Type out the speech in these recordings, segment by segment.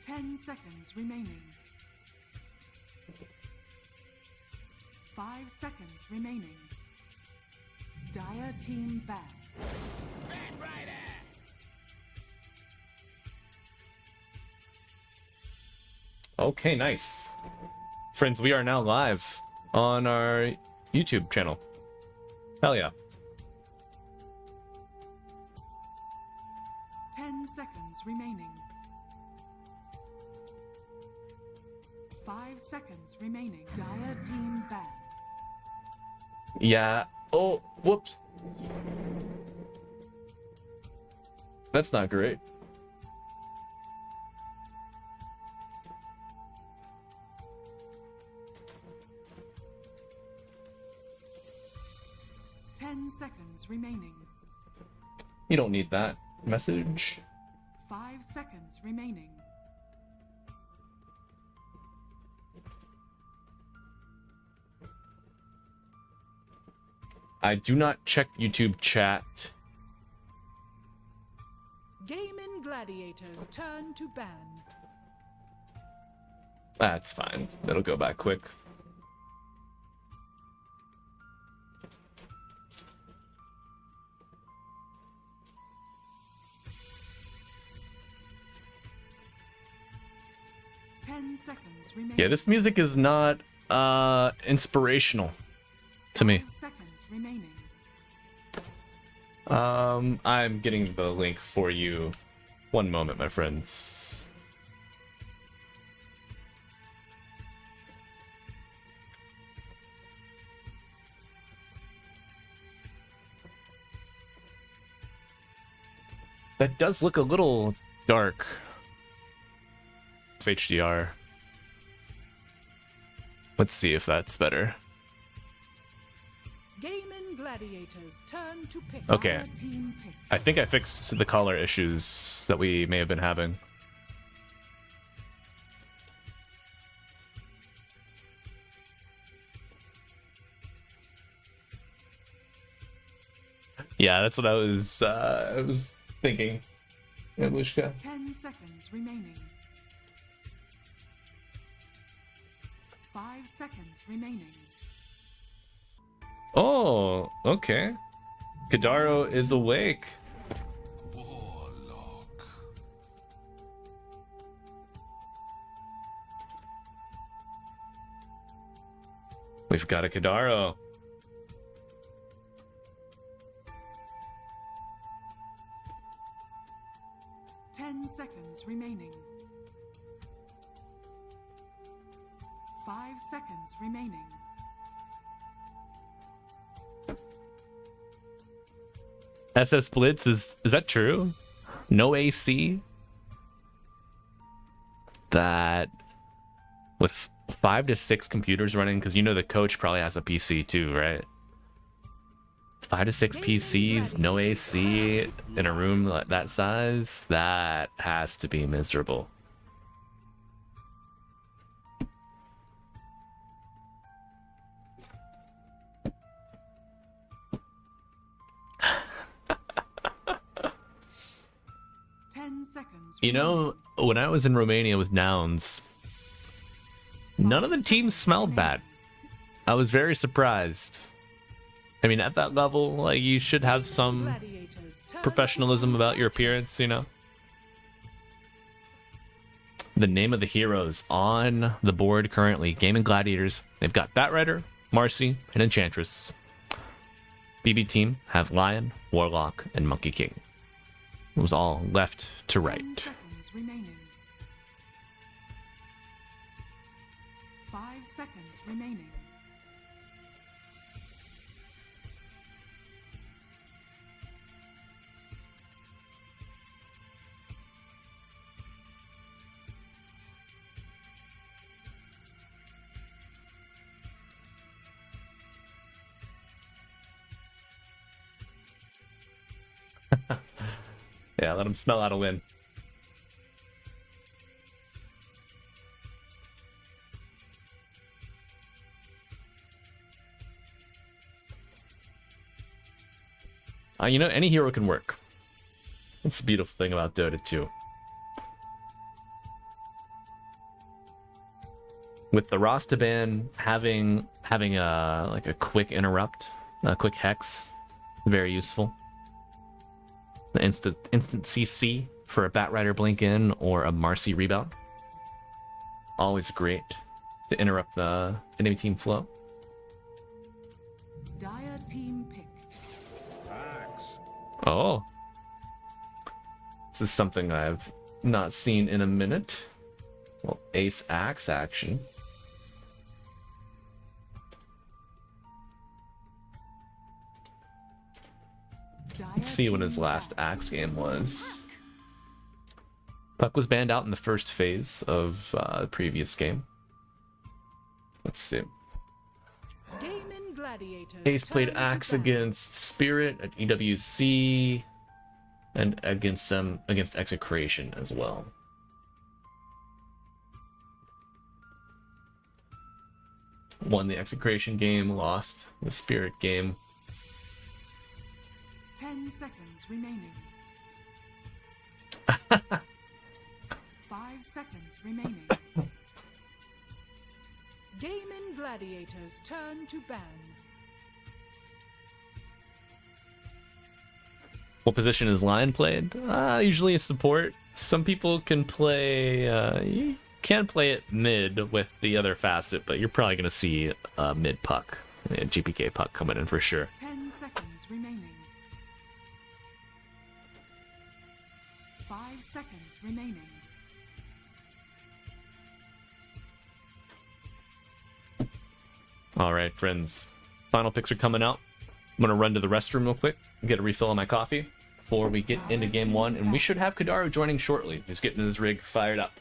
10 seconds remaining. 5 seconds remaining. Dire team back. Okay, nice. Friends, we are now live on our YouTube channel. Hell yeah. 10 seconds remaining. 5 seconds remaining. Dire team back. Yeah. Oh, whoops. That's not great. Seconds remaining. You don't need that message. 5 seconds remaining. I do not check YouTube chat. Gaming Gladiators turn to ban. That's fine. That'll go back quick. Yeah, this music is not inspirational to me. I'm getting the link for you. One moment, my friends. That does look a little dark. HDR. Let's see if that's better. Gaming Gladiators turn to pick. Okay. I think I fixed the color issues that we may have been having. Yeah, that's what I was thinking. Yabushka. 10 seconds remaining. 5 seconds remaining. Oh, okay. Kadaro is awake. Warlock. We've got a Kadaro. Seconds remaining. 5 seconds remaining. SS Blitz, is that true? No AC? That with 5 to 6 computers running, because you know the coach probably has a PC too, right? 5 to 6 PCs, no AC, in a room that size, that has to be miserable. You know, when I was in Romania with Nouns, none of the teams smelled bad. I was very surprised. I mean, at that level, like, you should have some professionalism about your appearance, you know? The name of the heroes on the board currently, Gaming Gladiators, they've got Batrider, Marcy, and Enchantress. BB team have Lion, Warlock, and Monkey King. It was all left to right. 10 seconds remaining. 5 seconds remaining. Yeah, let him smell out a win. You know, any hero can work. That's the beautiful thing about Dota 2. with the Rasta ban having a like a quick interrupt, a quick hex, very useful. The instant CC for a Batrider blink in or a Marcy rebound, always great to interrupt the enemy team flow. Dire team pick. Oh, this is something I've not seen in a minute. Well, Ace Axe action. Let's see when his last Axe game was. Puck was banned out in the first phase of the previous game. Let's see. Ace played Axe against Spirit at EWC and against Execration as well. Won the Execration game, lost the Spirit game. 10 seconds remaining. 5 seconds remaining. Gaming Gladiators turn to ban. What position is Lion played? Usually a support. Some people can play. You can play it mid with the other facet, but you're probably going to see a mid puck, a GPK puck coming in for sure. 10 seconds remaining. 5 seconds remaining. All right, friends. Final picks are coming out. I'm going to run to the restroom real quick, get a refill on my coffee before we get into game one, and we should have Kadaru joining shortly. He's getting his rig fired up.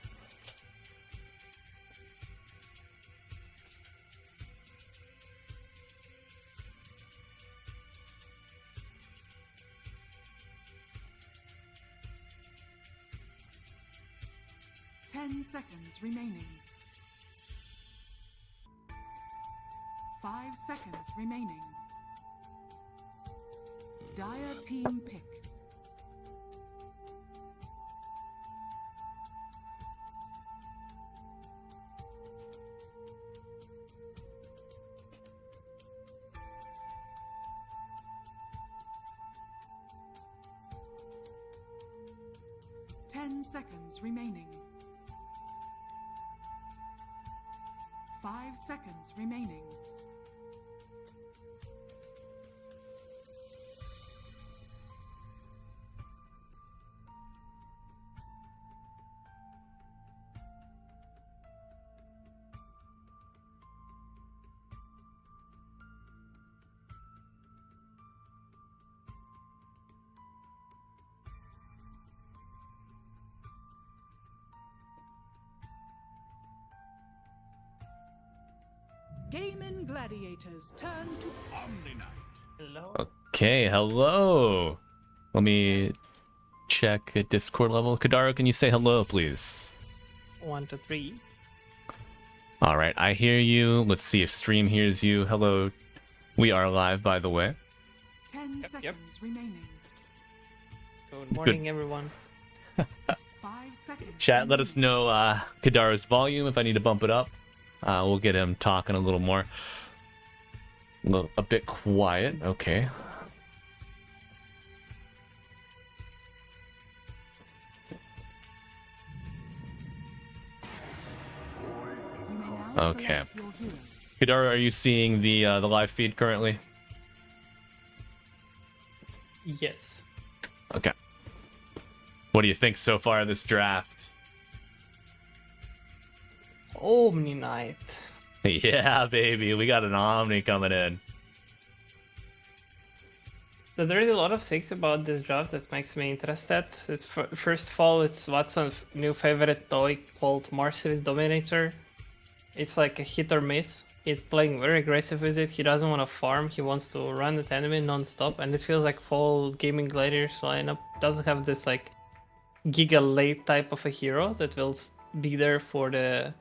Seconds remaining. 5 seconds remaining. Dire team pick. Ten seconds remaining. 5 seconds remaining. Gaming Gladiators turn to Omni Knight. Hello. Okay, hello. Let me check at Discord level. Kadaru, can you say hello, please? 1 to 3. All right, I hear you. Let's see if stream hears you. Hello. We are live, by the way. 10 seconds remaining. Good morning, everyone. 5 seconds. Chat, let us know Kadaru's volume if I need to bump it up. We'll get him talking a little more. A bit quiet. Okay. Okay. Kadaru, are you seeing the live feed currently? Yes. Okay. What do you think so far of this draft? Omni Knight. Yeah, baby, we got an Omni coming in. So there is a lot of things about this draft that makes me interested. It's first of all, it's Watson's new favorite toy called Marcy's Dominator. It's like a hit or miss. He's playing very aggressive with it. He doesn't want to farm. He wants to run at enemy non-stop, and it feels like full Gaming Gladiators lineup doesn't have this like giga late type of a hero that will be there for the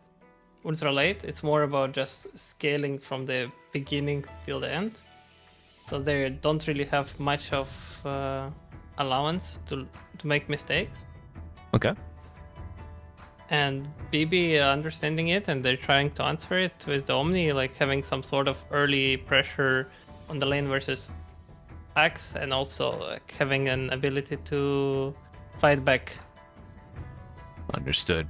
ultra late. It's more about just scaling from the beginning till the end. So they don't really have much of allowance to make mistakes. Okay. and BB understanding it, and they're trying to answer it with the Omni, like having some sort of early pressure on the lane versus Axe, and also like having an ability to fight back. Understood.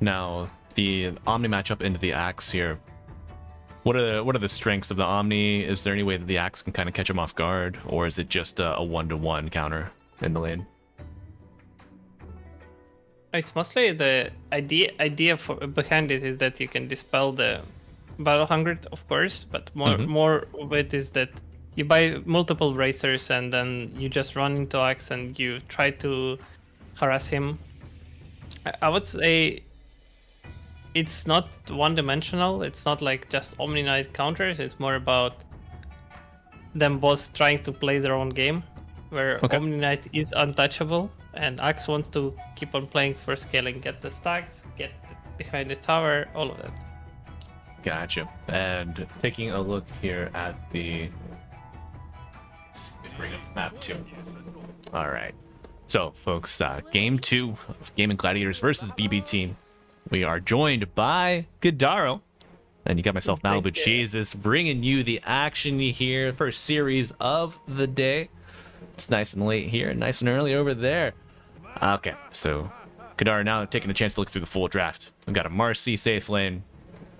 Now, the Omni matchup into the Axe here. What are the strengths of the Omni? Is there any way that the Axe can kind of catch him off guard, or is it just a 1-to-1 counter in the lane? It's mostly the idea behind it is that you can dispel the battle hunger, of course, but more of it is that you buy multiple racers and then you just run into Axe and you try to harass him. I would say it's not one-dimensional. It's not like just Omni Knight counters. It's more about them both trying to play their own game, where Omni Knight is untouchable, and Axe wants to keep on playing for scaling, get the stacks, get behind the tower, all of that. Gotcha. And taking a look here at the... bring up map 2. All right. So, folks, game 2 of Gaming Gladiators versus BB Team. We are joined by Godaro. And you got myself Malibu Jesus bringing you the action here. First series of the day. It's nice and late here, nice and early over there. Okay, so Godaro now taking a chance to look through the full draft. We've got a Marcy safe lane.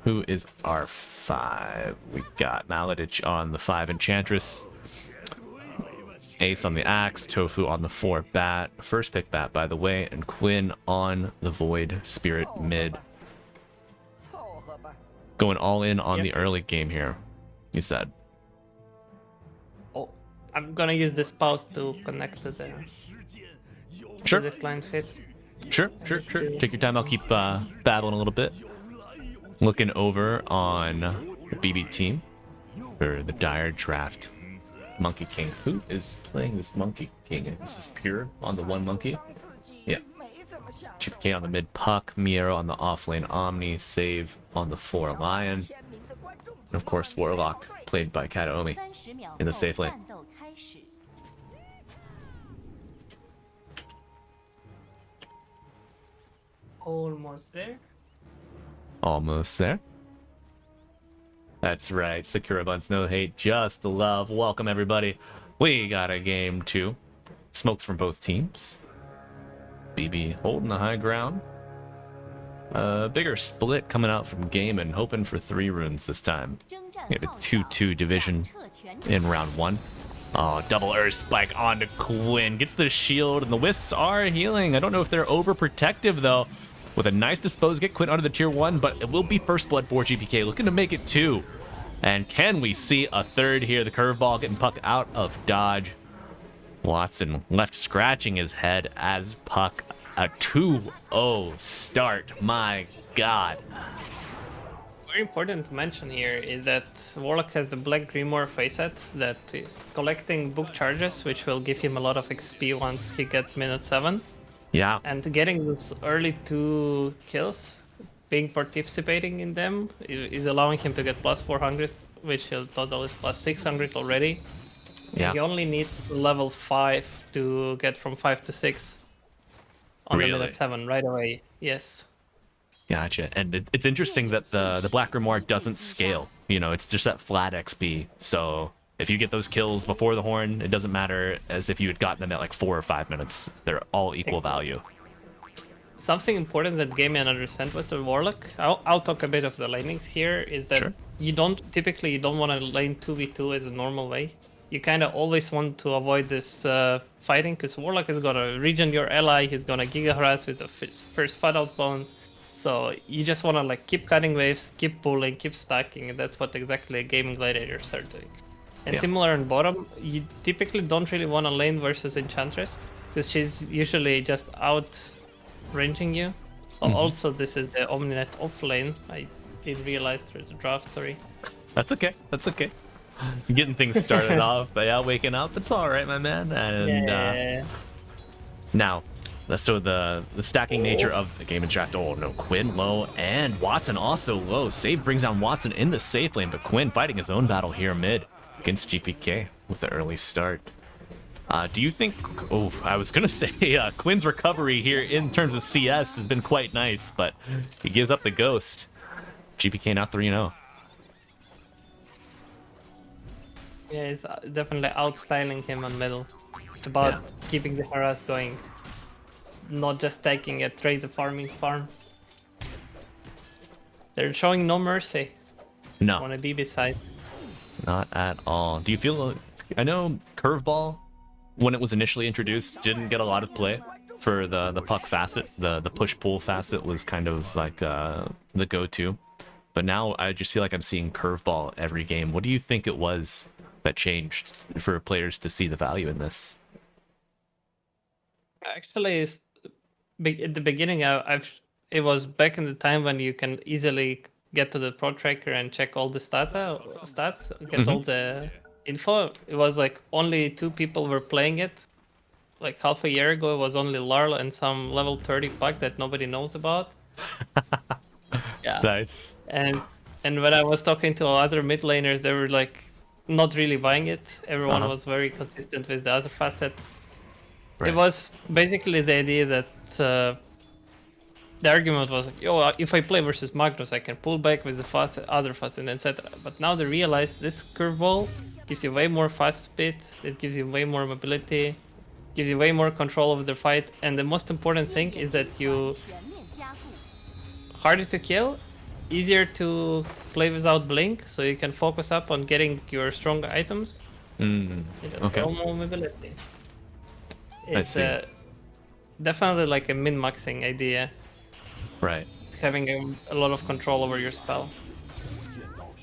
Who is our 5? We got Maladich on the 5 Enchantress. Ace on the Axe, Tofu on the 4 Bat. First pick Bat, by the way, and Quinn on the Void Spirit mid. Going all in on the early game here, you said. Oh, I'm gonna use the spouse to connect to the client fit. Sure. Take your time. I'll keep battling a little bit. Looking over on the BB team for the Dire draft. Monkey King. Who is playing this Monkey King? This is Pure on the 1 Monkey. Yeah. GPK on the mid Puck. Miero on the offlane Omni. Save on the 4 Lion. And of course Warlock, played by Kataomi in the safe lane. Almost there. Almost there. That's right. Sakura Buns, no hate, just love. Welcome, everybody. We got a game 2. Smokes from both teams. BB holding the high ground. Bigger split coming out from game and hoping for 3 runes this time. We have a 2-2 division in round 1. Oh, double Earth Spike onto Quinn. Gets the shield, and the Wisps are healing. I don't know if they're overprotective, though. With a nice dispose, get Quinn under the tier 1, but it will be first blood for GPK. Looking to make it 2. And can we see a 3rd here? The curveball getting Puck out of dodge. Watson left scratching his head as Puck. A 2-0 start. My God. Very important to mention here is that Warlock has the Black Grimoire facet that is collecting book charges, which will give him a lot of XP once he gets minute 7. Yeah. And getting this early 2 kills, being participating in them, is allowing him to get plus 400, which he'll total is plus 600 already. Yeah. He only needs level 5 to get from 5 to 6 on the minute 7 right away. Yes. Gotcha. And it's interesting that the Black Grimoire doesn't scale. You know, it's just that flat XP. So if you get those kills before the horn, it doesn't matter as if you had gotten them at like 4 or 5 minutes. They're all equal value. Something important that Game Man understand with the Warlock, I'll talk a bit of the lanings here, is that you don't want to lane 2v2 as a normal way. You kind of always want to avoid this fighting, because Warlock is going to regen your ally, he's going to Giga Harass with the first Fatal Bones. So you just want to like keep cutting waves, keep pulling, keep stacking, and that's what exactly Gaming Gladiators are doing. And similar in bottom, you typically don't really want to lane versus Enchantress, because she's usually just out ranging you. Also, this is the Omninet off lane. I didn't realize through the draft, sorry. That's okay. That's okay. Getting things started off, but yeah, waking up. It's all right, my man. And now, so the stacking nature of the game and draft. Oh no, Quinn low and Watson also low. Save brings down Watson in the safe lane, but Quinn fighting his own battle here mid against GPK with the early start. Do you think... Oh, I was going to say Quinn's recovery here in terms of CS has been quite nice, but he gives up the ghost. GPK now 3-0. Yeah, he's definitely outstyling him on middle. It's about keeping the harass going, not just taking a trade the farming farm. They're showing no mercy No, on a BB side. not at all. Do you feel... I know Curveball, when it was initially introduced, didn't get a lot of play for the puck facet. The push-pull facet was kind of like the go-to. But now I just feel like I'm seeing Curveball every game. What do you think it was that changed for players to see the value in this? Actually, at the beginning, it was back in the time when you can easily get to the pro tracker and check all the stats, get all the info. It was like only 2 people were playing it. Like half a year ago, it was only Larl and some level 30 puck that nobody knows about. Yeah. Nice. And when I was talking to other mid laners, they were like not really buying it. Everyone was very consistent with the other facet. Right. It was basically the idea that the argument was like, yo, if I play versus Magnus, I can pull back with the other facet, etc. But now they realize this curveball gives you way more fast speed, it gives you way more mobility, gives you way more control over the fight, and the most important thing is that you harder to kill, easier to play without blink, so you can focus up on getting your strong items. Okay. More mobility. I see. Definitely like a min-maxing idea, Right. having a lot of control over your spell.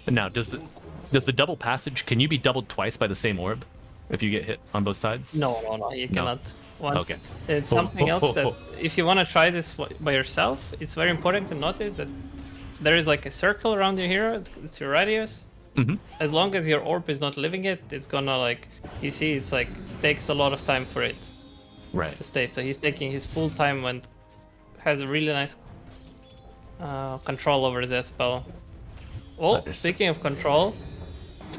Now, does the double passage, can you be doubled twice by the same orb if you get hit on both sides? No, you cannot. Okay. It's something else that if you want to try this by yourself, it's very important to notice that there is like a circle around your hero. It's your radius. As long as your orb is not living it, it's gonna like, you see, it's like takes a lot of time for it to stay. So he's taking his full time and has a really nice control over the spell. Oh, speaking of control,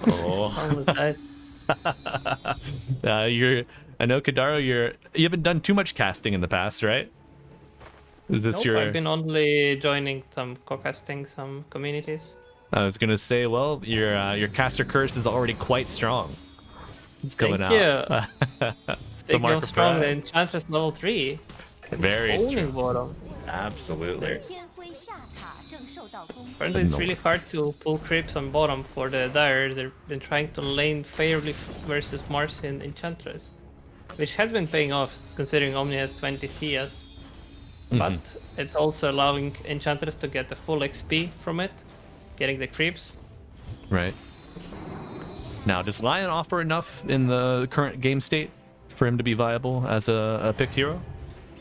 almost died. I know Kadaro, you haven't done too much casting in the past, right? Is this Nope, I've been only joining some co-casting, some communities. I was gonna say, well, your caster curse is already quite strong. It's coming out. Thank you. Speaking of strong, the Enchantress level 3. Very strong. Bottom. Absolutely. Apparently it's really hard to pull creeps on bottom for the Dire. They've been trying to lane fairly versus Mars and Enchantress, which has been paying off considering Omni has 20 CS. But it's also allowing Enchantress to get the full XP from it, getting the creeps. Right. Now, does Lion offer enough in the current game state for him to be viable as a picked hero?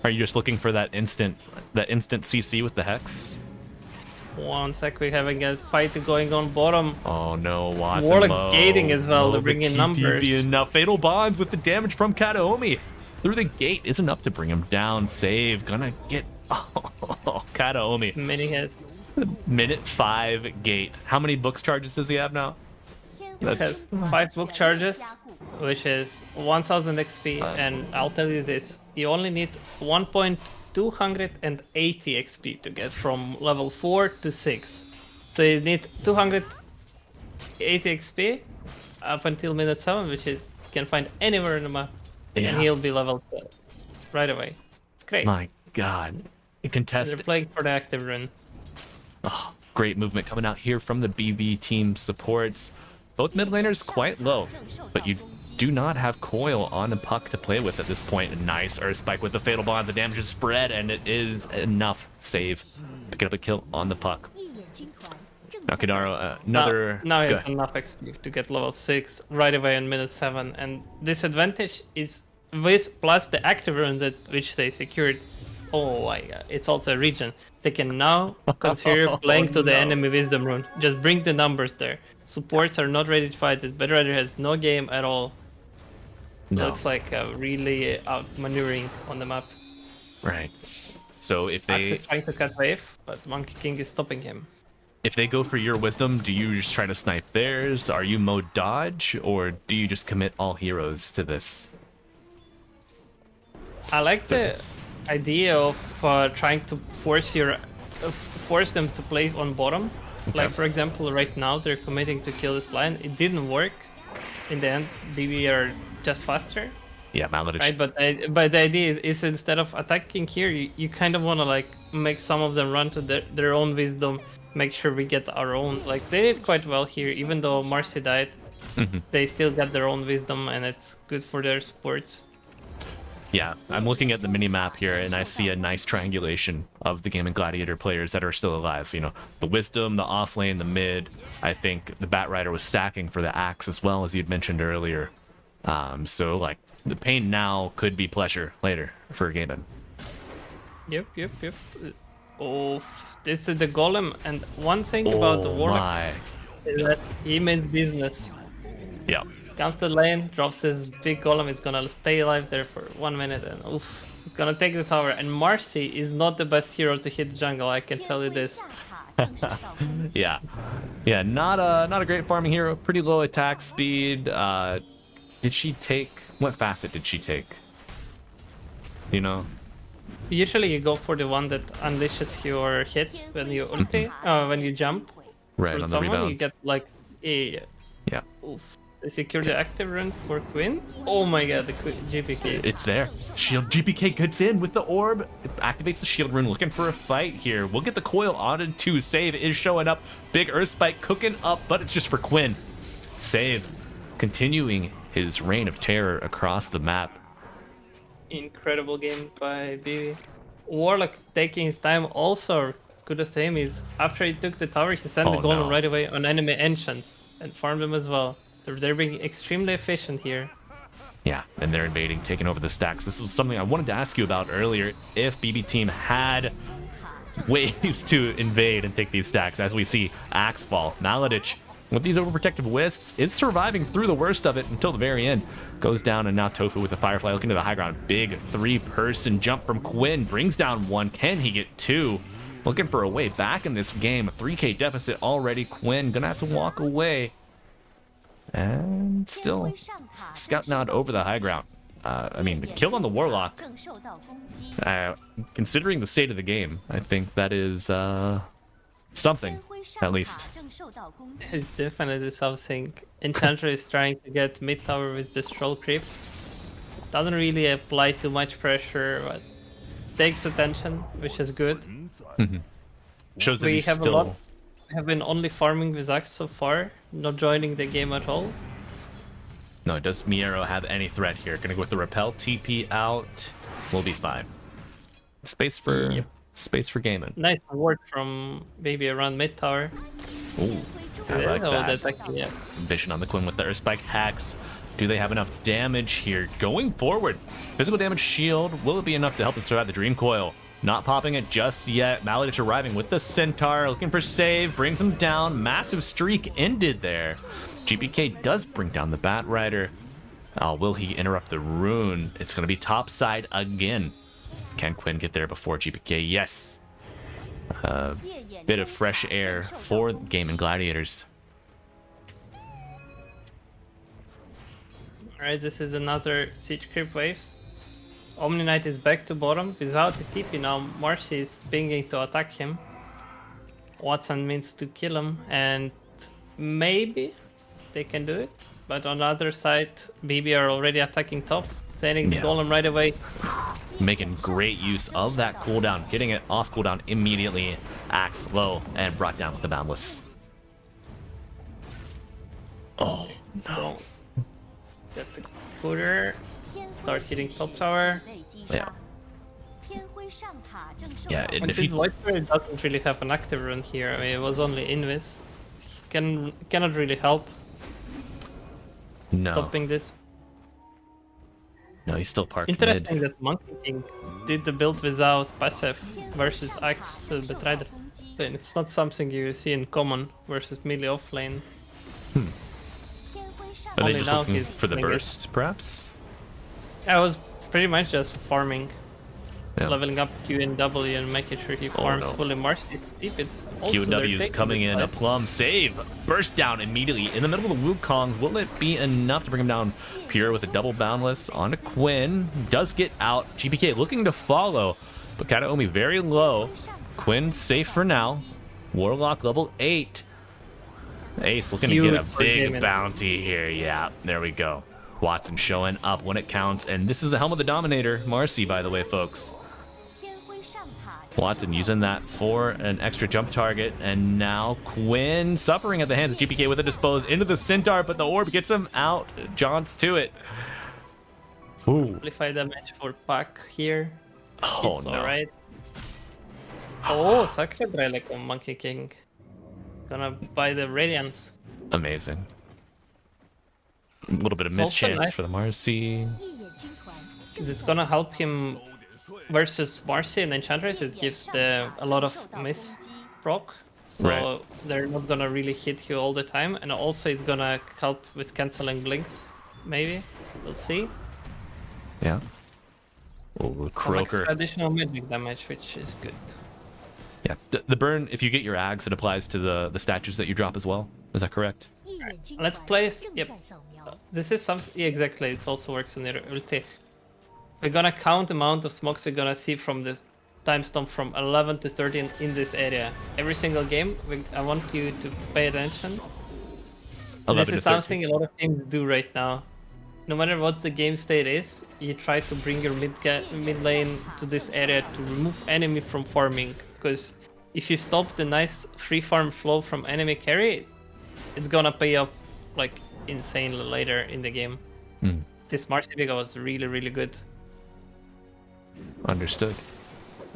Are you just looking for that instant CC with the Hex? One sec, we're having a fight going on bottom. Oh no, Watson Warlock low. gating as well to bring in TPP numbers. Now Fatal Bonds with the damage from Kataomi through the gate is enough to bring him down. Save, gonna get Kataomi. Mini hits. Minute 5 gate. How many books charges does he have now? It has 5 book charges, which is 1000 XP, and I'll tell you this, you only need 1.280 XP to get from level 4 to 6. So you need 280 XP up until minute 7, which you can find anywhere in the map, and he'll be level 12 right away. It's great. My god. Contest. They're playing for the active run. Oh, great movement coming out here from the BB team supports. Both mid laners quite low, but you do not have Coil on the puck to play with at this point. Nice Earth Spike with the Fatal Bond. The damage is spread, and it is enough. Save. Pick up a kill on the puck. Now Kadaro, another... Now he has enough XP to get level 6 right away in minute 7. And this advantage is with plus the active rune that which they secured. Oh my god, it's also a region. They can now consider playing to the enemy wisdom rune. Just bring the numbers there. Supports are not ready to fight. This Bedrider has no game at all. Looks like really outmaneuvering on the map. Right. So if they... Actually trying to cut wave, but Monkey King is stopping him. If they go for your wisdom, do you just try to snipe theirs? Are you mode dodge, or do you just commit all heroes to this? I like the idea of trying to force them to play on bottom. Okay. Like for example, right now they're committing to kill this line. It didn't work. In the end, BB are just faster. Yeah, Maladich. Right, but the idea is instead of attacking here, you kind of want to like make some of them run to their own wisdom, make sure we get our own. Like they did quite well here, even though Marcy died. They still got their own wisdom, and it's good for their supports. Yeah, I'm looking at the mini map here, and I see a nice triangulation of the Game and Gladiator players that are still alive. You know, the Wisdom, the off lane, the mid. I think the Bat Rider was stacking for the Axe as well, as you'd mentioned earlier. So like the pain now could be pleasure later for Gaben. Yep. Oh, this is the Golem, and one thing about the Warlock is that he means business. Yeah. Comes to the lane, drops this big Golem, it's gonna stay alive there for 1 minute, and oof, it's gonna take the tower. And Marcy is not the best hero to hit jungle, I can tell you this. Yeah, not a great farming hero. Pretty low attack speed. Did she take? What facet did she take? You know. Usually you go for the one that unleashes your hits when you ulti, when you jump. Right on the someone, rebound. you get like a. Yeah. Oof. They secure the active rune for Quinn. Oh my god, the GPK. It's there. Shield GPK gets in with the orb. It activates the shield rune, looking for a fight here. We'll get the coil on to save. Is showing up. Big Earth Spike cooking up, but it's just for Quinn. Save. Continuing his reign of terror across the map. Incredible game by BB. Warlock taking his time also. Kudos to him is after he took the tower, he sent the golem right away on enemy enchants and farmed them as well. So they're being extremely efficient here. Yeah, and they're invading, taking over the stacks. This is something I wanted to ask you about earlier. If BB team had ways to invade and take these stacks, as we see Axe fall. Maladich, with these overprotective wisps, is surviving through the worst of it until the very end. Goes down, and now Tofu with the Firefly looking to the high ground. Big three-person jump from Quinn. Brings down one. Can he get two? Looking for a way back in this game. 3K deficit already. Quinn gonna have to walk away. And still scouting out over the high ground. I mean, the kill on the Warlock. Considering the state of the game, I think that is something, at least. It's definitely something. Enchanter is trying to get mid tower with this troll creep. Doesn't really apply too much pressure, but takes attention, which is good. Shows that We he's have still... a lot. We have been only farming with Axe so far, not joining the game at all. No, does Miero have any threat here? Gonna go with the repel, TP out. We'll be fine. Space for gaming. Nice ward from maybe around mid tower. Ooh, I like that. Yeah. Vision on the Quinn with the Earth Spike hacks. Do they have enough damage here? Going forward, physical damage shield. Will it be enough to help them survive the Dream Coil? Not popping it just yet. Maladich arriving with the Centaur, looking for save, brings him down. Massive streak ended there. GPK does bring down the Bat Rider. Will he interrupt the rune? It's going to be top side again. Can Quinn get there before GPK? Yes. Bit of fresh air for Game and Gladiators. Alright, this is another siege creep waves. Omni Knight is back to bottom without the TP now. Marcy is pinging to attack him. Watson means to kill him, and maybe they can do it. But on the other side, BB are already attacking top, sending the golem right away. Making great use of that cooldown, getting it off cooldown immediately. Axe low and brought down with the Boundless. Oh no. That's a footer. Start hitting top tower. Yeah. Yeah, And since White Spirit doesn't really have an active run here, I mean, it was only Invis. He cannot really help stopping this. No, he's still parked Interesting mid. that Monkey King did the build without passive versus Axe Betrayer. And it's not something you see in common versus melee offlane. Are they Only just now looking he's for the doing it. burst, perhaps? I was pretty much just farming, Yeah. leveling up Q and W and making sure he farms no. fully. Marcy's deep it. Also, they're QW's taking coming the in, a fight. plum save, burst down immediately in the middle of the Wukongs. Will it be enough to bring him down? Pure with a double boundless onto Quinn, does get out. GPK looking to follow, but Kataomi very low. Quinn safe for now. Warlock level 8. Ace looking to get a Huge for big him. bounty here. Yeah, there we go. Watson showing up when it counts, and this is the Helm of the Dominator, Marcy, by the way, folks. Watson using that for an extra jump target, and now Quinn suffering at the hands of GPK with a dispose into the Centaur, but the orb gets him out. Jaunts to it. Ooh. Amplify damage for Pac here. Oh It's no. alright. Oh, Sacred Relic on Monkey King. Gonna buy the Radiance. Amazing. A little bit of It's also mischance nice. for the Marcy. It's gonna help him versus Marcy and Enchantress. It gives a lot of miss proc. So Right. they're not gonna really hit you all the time. And also it's gonna help with canceling blinks, maybe. We'll see. Yeah. Oh, Some Croaker. extra additional magic damage, which is good. Yeah. The burn, if you get your ags, it applies to the statues that you drop as well. Is that correct? Let's place. Yep. This is some. Yeah, exactly. It also works on your ulti. We're gonna count the amount of smokes we're gonna see from this time stomp from 11 to 13 in this area. Every single game, I want you to pay attention. 11 This is to 13. something a lot of teams do right now. No matter what the game state is, you try to bring your mid lane to this area to remove enemy from farming. Because if you stop the nice free farm flow from enemy carry, it's gonna pay off like insanely later in the game. Hmm. This Marcy Vega was really, really good. Understood.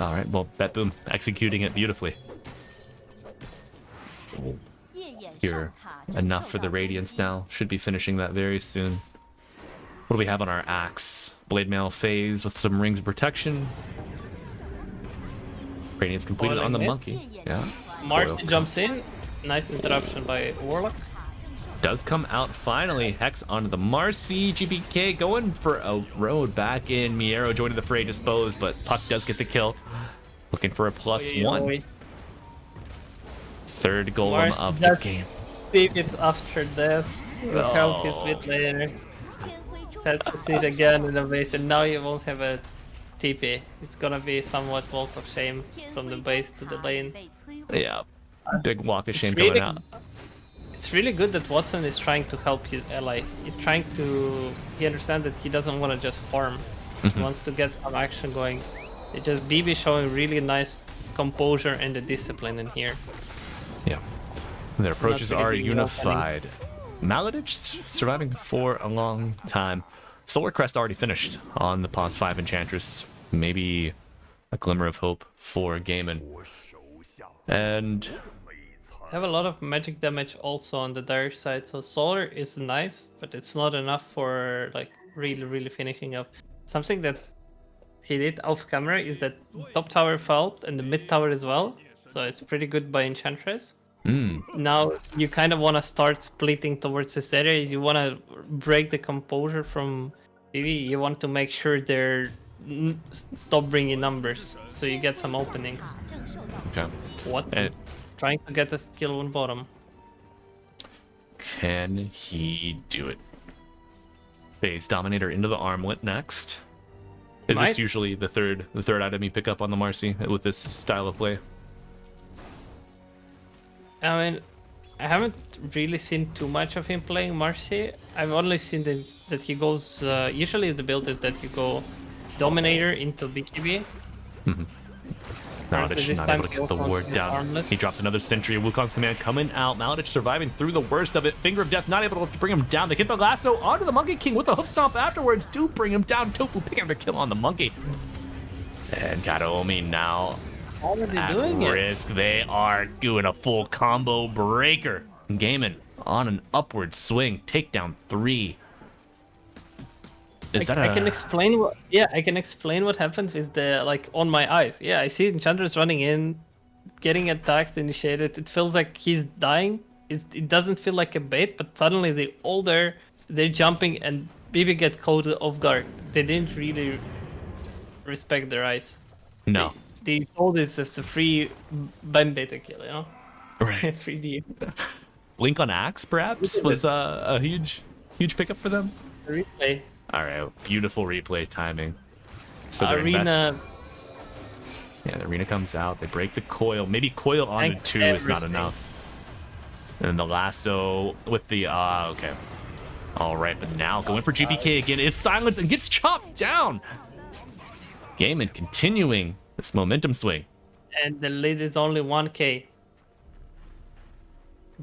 All right. Well, Betboom executing it beautifully. Here, enough for the Radiance now. Should be finishing that very soon. What do we have on our axe? Blade Mail phase with some rings of protection. Radiance completed on the Boiling it. monkey. Yeah. Marcy Boil jumps in. Nice interruption by Warlock. does come out finally. Hex onto the Marcy. GPK going for a road back in. Miero joining the fray, disposed, but Puck does get the kill. Looking for a +1. Third golem Marcy of the does game. Save it after death. Will help his mid laner. Has to see it again in the base, and now you won't have a TP. It's gonna be somewhat walk of shame from the base to the lane. Yeah. Big walk of shame really- going out. It's really good that Watson is trying to help his ally. He's trying to. He understands that he doesn't want to just farm. He wants to get some action going. It's just BB showing really nice composure and the discipline in here. Yeah. Their approaches really are being unified. Maladich surviving for a long time. Solar Crest already finished on the pause 5 Enchantress. Maybe a glimmer of hope for Gaiman. And I have a lot of magic damage also on the dire side, so Solar is nice, but it's not enough for like really finishing up. Something that he did off camera is that top tower fell and the mid tower as well, so it's pretty good by Enchantress. Now you kind of want to start splitting towards this area. You want to break the composure from BB. You want to make sure they're stop bringing numbers, so you get some openings. okay. What? And Trying to get a skill on bottom. can he do it? Phase Dominator into the armlet next. Is Might. this usually the third item you pick up on the Marcy with this style of play? I mean, I haven't really seen too much of him playing Marcy. I've only seen that he goes. Usually, the build is that you go Dominator into BKB. Maladich this not time able to get the Wukong ward is down. armless. He drops another sentry. Wukong's command coming out. Maladich surviving through the worst of it. Finger of Death not able to bring him down. They get the lasso onto the Monkey King with the hoof stomp afterwards. Do bring him down. Tofu picking up a kill on the Monkey. And Kataomi now Already at doing it. risk. They are doing a full combo breaker. Gaiman on an upward swing. Takedown 3. Is that I can explain what. Yeah, I can explain what happened with the like on my eyes. Yeah, I see Enchantress running in, getting attacked, initiated. It feels like he's dying. It doesn't feel like a bait, but suddenly they're jumping, and BB get caught off guard. They didn't really respect their eyes. No. they told it's just a free ban beta kill, you know? Right. Free D. Blink on Axe, perhaps, was a huge pickup for them. Replay. All right, beautiful replay timing. So they're Arena. Yeah, the arena comes out. They break the coil. Maybe coil onto Thank 2 is not everything. enough. And then the lasso with the okay. All right, but now going for GPK again is silenced and gets chopped down. Gaiman continuing this momentum swing. And the lead is only 1k.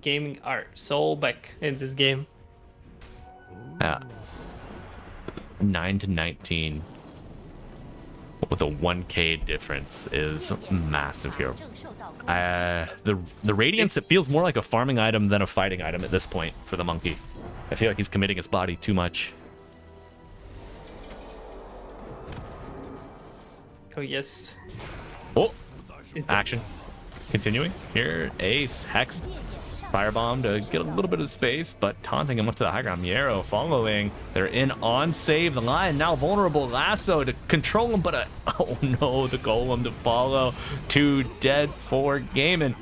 Gaming are so back in this game. 9-19 with a 1k difference is massive here. The Radiance, it feels more like a farming item than a fighting item at this point for the monkey. I feel like he's committing his body too much. Oh yes. Oh, action. Continuing here, Ace, Hex, Firebomb to get a little bit of space, but taunting him up to the high ground. Miero following. They're in on save. The Lion now vulnerable. Lasso to control him, but oh no, the Golem to follow. 2 dead for Gaiman.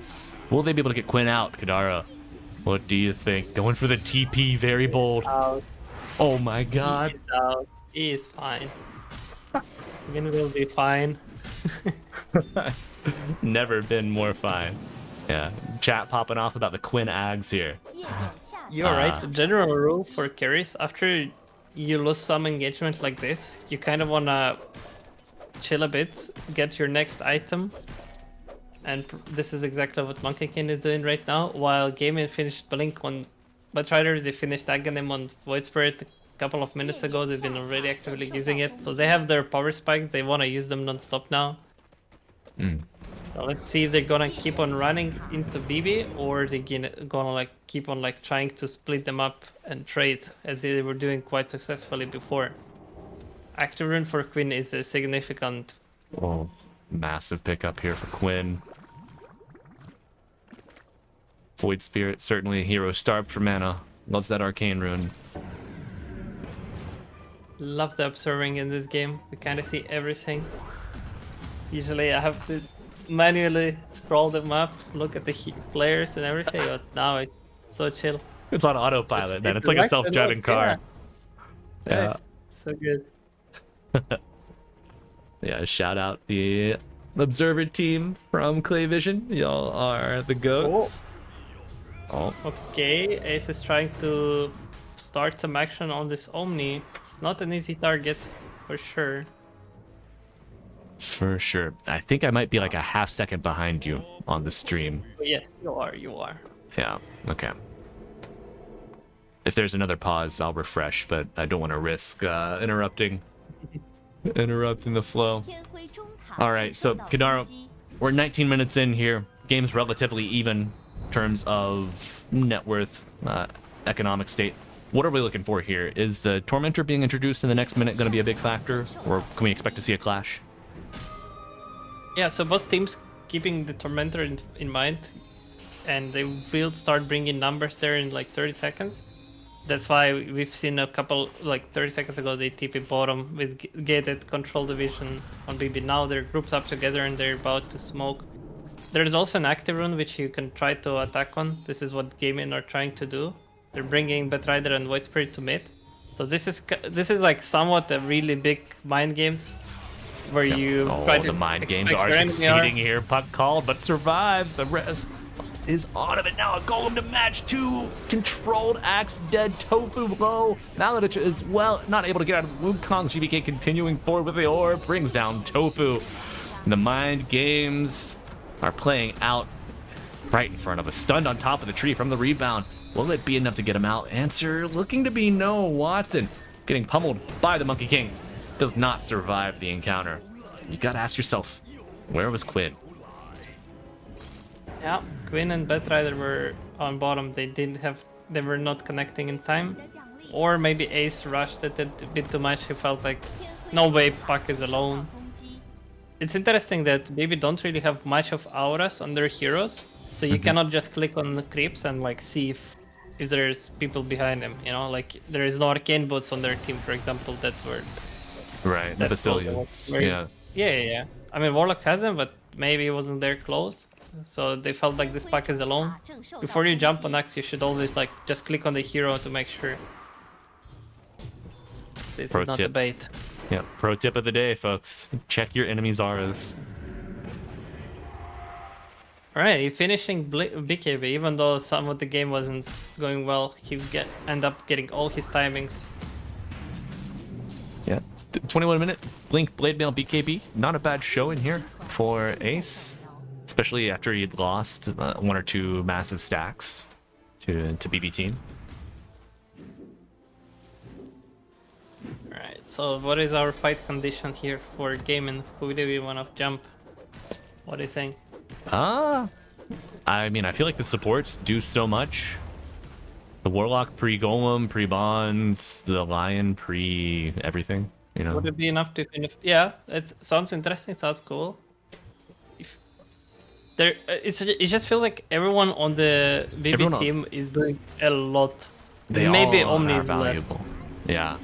Will they be able to get Quinn out? Kadara, what do you think? Going for the TP, very bold. Oh my god. He is out. He is fine. Quinn will be fine. Never been more fine. Yeah, chat popping off about the Quinn Ags here. You're right. The general rule for carries, after you lose some engagement like this, you kind of wanna chill a bit, get your next item, and this is exactly what Monkey King is doing right now. While Gaming finished Blink on Batriders, they finished Aghanim on Void Spirit a couple of minutes ago. They've been already actively using it, so they have their power spikes. They wanna use them non-stop now. So let's see if they're gonna keep on running into BB, or they're gonna like keep on like trying to split them up and trade as they were doing quite successfully before. Active rune for Quinn is a significant. Oh, massive pickup here for Quinn. Void Spirit, certainly a hero starved for mana. Loves that arcane rune. Love the observing in this game. We kind of see everything. Usually I have to manually scroll them up, look at the players and everything, but now it's so chill. It's on autopilot, man. It's like a self-driving car. Yeah. So good. Yeah, shout out the Observer team from Clavision. Y'all are the goats. Oh. Okay, Ace is trying to start some action on this Omni. It's not an easy target, for sure. For sure. I think I might be like a half second behind you on the stream. But yes, you are. Yeah, okay. If there's another pause, I'll refresh, but I don't want to risk interrupting the flow. All right, so Kadaro, we're 19 minutes in here. Game's relatively even in terms of net worth, economic state. What are we looking for here? Is the Tormentor being introduced in the next minute going to be a big factor, or can we expect to see a clash? Yeah, so both teams keeping the Tormentor in mind, and they will start bringing numbers there in like 30 seconds. That's why we've seen a couple, like 30 seconds ago, they TP bottom with gated control division on BB. Now they're grouped up together and they're about to smoke. There's also an active rune which you can try to attack on. This is what Gaming are trying to do. They're bringing Batrider and Void Spirit to mid. So this is like somewhat a really big mind games where you try to the mind games are succeeding here. Puck called, but survives. The res is on of it now. A Golem to match 2. Controlled Axe dead. Tofu low. Maladich as well. Not able to get out of Wukong's. GBK continuing forward with the orb. Brings down Tofu. And the mind games are playing out right in front of us. Stunned on top of the tree from the rebound. Will it be enough to get him out? Answer looking to be no. Watson getting pummeled by the Monkey King. Does not survive the encounter. You gotta ask yourself, where was Quinn? Yeah, Quinn and Batrider were on bottom. They were not connecting in time. Or maybe Ace rushed it a bit too much. He felt like, no way, Puck is alone. It's interesting that BB don't really have much of auras on their heroes. So you cannot just click on the creeps and like see if there's people behind them, you know? Like there is no arcane bots on their team, for example, that were... Right, the Basilian. Yeah. Yeah. I mean, Warlock had them, but maybe he wasn't there close. So they felt like this pack is alone. Before you jump on Axe, you should always like just click on the hero to make sure this Pro is not tip. a bait. Yeah, pro tip of the day, folks. Check your enemy's auras. Alright, he finishing BKB, even though some of the game wasn't going well, he end up getting all his timings. Yeah, 21-minute Blink Blade Mail BKB. Not a bad show in here for Ace, especially after he'd lost 1 or 2 massive stacks to BB Team. Alright, so what is our fight condition here for gaming? Who do we want to jump? What are you saying? I mean, I feel like the supports do so much. The Warlock pre-Golem, pre-Bonds, the Lion pre-everything, you know? Would it be enough to kind of... Yeah, it sounds interesting, sounds cool. It just feels like everyone on the BB team is doing a lot. Maybe all Omni are is valuable. Yeah.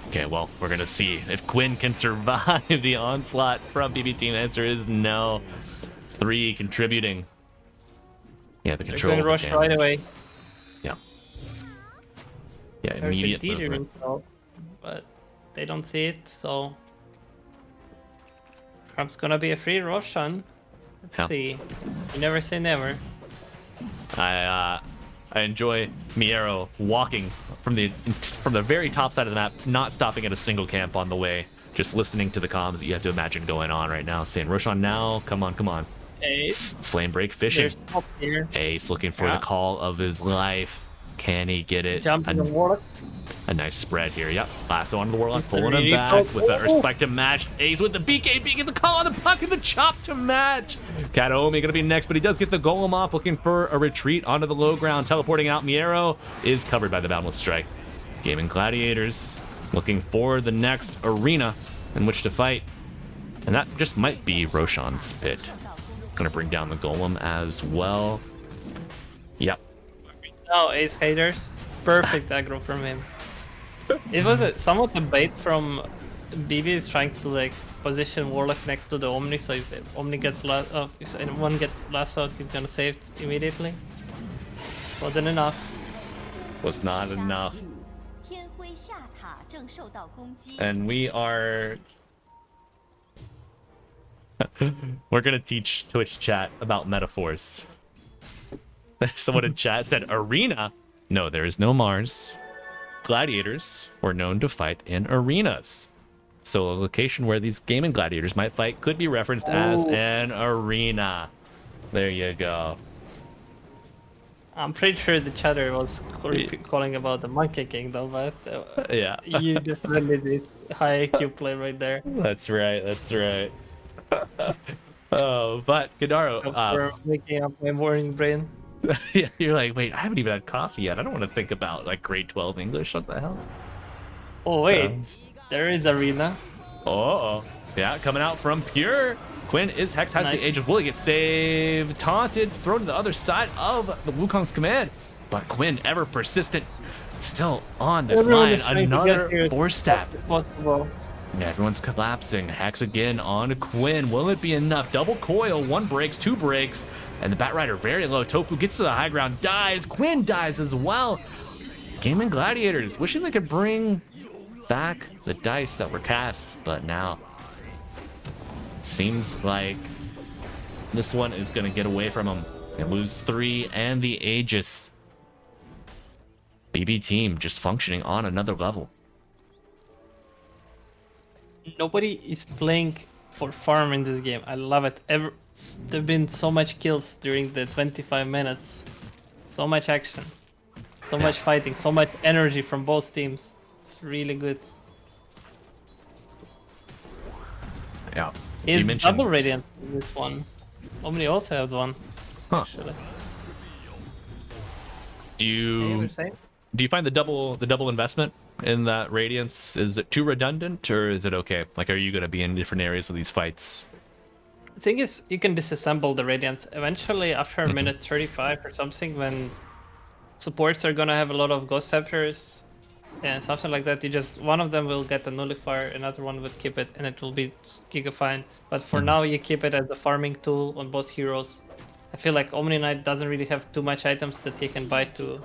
Okay, well, we're gonna see if Quinn can survive the onslaught from BB team. The answer is no. 3 contributing. Yeah, the control. They're going to rush right away. Yeah. Yeah, There's immediate a dealer movement. himself, but they don't see it, so perhaps gonna be a free Roshan. Let's see. You never say never. I enjoy Miero walking from the very top side of the map, not stopping at a single camp on the way, just listening to the comms that you have to imagine going on right now, saying, Roshan now, come on, come on. Ace. Flame break fishing. There's top here. Ace looking for the call of his life. Can he get it? Jumping the Warlock. A nice spread here. Yep. Lasso on the Warlock, Mr. pulling him Reed. back with that respect to match. Ace with the BKB gets the call on the puck and the chop to match. Kataomi gonna be next, but he does get the Golem off, looking for a retreat onto the low ground. Teleporting out. Miero is covered by the Boundless Strike. Gaming Gladiators looking for the next arena in which to fight. And that just might be Roshan's pit. Gonna bring down the Golem as well. Yep. Oh, Ace haters. Perfect aggro from him. It was somewhat a bait from BB is trying to like position Warlock next to the Omni, so if Omni gets if anyone gets last out, he's gonna save it immediately. Wasn't enough. Was not enough. And we are... We're gonna teach Twitch chat about metaphors. Someone in chat said, arena? No, there is no Mars. Gladiators were known to fight in arenas. So a location where these gaming gladiators might fight could be referenced as an arena. There you go. I'm pretty sure the chatter was calling about the Monkey Kingdom, but Yeah. you definitely did high IQ play right there. That's right, that's right. Oh, but Gadaro, For making up my morning brain. yeah, you're like, wait, I haven't even had coffee yet. I don't want to think about like grade 12 English. What the hell? Oh wait, there is arena. Oh, yeah, coming out from Pure. Quinn is Hex, has Nice. the Age of Will, gets saved, taunted, thrown to the other side of the Wukong's command. But Quinn, ever persistent, still on this Everyone line. is trying to Another get here force stab. as possible. Yeah, everyone's collapsing. Hex again on Quinn. Will it be enough? Double coil, 1 breaks, 2 breaks. And the Batrider very low. Tofu gets to the high ground, dies. Quinn dies as well. Gaming Gladiators wishing they could bring back the dice that were cast, but now seems like this one is going to get away from them. They lose 3 and the Aegis. BB team just functioning on another level. Nobody is playing for farm in this game. I love it. There've been so much kills during the 25 minutes. So much action. So much fighting. So much energy from both teams. It's really good. Yeah. Is You mentioned... double radiant in this one. Omni also has one. Huh. Actually. Do Hey, you we're saying? find the double investment in that Radiance? Is it too redundant or is it okay? Like, are you going to be in different areas of these fights? The thing is, you can disassemble the Radiants eventually after a minute 35 or something when supports are gonna have a lot of Ghost Scepters. Yeah, something like that. You just one of them will get a nullifier, another one would keep it, and it will be giga fine. But for now, you keep it as a farming tool on both heroes. I feel like Omni Knight doesn't really have too much items that he can buy to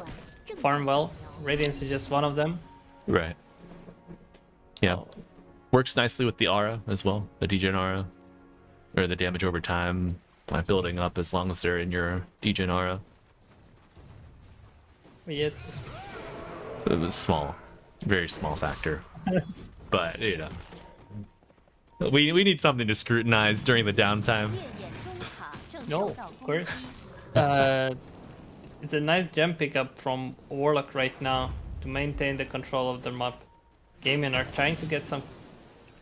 farm well. Radiance is just one of them. Right. Yeah. So, Works nicely with the aura as well, the degen aura. Or the damage over time building up as long as they're in your degen aura. yes. It was small. Very small factor. But, you know. We need something to scrutinize during the downtime. No, of course. It's a nice gem pickup from Warlock right now to maintain the control of their map. Gamian are trying to get some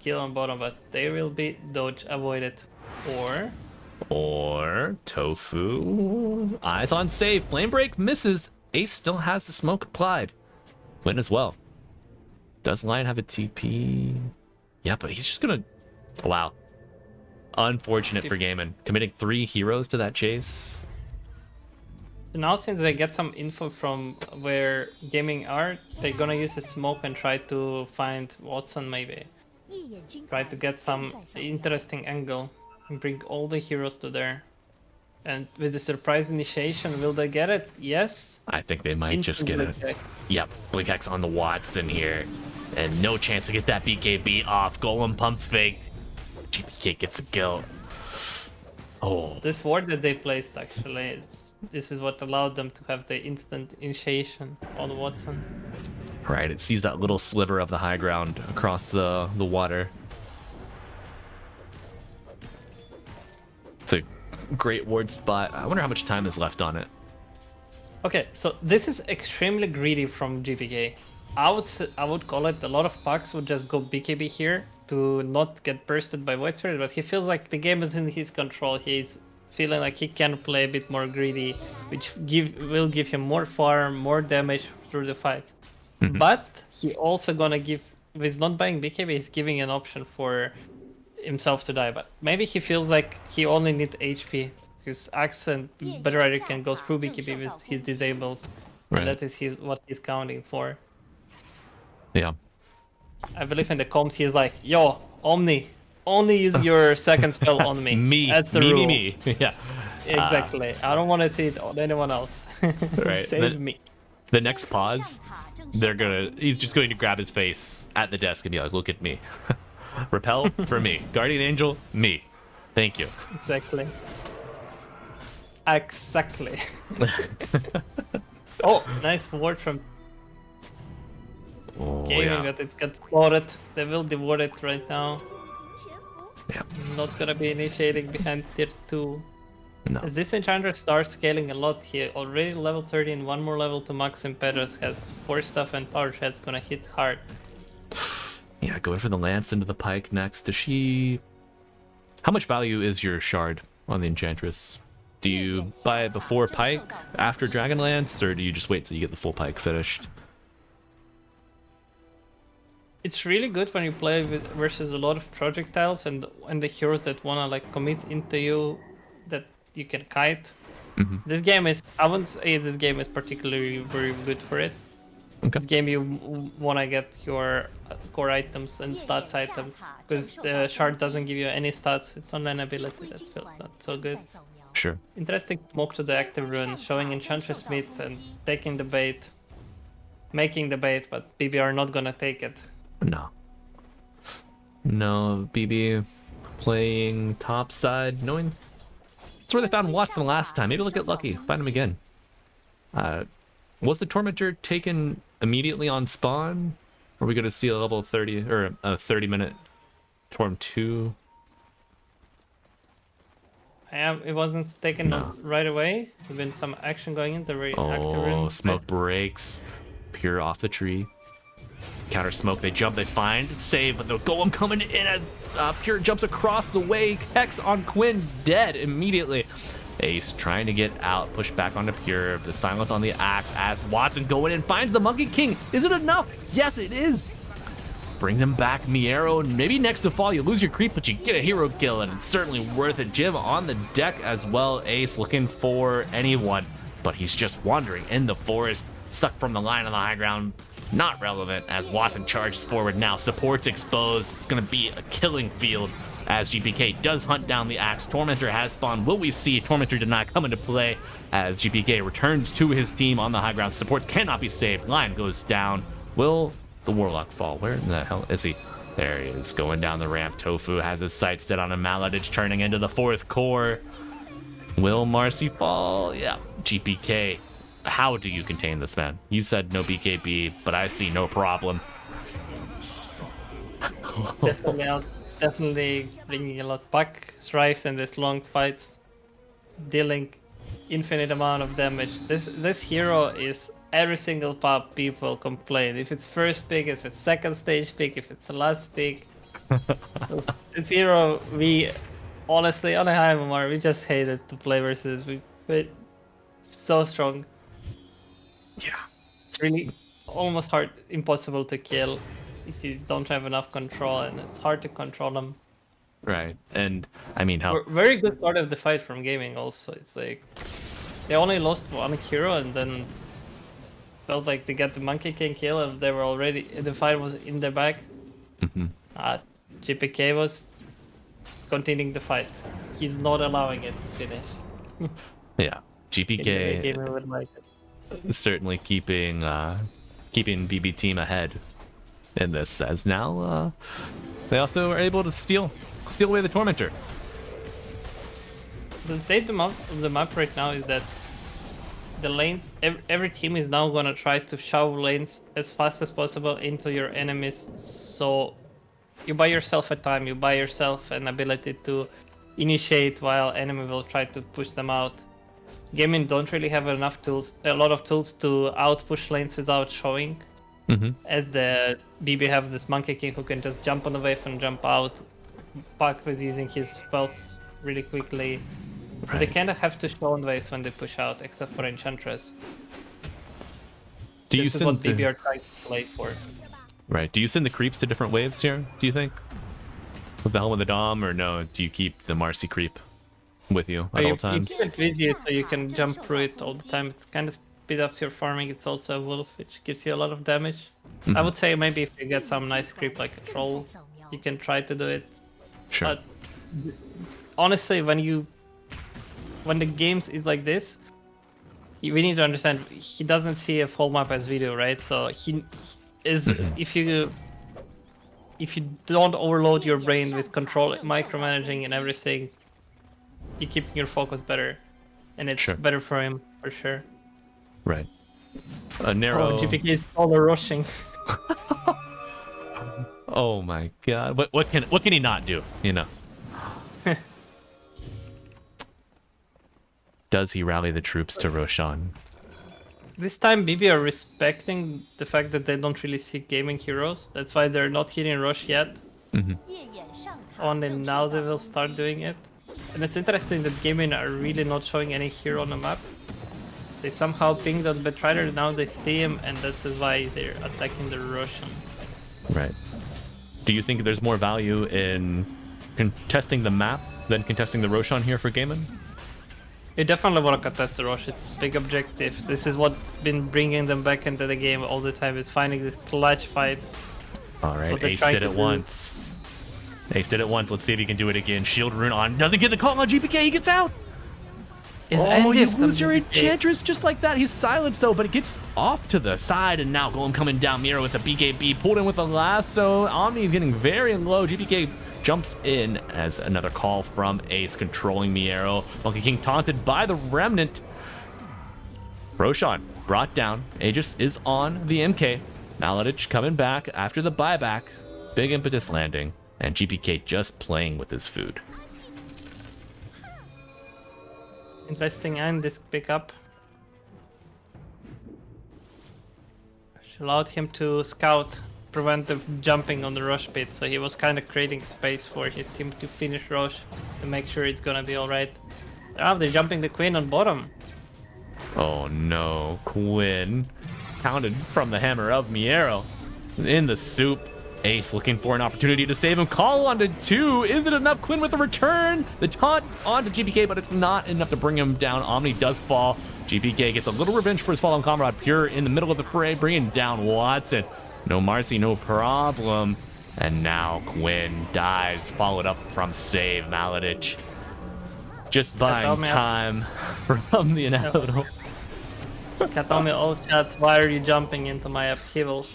kill on bottom, but they will be dodge avoided. Or Tofu. Eyes on safe. Flame break misses. Ace still has the smoke applied. Quinn as well. Does Lion have a TP? Yeah, but he's just gonna. Wow. Unfortunate for Gaiman. Committing 3 heroes to that chase. So now since they get some info from where gaming are, they're gonna use the smoke and try to find Watson maybe. Try to get some interesting angle and bring all the heroes to there. And with the surprise initiation, will they get it? Yes. I think they might just get it. Yep, Blink Hex on the Watson here. And no chance to get that BKB off. Golem pump faked. GPK gets a kill. Oh. This ward that they placed actually, this is what allowed them to have the instant initiation on Watson. Right, it sees that little sliver of the high ground across the water. It's a great ward spot. I wonder how much time is left on it. Okay, so this is extremely greedy from GPK. I would call it a lot of pucks would just go BKB here to not get bursted by Void Spirit, but he feels like the game is in his control. He's feeling like he can play a bit more greedy, which will give him more farm, more damage through the fight. But he also gonna give, with not buying BKB, he's giving an option for himself to die. But maybe he feels like he only needs HP, because Axe and Better Rider can go through BKB with his disables. Right. And that is what he's counting for. Yeah. I believe in the comms he's like, yo, Omni, only use your second spell on me. Me. That's the rule. Me. Yeah. Exactly. I don't want to see it on anyone else. Right. Save me. The next pause, he's just going to grab his face at the desk and be like, look at me. Repel for me. Guardian Angel, me. Thank you. Exactly. Exactly. Oh, nice word from Oh, gaming, yeah. but it got spotted. They will devour it right now. Yeah. Not gonna be initiating behind tier 2. No. As this enchanter starts scaling a lot, he already level 30 and one more level to max, and Pedros has 4 stuff and power shad's gonna hit hard. Yeah, going for the lance into the pike next. Does she... How much value is your shard on the enchantress? Do you buy it before pike, after dragon lance, or do you just wait till you get the full pike finished? It's really good when you play versus a lot of projectiles and the heroes that wanna like commit into you, that you can kite. This game is, I wouldn't say this game is particularly very good for it. Okay. This game you wanna get your core items and stats items, because the shard doesn't give you any stats. It's only an ability that feels not so good. Sure. Interesting smoke to the active rune, showing Enchantress mid and taking the bait, making the bait, but BB are not gonna take it. No. No, BB playing top side, knowing that's where they found Watson last time. Maybe they'll get lucky, find him again. Was the Tormentor taken immediately on spawn? Are we going to see a level 30 or a 30-minute Torm 2? It wasn't taken right away. There's been some action going in the very active Oh, rune. smoke breaks. Pure off the tree. Counter smoke, they jump, they find, save, but the golem coming in as Pure jumps across the way. Hex on Quinn, dead immediately. Ace trying to get out, push back onto Pure. The silence on the axe as Watson going in, finds the Monkey King. Is it enough? Yes, it is. Bring them back, Miero. Maybe next to fall, you lose your creep, but you get a hero kill, and it's certainly worth it. Jim on the deck as well. Ace looking for anyone, but he's just wandering in the forest, sucked from the line on the high ground. not relevant as Watson charges forward now. Support's exposed. It's going to be a killing field as GPK does hunt down the Axe. Tormentor has spawned. Will we see Tormentor did not come into play as GPK returns to his team on the high ground. Supports cannot be saved. Lion goes down. Will the Warlock fall? Where in the hell is he? There he is, going down the ramp. Tofu has his sights set on a Maladich, turning into the 4th core. Will Marcy fall? Yeah, GPK. How do you contain this, man? You said no BKB, but I see no problem. Definitely bringing a lot back. Strikes in these long fights, dealing infinite amount of damage. This hero is every single pop people complain. If it's first pick, if it's second stage pick, if it's the last pick. This hero, we honestly on a high MMR, we just hated to play versus. We so strong. Yeah. It's really almost hard, impossible to kill if you don't have enough control, and it's hard to control them. Right, and I mean, how Very good start of the fight from gaming. Also, it's like they only lost one hero, and then felt like they got the Monkey King kill, and they were already the fight was in their back. GPK was continuing the fight. He's not allowing it to finish. Yeah, GPK Gamer would like it. Certainly keeping BB team ahead in this, as now they also are able to steal away the Tormentor. The state of the map right now is that the lanes, every team is now gonna try to shove lanes as fast as possible into your enemies, so you buy yourself a time, you buy yourself an ability to initiate while enemy will try to push them out. Gaming don't really have enough tools, a lot of tools to out-push lanes without showing. As the BB have this Monkey King who can just jump on the wave and jump out. Puck was using his spells really quickly. So they kind of have to show on waves when they push out, except for Enchantress. This is what BB are trying to play for. Right. Do you send the creeps to different waves here, do you think? With the Helm of the Dom, or no? Do you keep the Marcy creep with you at all times? You keep it busy so you can jump through it all the time. It's kind of speed ups your farming. It's also a wolf, which gives you a lot of damage. I would say maybe if you get some nice creep like a troll, you can try to do it. Sure. But honestly, when the games is like this, we need to understand he doesn't see a full map as video, right? So he is if you don't overload your brain with control, micromanaging and everything, you're keeping your focus better, and it's better for him for sure. Right. A narrow. Oh, GPK is all the rushing. Oh my god! What can he not do? You know. Does he rally the troops to Roshan? This time BB are respecting the fact that they don't really see gaming heroes. That's why they're not hitting Rosh yet. Only now they will start doing it. And it's interesting that gaming are really not showing any hero on the map. They somehow pinged on Betrider, now they see him, and that's why they're attacking the Roshan. Right. Do you think there's more value in contesting the map than contesting the Roshan here for Gaiman? You definitely want to contest the Rosh, it's a big objective. This is what's been bringing them back into the game all the time, is finding these clutch fights. Alright, Ace did it once. Ace did it once, let's see if he can do it again. Shield rune on, doesn't get the call on GPK, he gets out! You lose your Enchantress just like that. He's silenced though, but it gets off to the side, and now Golem coming down. Mira with a BKB, pulled in with a lasso. Omni is getting very low. GPK jumps in as another call from Ace, controlling Miero. Monkey King taunted by the Remnant. Roshan brought down. Aegis is on the MK. Maladich coming back after the buyback. Big impetus landing, and GPK just playing with his food. Interesting and this pickup. She allowed him to scout, prevent the jumping on the rush pit, so he was kind of creating space for his team to finish rush, to make sure it's gonna be alright. Now they're jumping the Queen on bottom. Oh no, Quinn. Counted from the hammer of Miero. In the soup. Ace looking for an opportunity to save him. Call onto 2. Is it enough? Quinn with the return. The taunt onto GPK, but it's not enough to bring him down. Omni does fall. GPK gets a little revenge for his fallen comrade. Pure in the middle of the fray, bringing down Watson. No Marcy, no problem. And now Quinn dies, followed up from save. Maladich just buying time from the inevitable. Katome all chats, why are you jumping into my upheaval?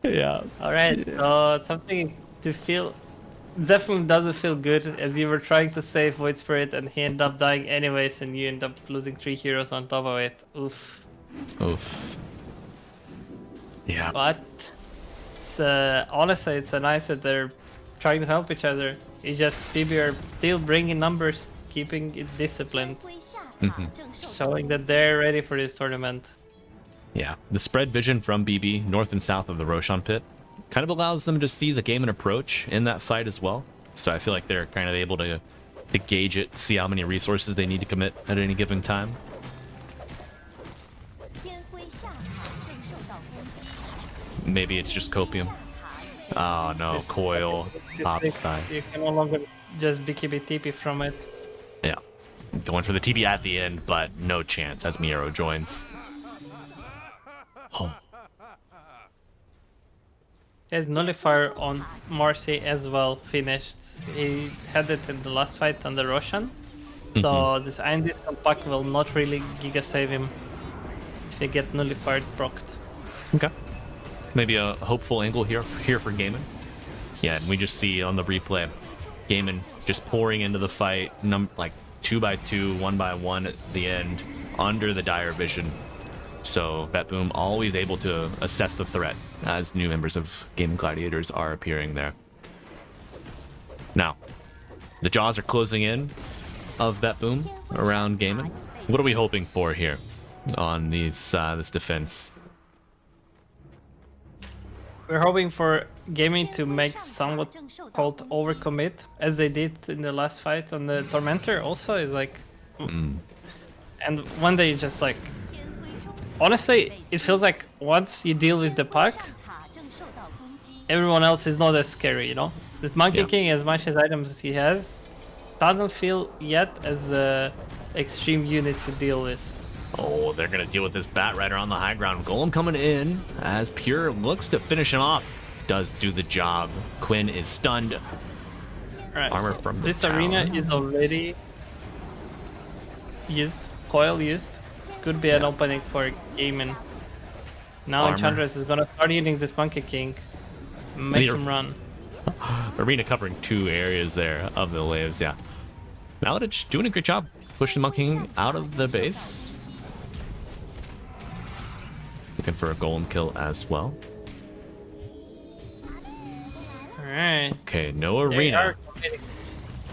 Yeah. Alright, so something to feel... Definitely doesn't feel good, as you were trying to save Void Spirit and he ended up dying anyways and you end up losing 3 heroes on top of it. Oof. Oof. Yeah. But it's honestly, it's nice that they're trying to help each other. It's just BB are still bringing numbers, keeping it disciplined, showing that they're ready for this tournament. Yeah, the spread vision from BB, north and south of the Roshan pit, kind of allows them to see the game and approach in that fight as well. So I feel like they're kind of able to gauge it, see how many resources they need to commit at any given time. Maybe it's just copium. Oh no, coil, top side. You can no longer just BKB TP from it. Yeah, going for the TP at the end, but no chance as Miero joins. Oh. His nullifier on Marcy as well finished. He had it in the last fight on the Roshan. So this Andy pack will not really giga save him if he get nullified procced. Okay. Maybe a hopeful angle here for Gaiman. Yeah, and we just see on the replay, Gaiman just pouring into the fight, like 2x2, 1x1 at the end, under the dire vision. So Betboom always able to assess the threat as new members of Gaming Gladiators are appearing there. Now, the jaws are closing in of Betboom around Gaiman. What are we hoping for here on these this defense? We're hoping for Gaming to make somewhat called overcommit, as they did in the last fight on the Tormentor also, is like... And when they just like... Honestly, it feels like once you deal with the pack, everyone else is not as scary, you know? The Monkey King, as much as items as he has, doesn't feel yet as the extreme unit to deal with. Oh, they're going to deal with this Bat Rider on the high ground. Golem coming in as Pure looks to finish him off. Does do the job. Quinn is stunned. Right, Armor so from the this town. arena is already used, coil used. It could be an opening for Gaiman. Now Armor. Enchantress is going to start hitting this Monkey King. Make him run. Arena covering 2 areas there of the waves, yeah. Maladich doing a great job pushing Monkey King out of the base. Looking for a golem kill as well. Alright. Okay, no arena.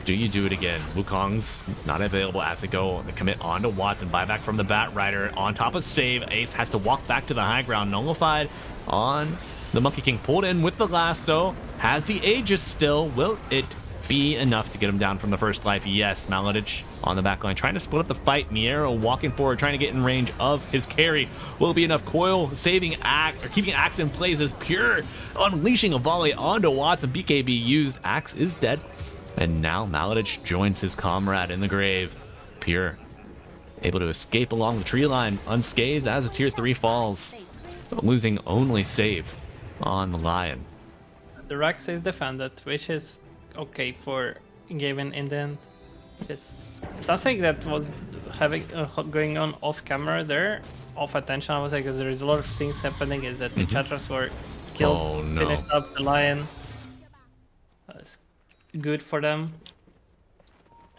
Do you do it again? Wukong's not available as they go. They commit onto Watson. Buyback from the Bat Rider on top of save. Ace has to walk back to the high ground. Nullified on the Monkey King. Pulled in with the lasso. Has the Aegis still. Will it be enough to get him down from the first life? Yes, Maladich on the back line trying to split up the fight. Miero walking forward, trying to get in range of his carry. Will it be enough? Coil saving Axe, or keeping Axe in place as Pure unleashing a volley onto Watson. BKB used. Axe is dead. And now Maladich joins his comrade in the grave. Pure able to escape along the tree line unscathed as a tier 3 falls, losing only save on the Lion. The Rex is defended, which is okay for Gavin in the end. It's something that was having going on off camera there, off attention. I was like, because there is a lot of things happening. Is that the Chatras were killed, Oh, no. finished up the Lion. It's good for them,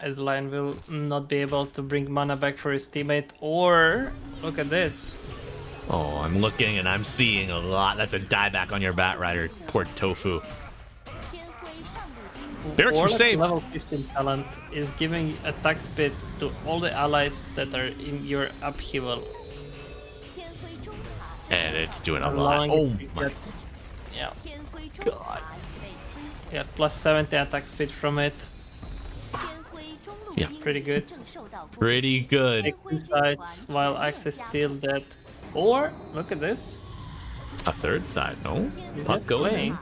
as Lion will not be able to bring mana back for his teammate. Or look at this. Oh, I'm looking and I'm seeing a lot. That's a dieback on your Bat Rider. Poor Tofu. Barracks were saved. Level 15 talent is giving attack speed to all the allies that are in your upheaval. And it's doing a lot. Allowing Oh it to my get- yeah, god. yeah, plus 70 attack speed from it. Yeah. Pretty good. Pretty good. Take 2 sides while Axe is still dead. Or look at this. A third side, no? He's Puck just going swaying.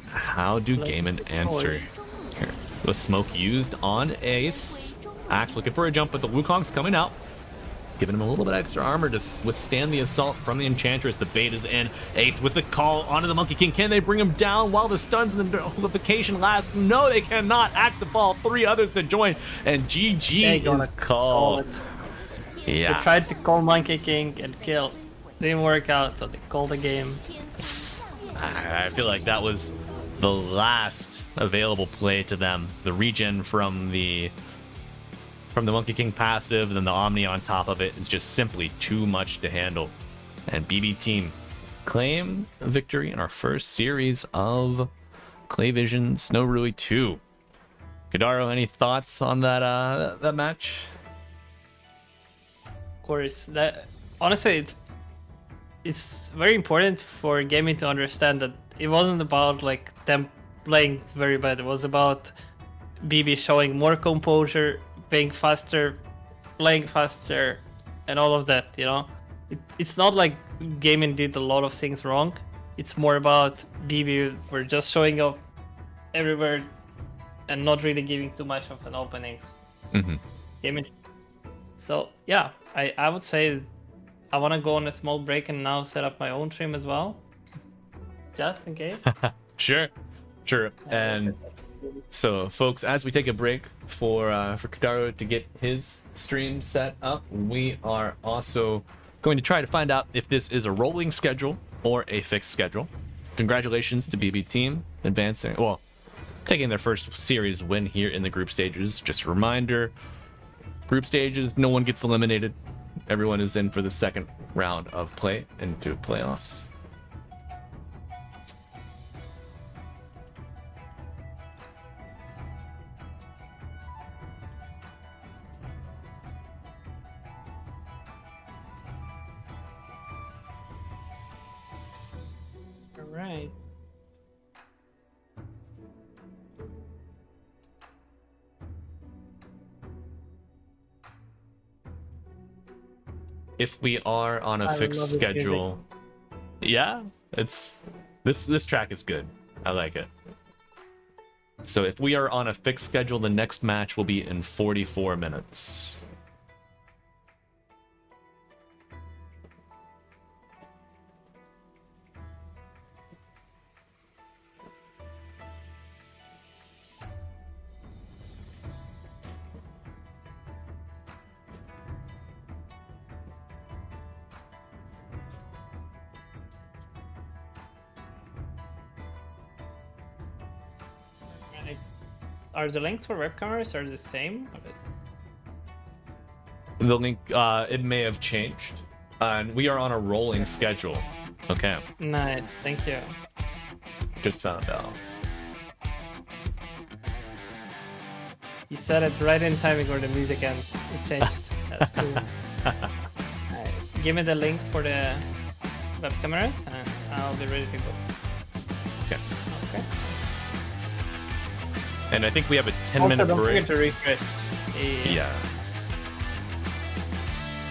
How do Gaiman answer here? The smoke used on Ace. Axe looking for a jump, but the Wukong's coming out, giving him a little bit extra armor to withstand the assault from the Enchantress. The bait is in. Ace with the call onto the Monkey King. Can they bring him down while the stuns and the nullification last? No, they cannot. Axe the ball. 3 others to join, and GG is called. Yeah. They tried to call Monkey King and kill. Didn't work out, so they called the game. I feel like that was the last available play to them. The regen from the Monkey King passive, and then the Omni on top of it is just simply too much to handle. And BB team claim victory in our first series of Clavision Snow Rui 2. Kadaro, any thoughts on that match? Of course, that honestly, it's very important for gaming to understand that it wasn't about like them playing very bad. It was about BB showing more composure, being faster, playing faster, and all of that. You know, it's not like gaming did a lot of things wrong. It's more about BB were just showing up everywhere and not really giving too much of an openings. Gaming. So yeah, I would say I want to go on a small break and now set up my own stream as well, just in case. Sure. And so, folks, as we take a break for Kadaro to get his stream set up, we are also going to try to find out if this is a rolling schedule or a fixed schedule. Congratulations to BB team advancing, well, taking their first series win here in the group stages. Just a reminder, group stages, no one gets eliminated. Everyone is in for the second round of play into playoffs. All right. If we are on a fixed schedule, yeah, it's this track is good. I like it. So if we are on a fixed schedule, the next match will be in 44 minutes. Are the links for web cameras are the same? The link, it may have changed. And we are on a rolling schedule. Okay. Nice, thank you. Just found out. You said it right in time before the music ends. It changed. That's cool. Alright, give me the link for the web cameras and I'll be ready to go. Okay. Okay. And I think we have a 10-minute don't break. forget to refresh. Yeah.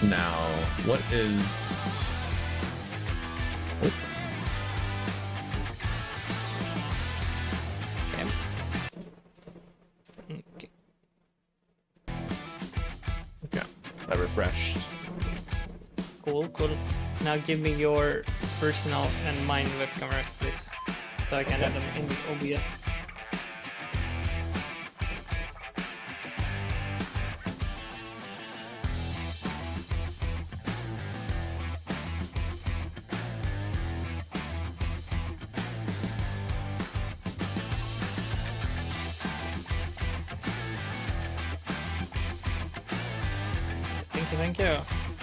Now, what is... Okay. Okay, I refreshed. Cool. Now give me your personal and mine web cameras, please, so I can add them in with OBS. Thank you.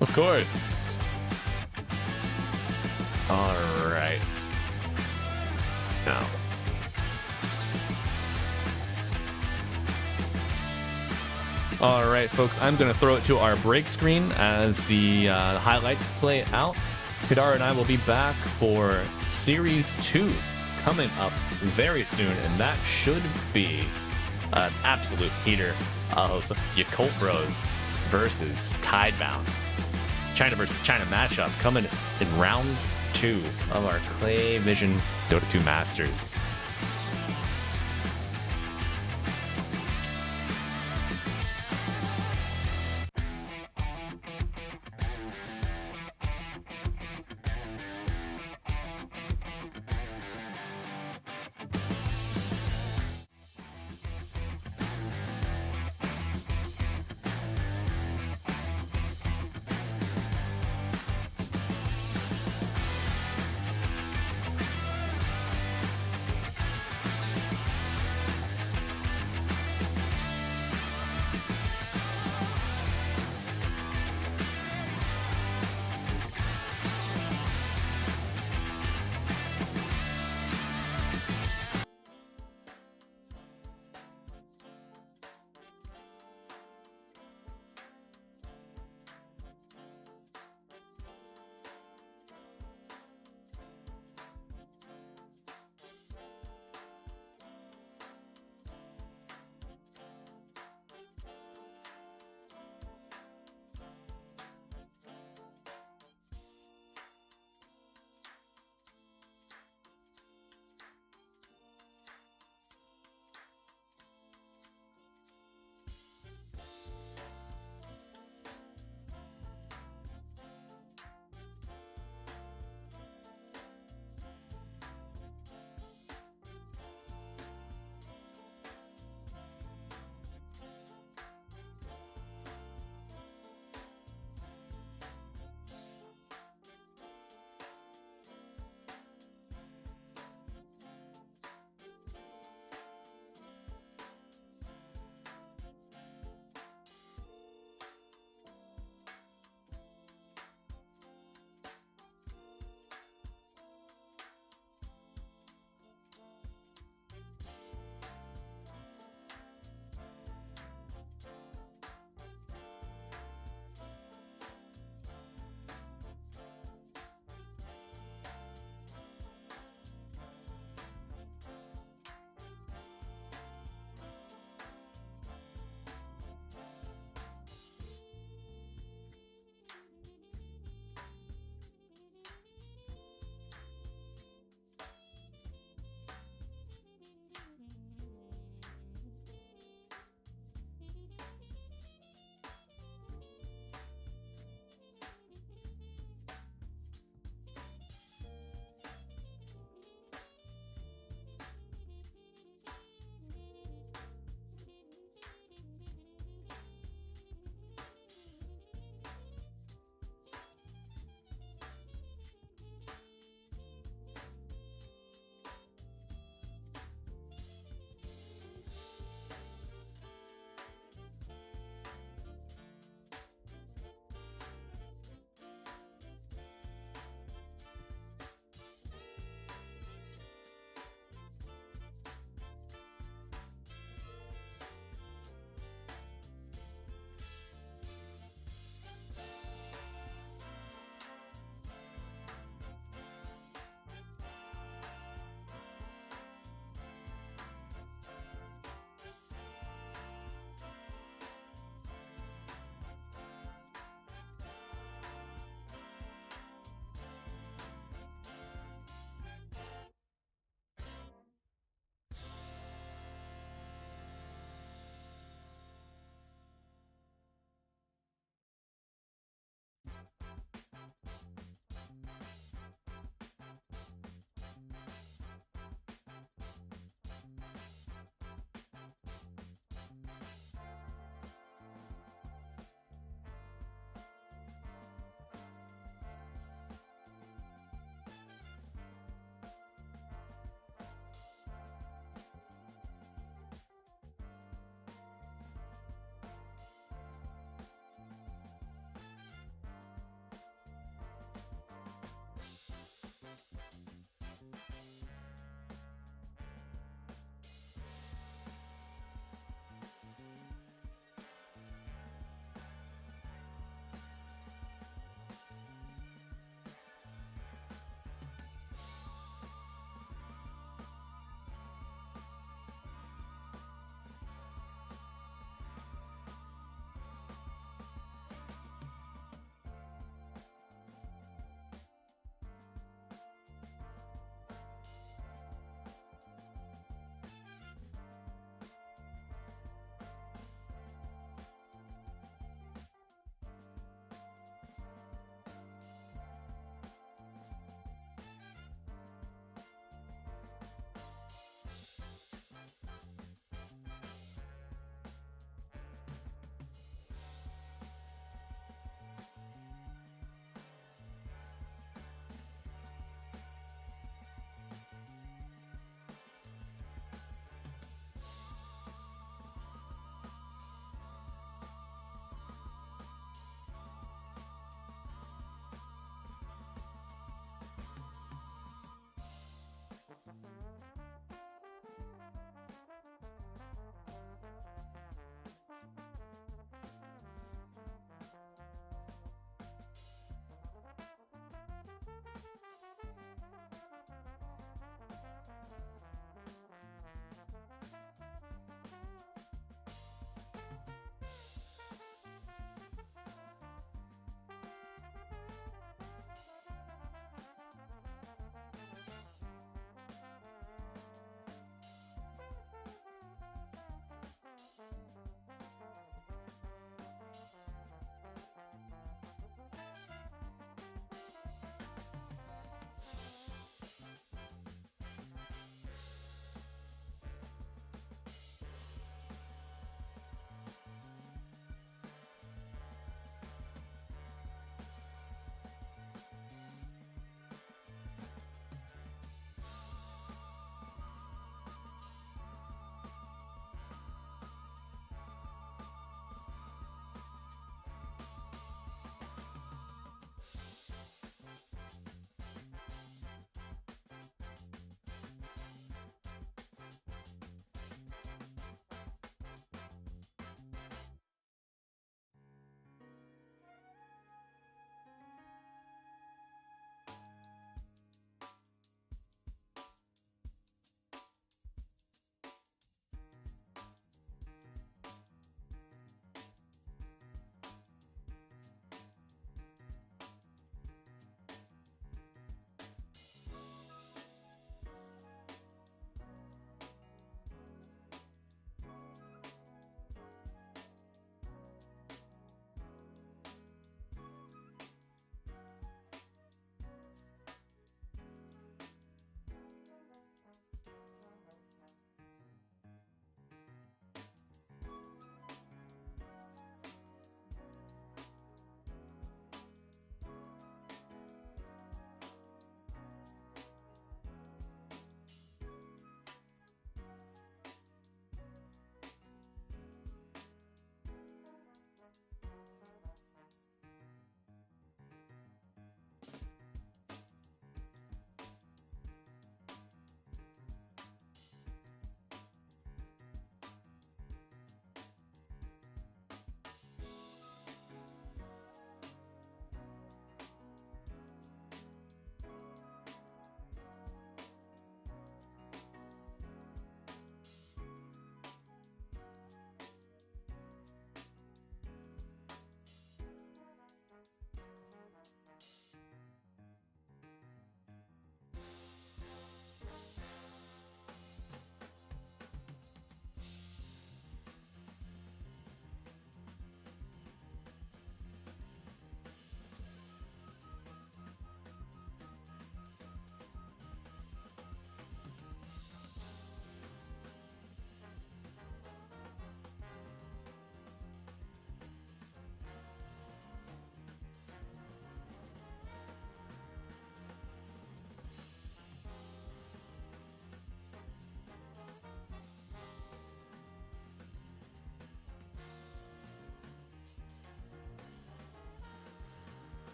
Of course. All right. Now. All right, folks, I'm going to throw it to our break screen as the highlights play out. Kadar and I will be back for Series 2 coming up very soon, and that should be an absolute heater of Yakult Bros versus Tidebound. China versus China matchup coming in round 2 of our Clavision Dota 2 Masters.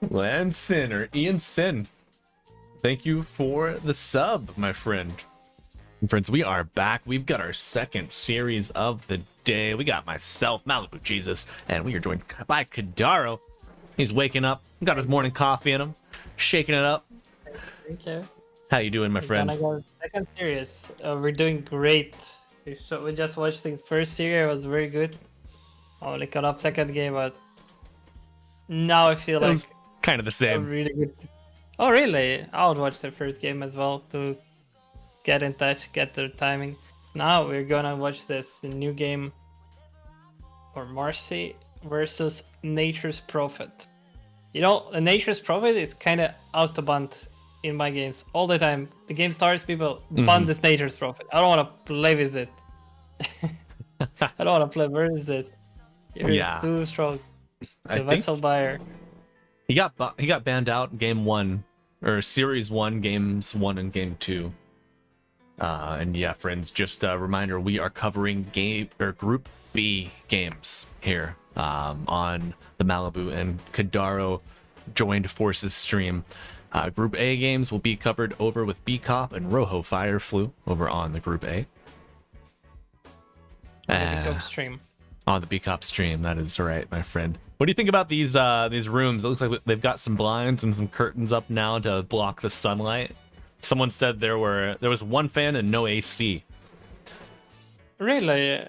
Lansin or Ian Sin. Thank you for the sub, my friend. And friends, we are back. We've got our second series of the day. We got myself, Malibu Jesus, and we are joined by Kadaro. He's waking up, got his morning coffee in him, shaking it up. Thank you. How you doing, my friend? We're gonna go second series. We're doing great. We just watched the first series. It was very good. Only caught up second game, but now I feel like kind of the same. Really good. Oh, really? I would watch the first game as well to get in touch, get the timing. Now we're gonna watch the new game for Marcy versus Nature's Prophet. You know, the Nature's Prophet is kind of auto-banned in my games all the time. The game starts, people ban this Nature's Prophet. I don't want to play with it. I don't want to play. Where is it? It's too strong. It's a vessel buyer. He got banned out game 1 or series 1, games 1 and game 2. And yeah, friends, just a reminder, we are covering group B games here on the Malibu and Kadaro joined forces stream. Group A games will be covered over with B-Cop and Rojo Fire Flu over on the Group A. On the B-Cop stream. On the B-Cop stream, that is right, my friend. What do you think about these rooms? It looks like they've got some blinds and some curtains up now to block the sunlight. Someone said there was one fan and no AC. Really?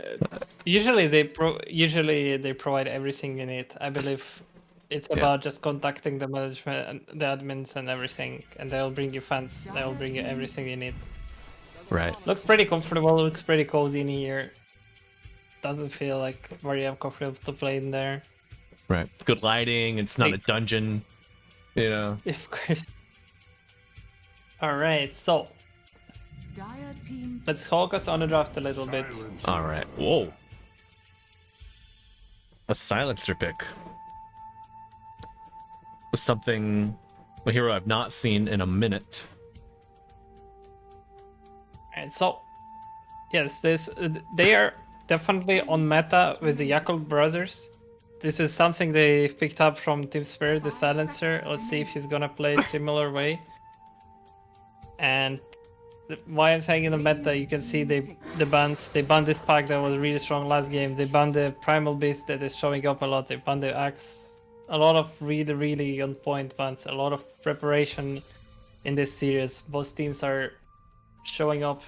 Usually they provide everything you need. I believe it's about just contacting the management and the admins and everything, and they'll bring you fans. They'll bring you everything you need. Right. Looks pretty comfortable. Looks pretty cozy in here. Doesn't feel like very uncomfortable to play in there. Right. Good lighting. It's not a dungeon. You know. Of course. All right. So let's focus on the draft a little bit. All right. Whoa. A silencer pick. Something, a hero I've not seen in a minute. And so, yes, they are definitely on meta with the Yakult brothers. This is something they picked up from Team Spirit, the silencer. Let's see if he's gonna play it similar way. And why I'm saying in the meta, you can see they banned this pack that was really strong last game. They banned the Primal Beast that is showing up a lot. They banned the Axe. A lot of really on point bans. A lot of preparation in this series. Both teams are showing up.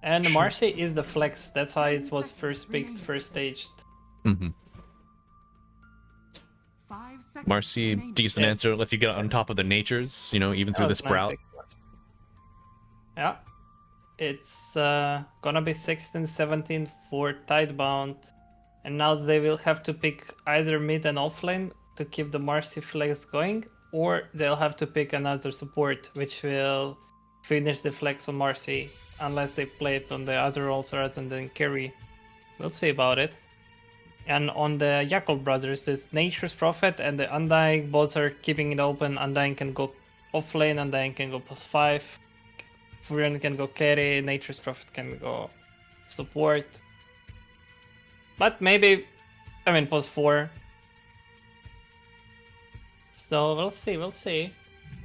And Marcy is the flex. That's how it was first picked, first staged. Mm-hmm. Marcy, decent answer. Lets you get on top of the natures, you know, even through the sprout. Yeah. It's gonna be 16-17 for Tidebound. And now they will have to pick either mid and offlane to keep the Marcy flex going, or they'll have to pick another support, which will finish the flex on Marcy, unless they play it on the other roles rather than carry. We'll see about it. And on the Yakult brothers, there's Nature's Prophet and the Undying. Both are keeping it open. Undying can go offlane, Undying can go +5. Furion can go carry, Nature's Prophet can go support. But maybe, +4. So we'll see.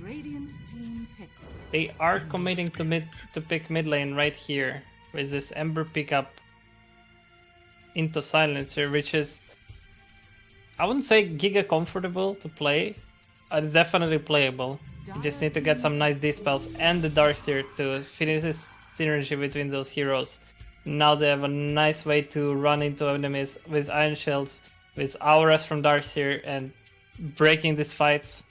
Radiant team pick. They are committing to pick mid lane right here with this Ember pickup into Silencer, which is, I wouldn't say giga comfortable to play, but it's definitely playable. You just need to get some nice dispels and the Darkseer to finish this synergy between those heroes. Now they have a nice way to run into enemies with Iron Shield, with auras from Darkseer, and breaking these fights.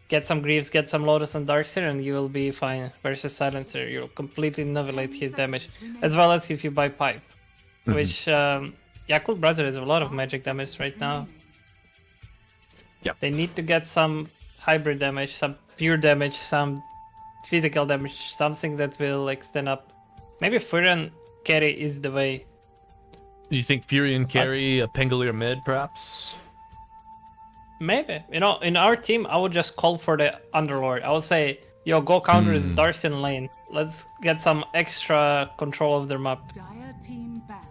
Get some Greaves, get some Lotus and Darkseer, and you will be fine. Versus Silencer, you'll completely annihilate his damage. As well as if you buy Pipe, which Yakult Brother has a lot of magic damage right now. Yep. They need to get some hybrid damage, some pure damage, some physical damage, something that will extend up. Maybe Furion carry is the way. You think Furion carry a Pengalier mid, perhaps? Maybe. You know, in our team, I would just call for the Underlord. I would say, yo, go counter this Darkseer lane. Let's get some extra control of their map.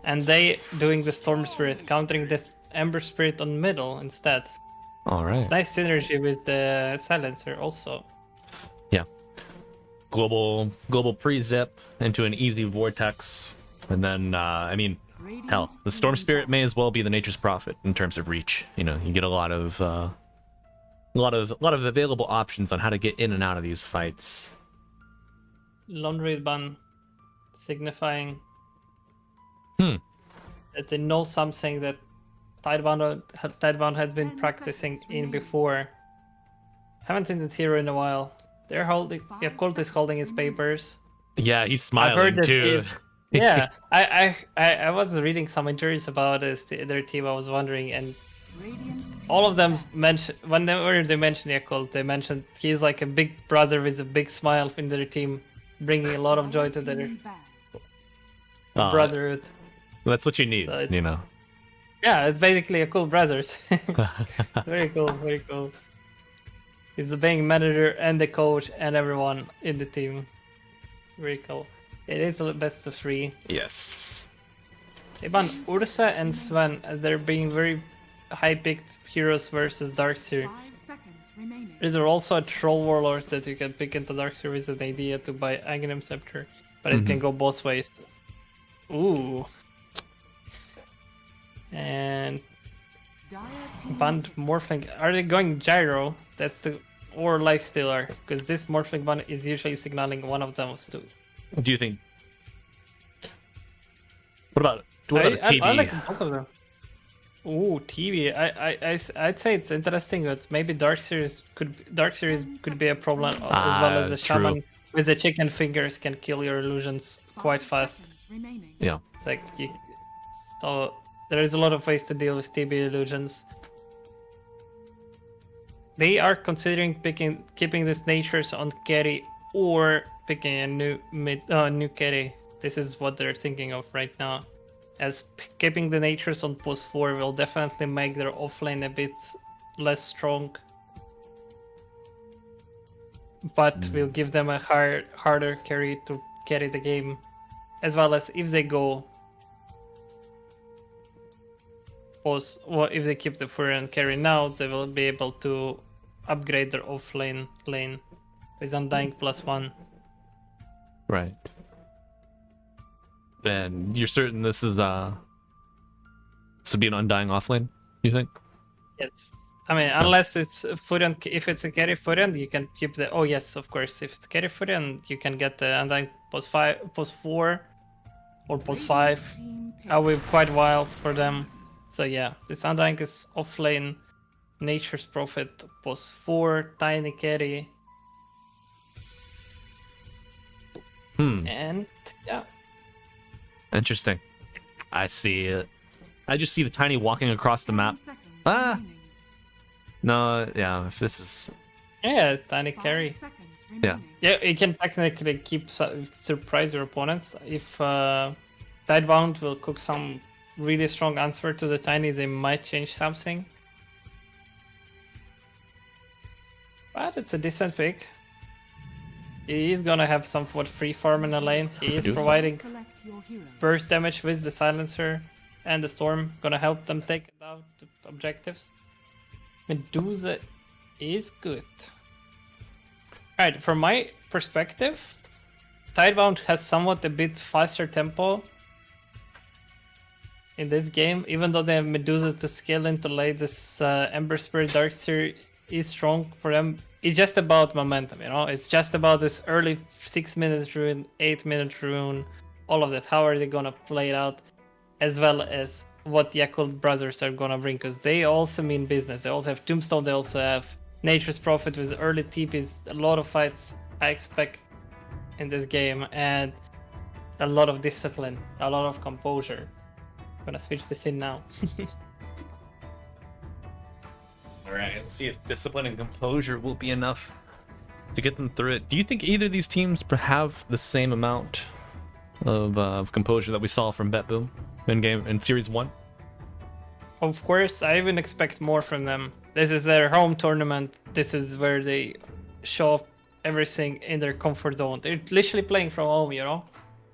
And they doing the Storm Spirit, countering this Ember Spirit on middle instead. All right. It's nice synergy with the silencer also. Yeah. Global pre-zip into an easy vortex, and then I mean, hell, the Storm Spirit may as well be the Nature's Prophet in terms of reach. You know, you get a lot of available options on how to get in and out of these fights. Laundry ban, signifying that they know something that Tidebound had been 10 practicing seconds in remaining. before. Haven't seen it here in a while. They're holding. Yeah, Colt is holding his papers. Yeah, he's I've smiling heard that too. yeah, I was reading some interviews about their team. I was wondering, and all of them mentioned whenever they mention Yakult, they mentioned he's like a big brother with a big smile in their team, bringing a lot of joy to their brotherhood. That's what you need, So you know. Yeah, it's basically a cool brothers. Very cool, very cool. He's the being manager and the coach and everyone in the team. Very cool. It is a best of 3. Yes. Ivan, Ursa and Sven, they're being very high-picked heroes versus Darkseer. 5 seconds remaining. Is there also a Troll Warlord that you can pick into Darkseer with an idea to buy Aghanim Scepter? But it can go both ways. Ooh. And Dire team Band Morphling. Are they going Gyro? That's the or Lifestealer? Because this Morphling band is usually signaling one of those two. Do you think? What about a TB? I like both of them. Ooh, TV. I'd say it's interesting, but maybe Dark Series could be a problem as well as the true. Shaman with the chicken fingers can kill your illusions quite 5 fast. seconds remaining. Yeah. It's like so there is a lot of ways to deal with TB illusions. They are considering keeping this natures on carry or picking a new carry. This is what they're thinking of right now. As keeping the natures on post 4 will definitely make their offlane a bit less strong. But will give them a harder carry to carry the game. As well as if they go post, well, if they keep the Furion carry now, they will be able to upgrade their offlane lane with Undying +1. Right. Then you're certain this is would be an Undying offlane, you think? Yes. I mean, unless it's Furion, if it's a carry Furion, you can keep the. Oh yes, of course. If it's carry Furion, you can get the Undying post 4, or post 5. Team pick. That will be quite wild for them. So yeah, this Undying is offlane, Nature's Prophet post 4, tiny carry, and yeah. Interesting. I see it. I just see the tiny walking across the 10 map. seconds Ah! remaining. No, yeah, if this is... Yeah, it's tiny 5 carry. seconds Yeah. remaining. Yeah, you can technically keep surprise your opponents. If Tidebound will cook some really strong answer to the tiny, they might change something. But it's a decent pick. He is gonna have somewhat free farm in the lane. He is Medusa. providing Select your heroes. burst damage with the silencer and the storm. Gonna help them take out the objectives. Medusa is good. Alright, from my perspective, Tidebound has somewhat a bit faster tempo in this game, even though they have Medusa to scale into late. This Ember Spirit Darkseer is strong for them. It's just about momentum, you know? It's just about this early 6 minutes rune, 8 minute rune, all of that. How are they gonna play it out? As well as what the Yakult brothers are gonna bring, because they also mean business. They also have Tombstone, they also have Nature's Prophet with early TPs. A lot of fights I expect in this game, and a lot of discipline, a lot of composure. I'm gonna switch this in now. Alright, let's see if discipline and composure will be enough to get them through it. Do you think either of these teams have the same amount of composure that we saw from Betboom in Series 1? Of course, I even expect more from them. This is their home tournament. This is where they show off everything in their comfort zone. They're literally playing from home, you know?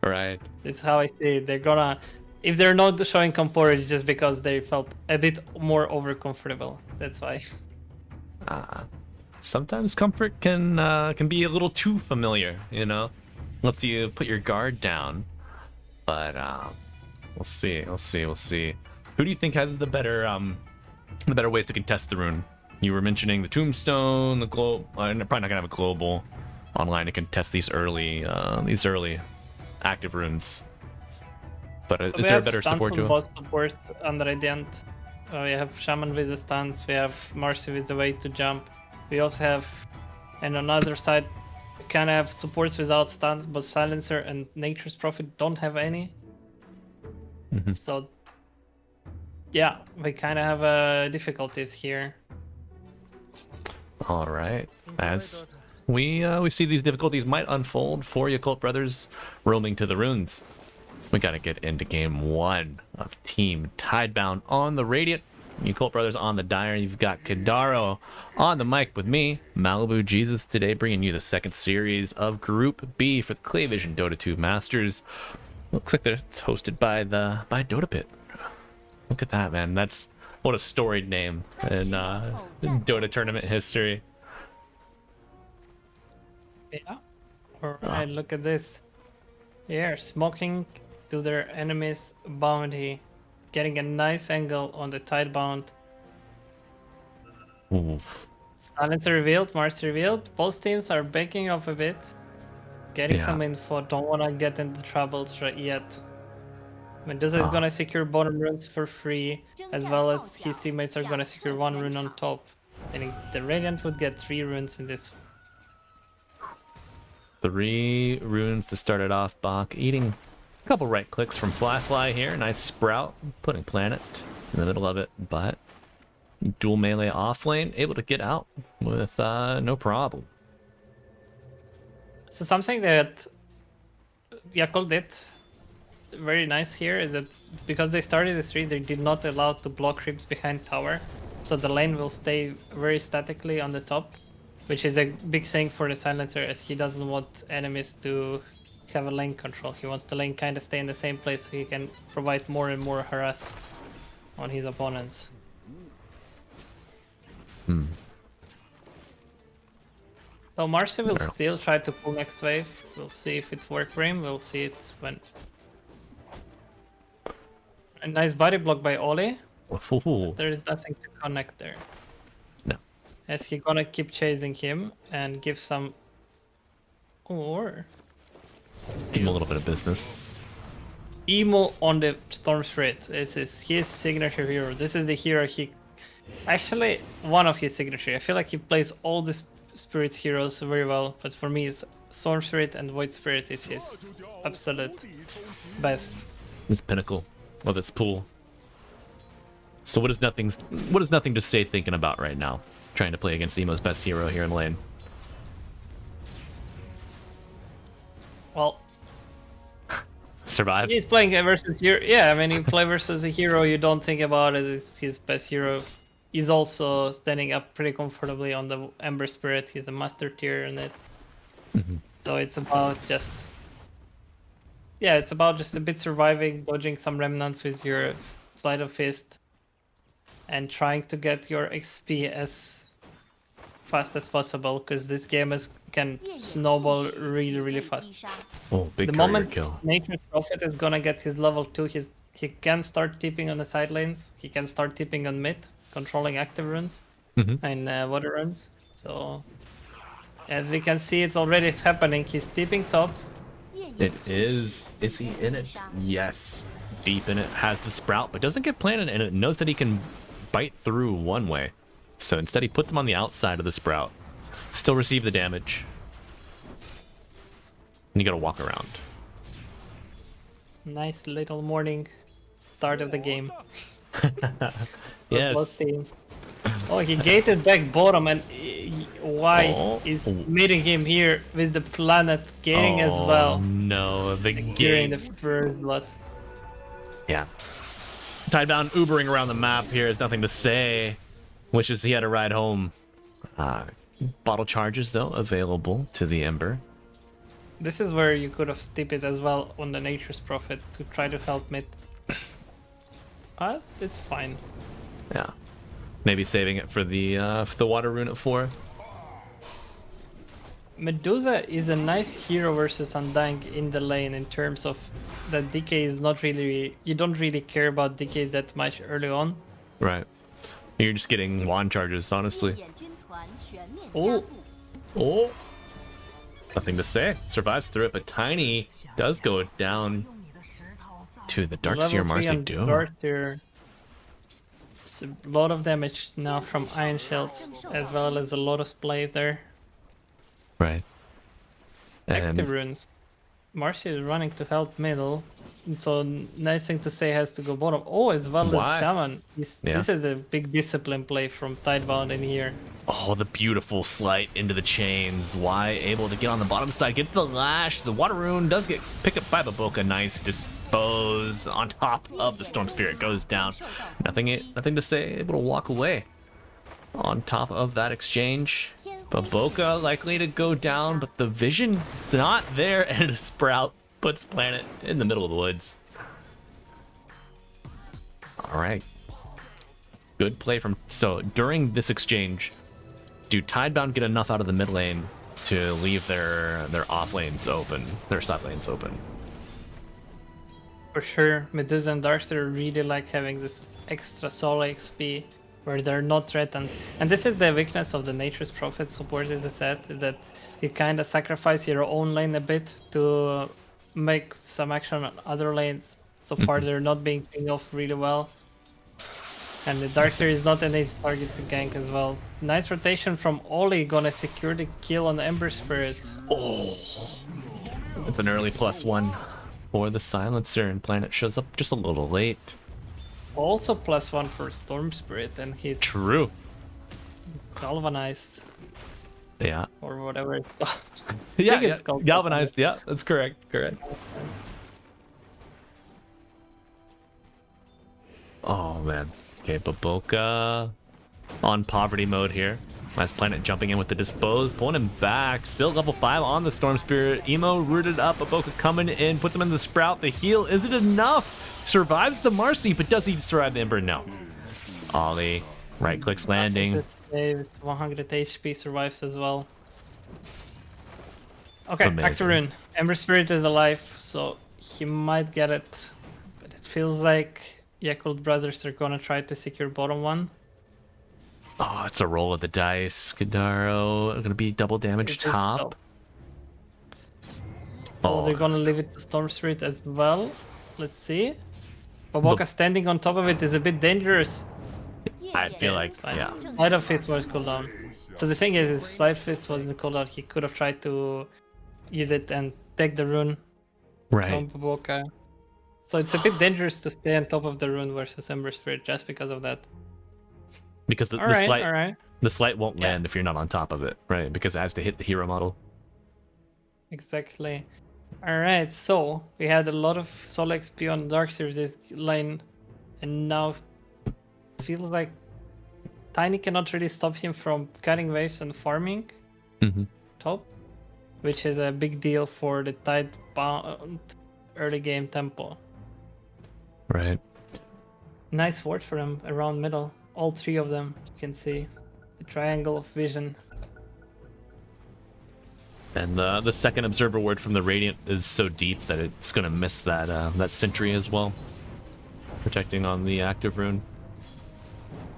Right. That's how I see it. They're gonna... If they're not showing composure, it's just because they felt a bit more over comfortable. That's why. Sometimes comfort can be a little too familiar, you know? Lets you put your guard down. But we'll see. Who do you think has the better ways to contest the rune? You were mentioning the tombstone, the globe. I'm probably not gonna have a global online to contest these early active runes. But is there a better support to it? Both supports on Radiant. We have Shaman with the stuns. We have Marcy with the way to jump. We also have, and on the other side, we kind of have supports without stuns, but Silencer and Nature's Prophet don't have any. So, yeah, we kind of have difficulties here. All right, as we see these difficulties might unfold for Yakult Brothers roaming to the runes. We gotta get into game 1 of Team Tidebound on the Radiant. Yakult Brothers on the Dire. You've got Kadaro on the mic with me, Malibu Jesus, today bringing you the second series of Group B for the Clavision Dota 2 Masters. Looks like it's hosted by Dota Pit. Look at that, man. That's what a storied name in Dota tournament history. Yeah. Alright, look at this. Yeah, smoking to their enemy's bounty. Getting a nice angle on the Tidebound. Silencer revealed, Mars revealed. Both teams are backing off a bit. Getting some info. Don't want to get into troubles right yet. Medusa is gonna secure bottom runes for free, as well as his teammates are gonna secure 1 rune on top. Meaning the Radiant would get 3 runes in this. 3 runes to start it off. Bach eating a couple right clicks from Fly here. Nice sprout, putting planet in the middle of it, but dual melee off lane, able to get out with no problem. So something that Yakult did very nice here is that because they started the 3, they did not allow to block creeps behind tower, so the lane will stay very statically on the top, which is a big thing for the Silencer, as he doesn't want enemies to have a lane control. He wants the lane kind of stay in the same place so he can provide more and more harass on his opponents. So Marcy will still try to pull next wave. We'll see if it's work for him. We'll see it when. A nice body block by Oli. There is nothing to connect there. No. As he gonna keep chasing him and give some. Or. Give him a little bit of business. Emo on the Storm Spirit. This is his signature hero. This is the hero he. Actually, one of his signature. I feel like he plays all the Spirit's heroes very well, but for me, it's Storm Spirit and Void Spirit is his absolute best. His pinnacle of his pool. So what is nothing to stay thinking about right now? Trying to play against Emo's best hero here in lane. Well, survive. He's playing versus hero. Yeah, I mean, you play versus a hero you don't think about it as his best hero. He's also standing up pretty comfortably on the Ember Spirit. He's a master tier in it. So it's about just. Yeah, it's about just a bit surviving, dodging some remnants with your Sleight of Fist, and trying to get your XP as fast as possible, because this game can snowball really, really fast. Oh, big the moment kill. Nature's Prophet is gonna get his level 2, he can start tipping on the side lanes, he can start tipping on mid, controlling active runes and water runes. So, as we can see, it's already happening. He's tipping top. It is. Is he in it? Yes. Deep in it. Has the sprout, but doesn't get planted, and it knows that he can bite through one way. So instead he puts him on the outside of the sprout. Still receive the damage. And you gotta walk around. Nice little morning start of the game. Yes. Both teams. Oh, he gated back bottom, and why is meeting him here with the planet gating as well? No, the during game. the first blood. Yeah. Tidebound Ubering around the map here is nothing to say. Wishes he had a ride home. Bottle charges, though, available to the Ember. This is where you could have stepped it as well on the Nature's Prophet to try to help mid. But it's fine. Yeah. Maybe saving it for the water rune at 4. Medusa is a nice hero versus Undying in the lane in terms of that DK is not really... You don't really care about DK that much early on. Right. You're just getting wand charges, honestly. Oh, Oh! Nothing to say. Survives through it, but Tiny does go down to the Darkseer level 3 Marcy on Doom. Darkseer. It's a lot of damage now from Iron Shields, as well as a lot of play there. Right. Active And runes. Marcy is running to help middle. So nice thing to say has to go bottom. Oh, as well Why? as Shaman. Yeah. This is a big discipline play from Tidebound in here. oh, the beautiful slight into the chains. Why able to get on the bottom side? Gets the lash. The water rune does get picked up by Baboka. Nice dispose on top of the Storm Spirit. Goes down. Nothing to say. Able to walk away on top of that exchange. Baboka likely to go down, but the vision not there, and a Sprout puts Planet in the middle of the woods. All right. Good play from... So, during this exchange, do Tidebound get enough out of the mid lane to leave their off lanes open, their side lanes open? For sure, Medusa and Darkseer really like having this extra solo XP where they're not threatened. And this is the weakness of the Nature's Prophet support, as I said, that you kind of sacrifice your own lane a bit to make some action on other lanes. So far, they're not being pinged off really well. And the Darkseer is not an easy target to gank as well. Nice rotation from Oli, gonna secure the kill on the Ember Spirit. Oh, it's an early +1 for the Silencer, and Planet shows up just a little late. Also +1 for Storm Spirit, and he's True. galvanized, Yeah. or whatever it's called. Yeah, it's called galvanized. Yeah, that's correct. Correct. Oh man. Okay, Baboka on poverty mode here. Last Planet jumping in with the dispose, pulling him back. Still level 5 on the Storm Spirit. Emo rooted up. Baboka coming in, puts him in the Sprout. The heal, is it enough? Survives the Marcy, but does he survive the Ember? No. Ollie, right clicks landing. Good save. 100 HP survives as well. Okay, Amazing. Active Rune. Ember Spirit is alive, so he might get it. But it feels like Yakult Brothers are gonna try to secure bottom one. Oh, it's a roll of the dice. Kadaro gonna be double damage It is top. Oh, they're gonna leave it to Storm Spirit as well. Let's see. Baboka standing on top of it is a bit dangerous. I feel like, It's fine. yeah. Slide of Fist was cooldown. So the thing is, if Slide Fist wasn't the cooldown, he could have tried to use it and take the rune Right. from Baboka. So it's a bit dangerous to stay on top of the rune versus Ember Spirit just because of that. Because the Alright, slight alright. the slight won't Yeah. land if you're not on top of it, right? Because it has to hit the hero model. Exactly. Alright, so we had a lot of solo XP on Darkseer this lane, and now feels like Tiny cannot really stop him from cutting waves and farming Mm-hmm. top, which is a big deal for the Tidebound early game tempo. Right. Nice ward for him around middle. All three of them, you can see the triangle of vision. And the second observer ward from the Radiant is so deep that it's gonna miss that that sentry as well, protecting on the active rune.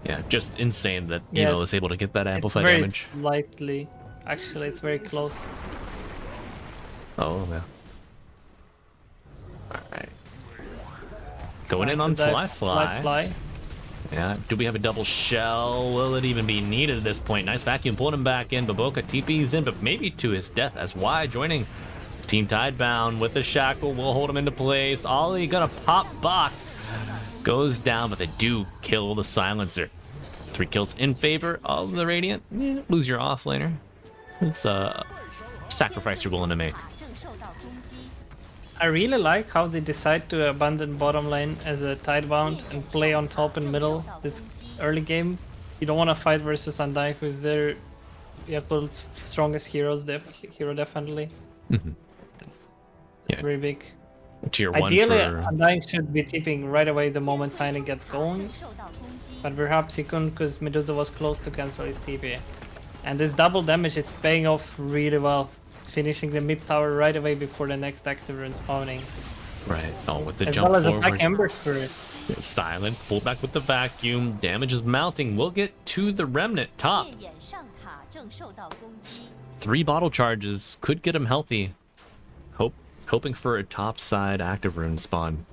Yeah, just insane that Yeah, Emo is able to get that It's amplify very damage. slightly, actually, it's very close. Oh yeah. All right. Going in Trying on to dive, fly. Yeah. Do we have a double shell? Will it even be needed at this point? Nice vacuum pulling him back in. Baboka TP's in, but maybe to his death as Y joining Team Tidebound with the shackle. Will hold him into place. Ollie gonna pop Bach. Goes down, but they do kill the Silencer. 3 kills in favor of the Radiant. Yeah, lose your offlaner. It's a sacrifice you're willing to make. I really like how they decide to abandon bottom lane as a Tidebound and play on top and middle this early game. You don't want to fight versus Undying, who's their Yakult's strongest hero definitely. Mm-hmm. Yeah. Very big. Tier 1 Ideally, for... Undying should be tipping right away the moment Tiny gets going. but perhaps he couldn't because Medusa was close to cancel his TP. And this double damage is paying off really well, finishing the mid tower right away before the next active rune spawning. Right. Oh, with the As jump well as forward. attack Ember Spirit. Silence, pull back with the vacuum. Damage is mounting. We'll get to the remnant top. 烈焰上塔正受到攻击。 3 bottle charges could get him healthy. Hoping for a top side active rune spawn.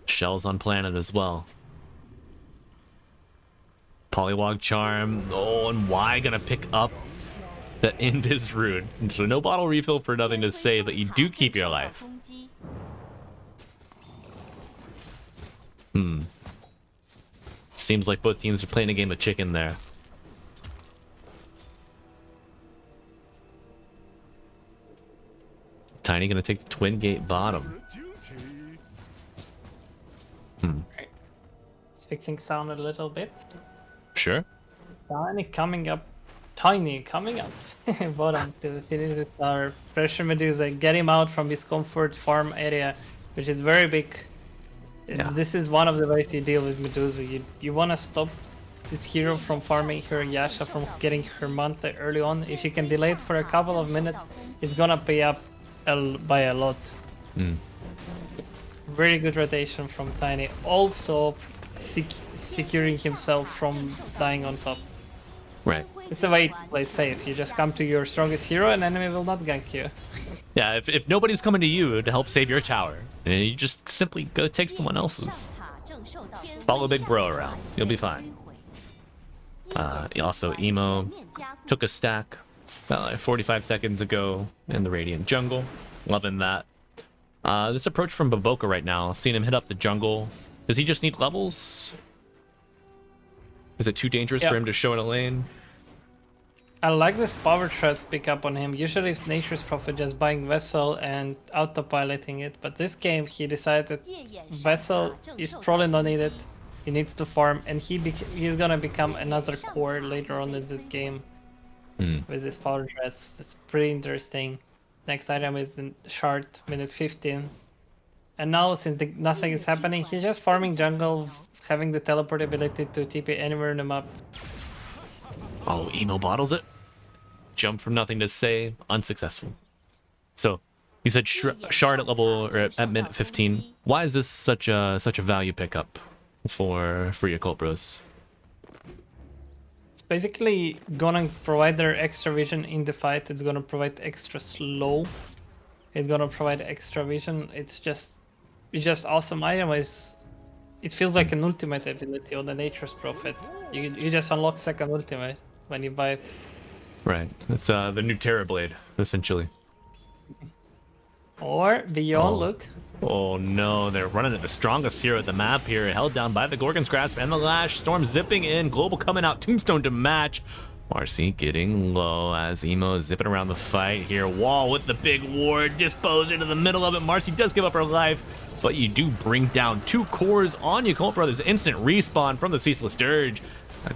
Shells on planet as well. Polywog charm. Oh, and Y gonna pick up the invis rune. So no bottle refill for nothing to say, but you do keep your life. Seems like both teams are playing a game of chicken there. Tiny gonna take the twin gate bottom. It's fixing sound a little bit. Sure. Tiny coming up bottom to finish this tower. Pressure Medusa, get him out from his comfort farm area, which is very big. Yeah. This is one of the ways you deal with Medusa. You want to stop this hero from farming her Yasha from getting her Manta early on. If you can delay it for a couple of minutes, it's gonna pay up by a lot. Very good rotation from Tiny. Also securing himself from dying on top. Right. It's the way to play safe. You just come to your strongest hero and enemy will not gank you. Yeah, if nobody's coming to you to help save your tower, you just simply go take someone else's. Follow Big Bro around. You'll be fine. Also, Emo took a stack about like 45 seconds ago in the Radiant jungle. Loving that. This approach from Baboka right now, seeing him hit up the jungle. Does he just need levels? Is it too dangerous for him to show in a lane? I like this power threats pick up on him. Usually it's Nature's Prophet just buying Vessel and autopiloting it, but this game he decided Vessel is probably not needed. He needs to farm, and he's gonna become another core later on in this game with his power threats. That's pretty interesting. Next item is the shard, minute 15. And now, since nothing is happening, he's just farming jungle, having the teleport ability to TP anywhere in the map. Oh, Emo bottles it. Jump from nothing to say, unsuccessful. So, you said shard at level or at minute 15. Why is this such a value pickup for your cult bros? It's basically gonna provide their extra vision in the fight. It's gonna provide extra slow. It's gonna provide extra vision. It's just awesome item. It feels like an ultimate ability on the Nature's Prophet. You just unlock second ultimate when you buy it. Right. It's the new Terra Blade, essentially. Or Beyond, Oh. look. Oh no, they're running at the strongest hero at the map here, held down by the Gorgon's Grasp and the Lash. Storm zipping in, Global coming out, Tombstone to match. Marcy getting low as Emo is zipping around the fight here. Wall with the big ward, dispose into the middle of it. Marcy does give up her life, but you do bring down 2 cores on you, Cult Brothers. Instant respawn from the Ceaseless Dirge.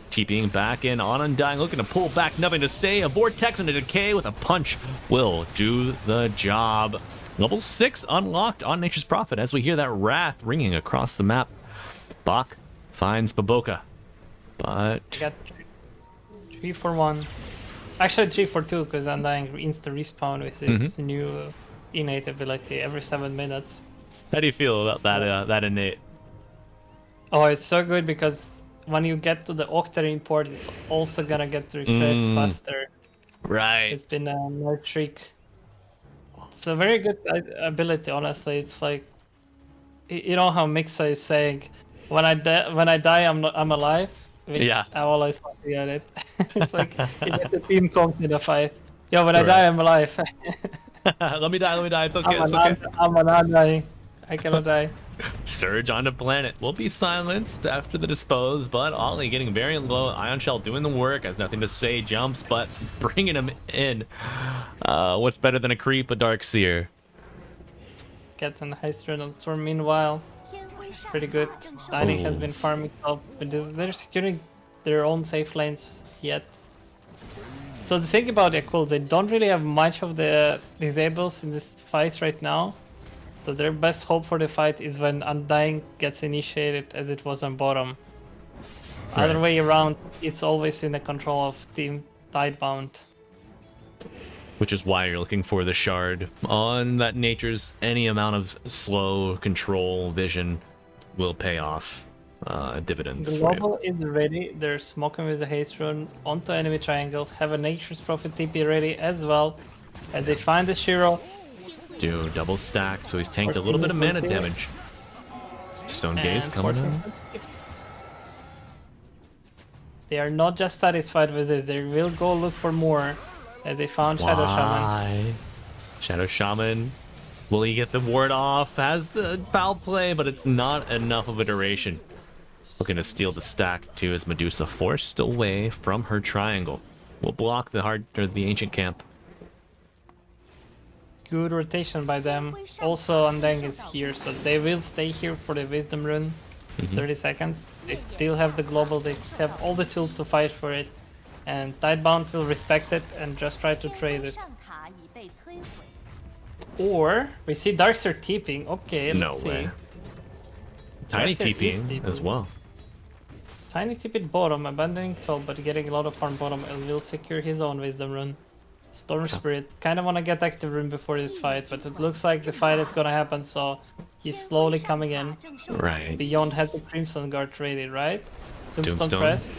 TPing back in on Undying, looking to pull back, nothing to say. A Vortex and a Decay with a punch will do the job. Level 6 unlocked on Nature's Prophet as we hear that Wrath ringing across the map. Bach finds Baboka, but I got 3 for 1. Actually 3 for 2 because Undying insta respawn with his new innate ability every 7 minutes. how do you feel about that innate? Oh, it's so good because when you get to the Octarine port, it's also gonna get refreshed faster. Right. It's been a nerd trick. It's a very good ability, honestly. It's like, you know how Mixa is saying, when I die, I'm alive. Yeah. I always think at it. It's like you get the team comp in a fight. Yo, when I die, I'm alive. let me die. It's okay. I'm not dying. I cannot die. Surge onto planet will be silenced after the dispose, but Ollie getting very low. Ion Shell doing the work, has nothing to say, jumps, but bringing him in. What's better than a creep? A Dark Seer. Get an high strand on Storm meanwhile. Pretty good. Tiny has been farming top, but they're securing their own safe lanes yet. So the thing about Equal, they don't really have much of the disables in this fight right now. So their best hope for the fight is when Undying gets initiated, as it was on bottom. Right. Other way around, it's always in the control of Team Tidebound. Which is why you're looking for the shard on that nature's. Any amount of slow control vision will pay off dividends The for you. global is ready. They're smoking with the haste rune onto enemy triangle. Have a nature's prophet TP ready as well. And they find the Shiro. Do double stack, so he's tanked a little bit of mana damage. Stone Gaze coming in. They are not just satisfied with this. They will go look for more. As they found Shadow Shaman. Shadow Shaman. Will he get the ward off? Has the foul play, but it's not enough of a duration. Looking to steal the stack too, as Medusa forced away from her triangle. Will block the ancient camp. Good rotation by them. Also, Undying is here, so they will stay here for the Wisdom Rune. 30 seconds. They still have the global. They have all the tools to fight for it. And Tidebound will respect it and just try to trade it. 上塔已被摧毁。 Or we see Darkseer TPing. Okay, let's No see. way. Tiny Darkseer is TPing as TPing. well. Tiny TP at bottom, abandoning top, but getting a lot of farm bottom, and will secure his own Wisdom Rune. Storm Spirit. Kind of want to get active rune before this fight, but it looks like the fight is gonna happen, so he's slowly coming in. Right. Beyond has the Crimson Guard ready, right? Tombstone Tombstone. pressed.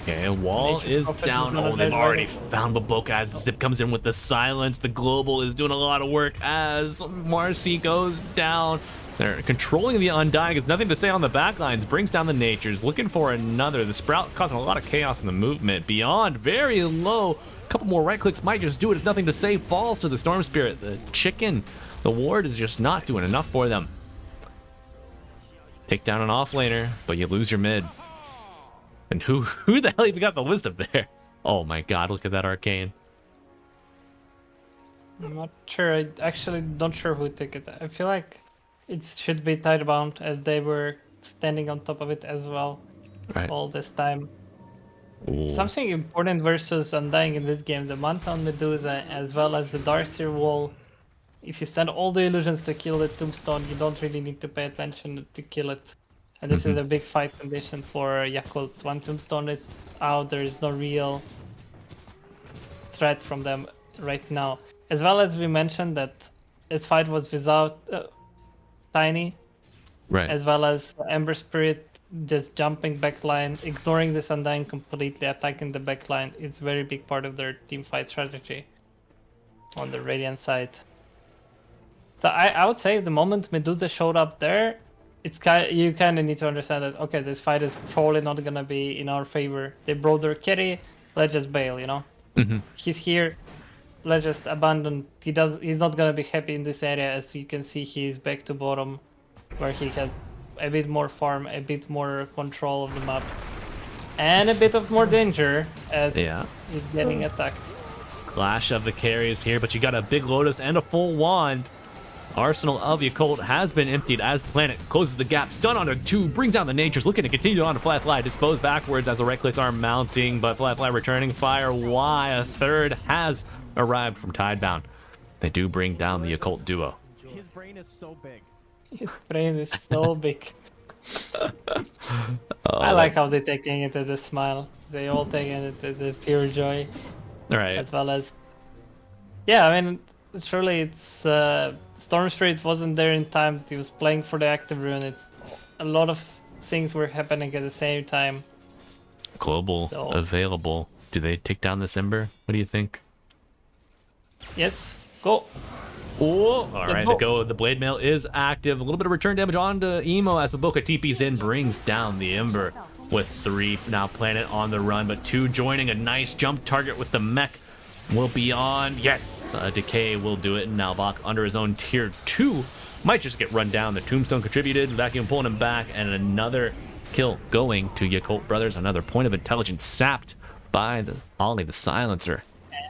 Okay, wall Nature is Prophet down. is gonna Oh, they've dead already right. found Baboka as the zip comes in with the silence. The global is doing a lot of work as Marcy goes down. They're controlling the Undying. There's nothing to say on the backlines. Brings down the Natures. Looking for another. The Sprout causing a lot of chaos in the movement. Beyond, very low. A couple more right clicks might just do it. It's nothing to say. Falls to the Storm Spirit. The chicken, the ward is just not doing enough for them. Take down an offlaner, but you lose your mid. And who the hell even got the wisdom there? Oh my god, look at that arcane. I'm not sure. I actually not sure who took it. I feel like it should be Tidebound, as they were standing on top of it as well Right. all this time. Ooh. Something important versus Undying in this game, the Manta on Medusa as well as the Darkseer wall. If you send all the illusions to kill the Tombstone, you don't really need to pay attention to kill it. And this is a big fight condition for Yakults. One Tombstone is out, there is no real threat from them right now. As well as we mentioned that this fight was without Tiny, Right. as well as Ember Spirit just jumping backline, ignoring this Undying completely, attacking the backline is very big part of their team fight strategy on the Radiant side. So I would say the moment Medusa showed up there, it's you kind of need to understand that, okay, this fight is probably not gonna be in our favor. They brought their carry, let's just bail, you know? He's here, let's just abandon. He's not gonna be happy in this area, as you can see he's back to bottom, where he has a bit more farm, a bit more control of the map, and a bit of more danger as Yeah. he's getting attacked. Clash of the carries here, but you got a big Lotus and a full wand. Arsenal of Yakult has been emptied as Planet closes the gap. Stun onto 2, brings down the Natures, looking to continue on to Fly. Dispose backwards as the right clicks are mounting, but Fly returning fire. Why? A third has arrived from Tidebound. They do bring down the Yakult duo. His brain is so big. His brain is so big. I like how they're taking it as a smile. They all taking it as a pure joy, Right. as well as, yeah. I mean, surely it's Storm Spirit wasn't there in time. He was playing for the active rune. It's a lot of things were happening at the same time. Global So- available. Do they take down this Ember? What do you think? Yes, go. Oh, all right. go. The blade mail is active. A little bit of return damage onto Emo as Baboka TP's in, brings down the Ember with 3 now Planet on the run, but 2 joining. A nice jump target with the mech will be on. Yes, Decay will do it. And now Bach under his own tier 2 might just get run down. The Tombstone contributed, Vacuum pulling him back, and another kill going to Yakult Brothers. Another point of intelligence sapped by the Ollie the Silencer.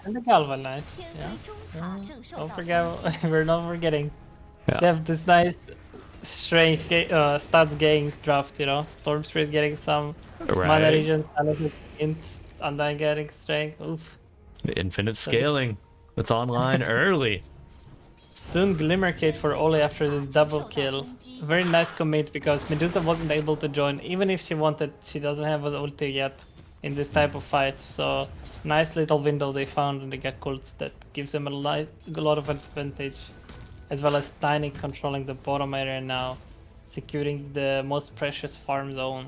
And the Galvanite. 天 Yeah. 飞中塔正受 Don't 到 forget, we're not forgetting. Yeah. They have this nice, strange stats gain draft, you know? Storm Spirit getting some mana Right. regions, int, Undying getting strength. Oof. The infinite scaling that's online early. Soon Glimmercade for Ole after this double kill. Very nice commit because Medusa wasn't able to join. Even if she wanted, she doesn't have an ulti yet in this type of fights. So nice little window they found in the Yakults that gives them a lot of advantage. As well as Tiny controlling the bottom area now. Securing the most precious farm zone.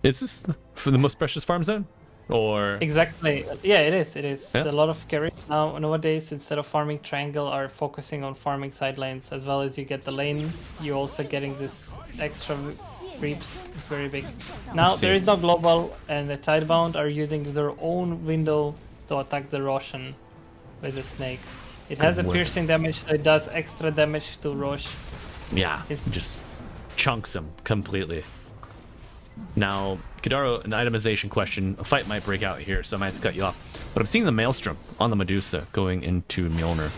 Is this for the most precious farm zone? Or Exactly. Yeah, it is. It is. Yeah. A lot of carries now nowadays, instead of farming triangle, are focusing on farming side lanes. As well as you get the lane, you're also getting this extra creeps. It's very big. Now there is no global, and the Tidebound are using their own window to attack the Roshan with the snake. It has a work. piercing damage, so it does extra damage to Rosh. yeah, It's- just chunks him completely. Now, Kadaro, an itemization question. A fight might break out here, so I might have to cut you off. But I'm seeing the Maelstrom on the Medusa going into Mjolnir.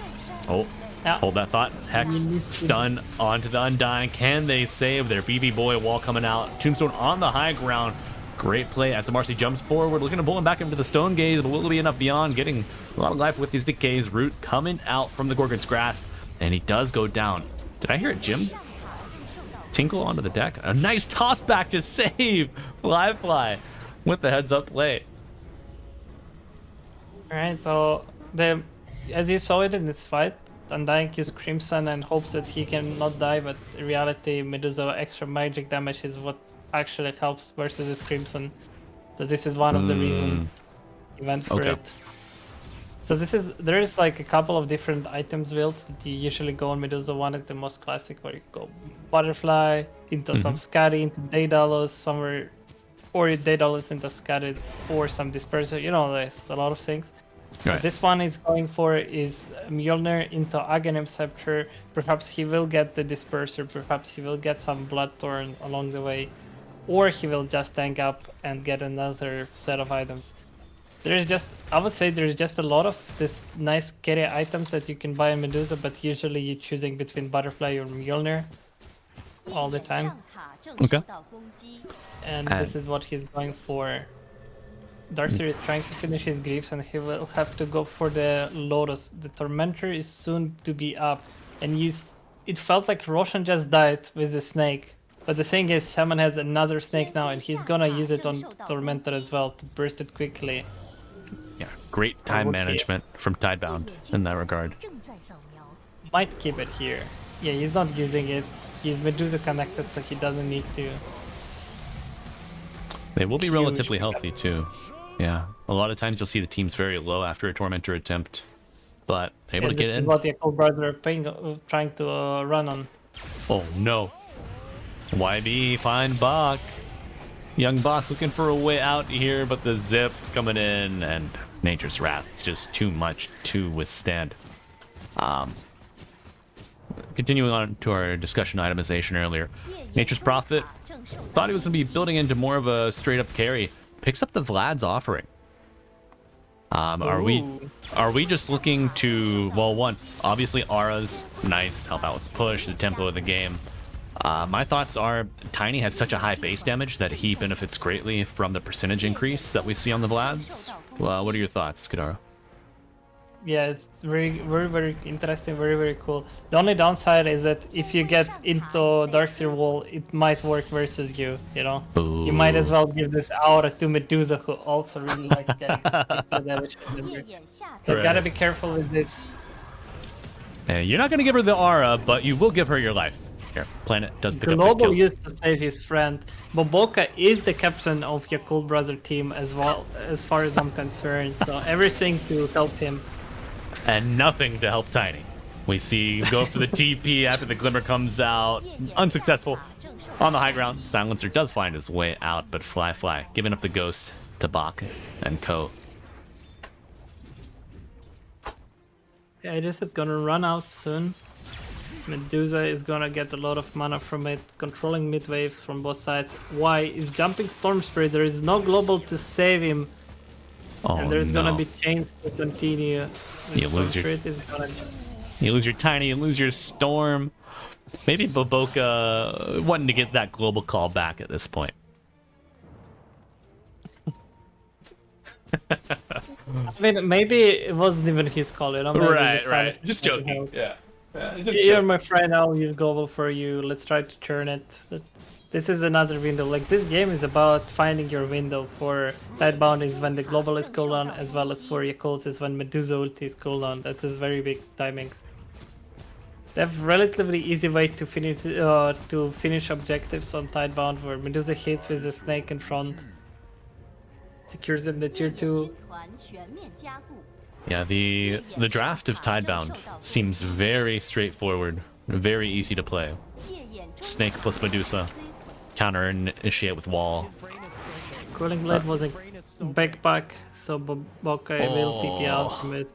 Oh, Yeah. hold that thought. Hex, stun onto the Undying. Can they save their BB boy wall coming out? Tombstone on the high ground. Great play as the Marcy jumps forward, looking to pull him back into the Stone Gaze, but will it be enough beyond? Getting a lot of life with these decays. Root coming out from the Gorgon's grasp, and he does go down. Did I hear it, Jim? Tinkle onto the deck. A nice toss back to save Fly with the heads up play. Alright, so as you saw it in this fight, Undying used Crimson and hopes that he can not die, but in reality Medusa extra magic damage is what actually helps versus this Crimson. So this is one of the reasons he went for Okay. it. So there is like a couple of different items builds that you usually go on Medusa. One is the most classic where you go Butterfly into some Scatty, into Daedalus, somewhere, or Daedalus into Scatty, or some Disperser. You know, there's a lot of things. Right. This one is going for is Mjolnir into Aghanim Scepter. Perhaps he will get the Disperser, perhaps he will get some Bloodthorn along the way, or he will just tank up and get another set of items. I would say there's just a lot of this nice carry items that you can buy in Medusa, but usually you're choosing between Butterfly or Mjolnir all the time. Okay. And this is what he's going for. Darkseer is trying to finish his griefs, and he will have to go for the Lotus. The Tormentor is soon to be up, and it felt like Roshan just died with the snake. But the thing is, Shaman has another snake now, and he's gonna use it on Tormentor as well to burst it quickly. Yeah, great time management from Tidebound in that regard. Might keep it here. Yeah, he's not using it. He's Medusa connected, so he doesn't need to. They will be Huge relatively healthy too. Yeah, a lot of times you'll see the teams very low after a Tormentor attempt, but able to This get is in. what the brother are trying to run on. Oh no. YB, find Bach. Young Bach looking for a way out here, but the zip coming in, and Nature's Wrath is just too much to withstand. Continuing on to our discussion itemization earlier, Nature's Prophet thought he was going to be building into more of a straight-up carry. Picks up the Vlad's offering. Are we just looking to, well, one, obviously Aura's nice, help out with push, the tempo of the game. My thoughts are Tiny has such a high base damage that he benefits greatly from the percentage increase that we see on the Vlads. Well, what are your thoughts, Kadaro? Yeah, it's very, very, very interesting, very, very cool. The only downside is that if you get into Darkseer wall, it might work versus you, you know? Ooh. You might as well give this aura to Medusa, who also really likes getting extra damage from them. So Right. gotta be careful with this. You're not going to give her the aura, but you will give her your life. Here, Planet does pick up the Global kill. used to save his friend. Boboka is the captain of Yakult Brother team as well, as far as I'm concerned. So everything to help him. And nothing to help Tiny. We see him go for the TP after the Glimmer comes out. Unsuccessful. On the high ground, Silencer does find his way out, but Fly giving up the ghost to Bach and Co. Yeah, this is gonna run out soon. Medusa is gonna get a lot of mana from it, controlling mid wave from both sides. Why is jumping Storm Spirit? There is no global to save him, Oh, and there's no. gonna be chains to continue. You Storm lose your- Spirit is gonna... You lose your Tiny, you lose your Storm. Maybe Boboka wanting to get that global call back at this point. I mean, maybe it wasn't even his call, you know? Maybe Right, just right. Simon Just said, joking. "Help. Yeah. You're my friend, I'll use global for you. Let's try to turn it." This is another window. Like, this game is about finding your window. For Tidebound is when the global is cooldown, as well as for Yakult is when Medusa ulti is cooldown. That's a very big timing. They have relatively easy way to finish objectives on Tidebound, where Medusa hits with the snake in front, secures them the tier 2. 团全面加固， Yeah, the draft of Tidebound seems very straightforward, very easy to play. 夜眼中 Snake plus Medusa, counter initiate with wall. Cooling Blade was a backpack, so Bokai will TP out from it.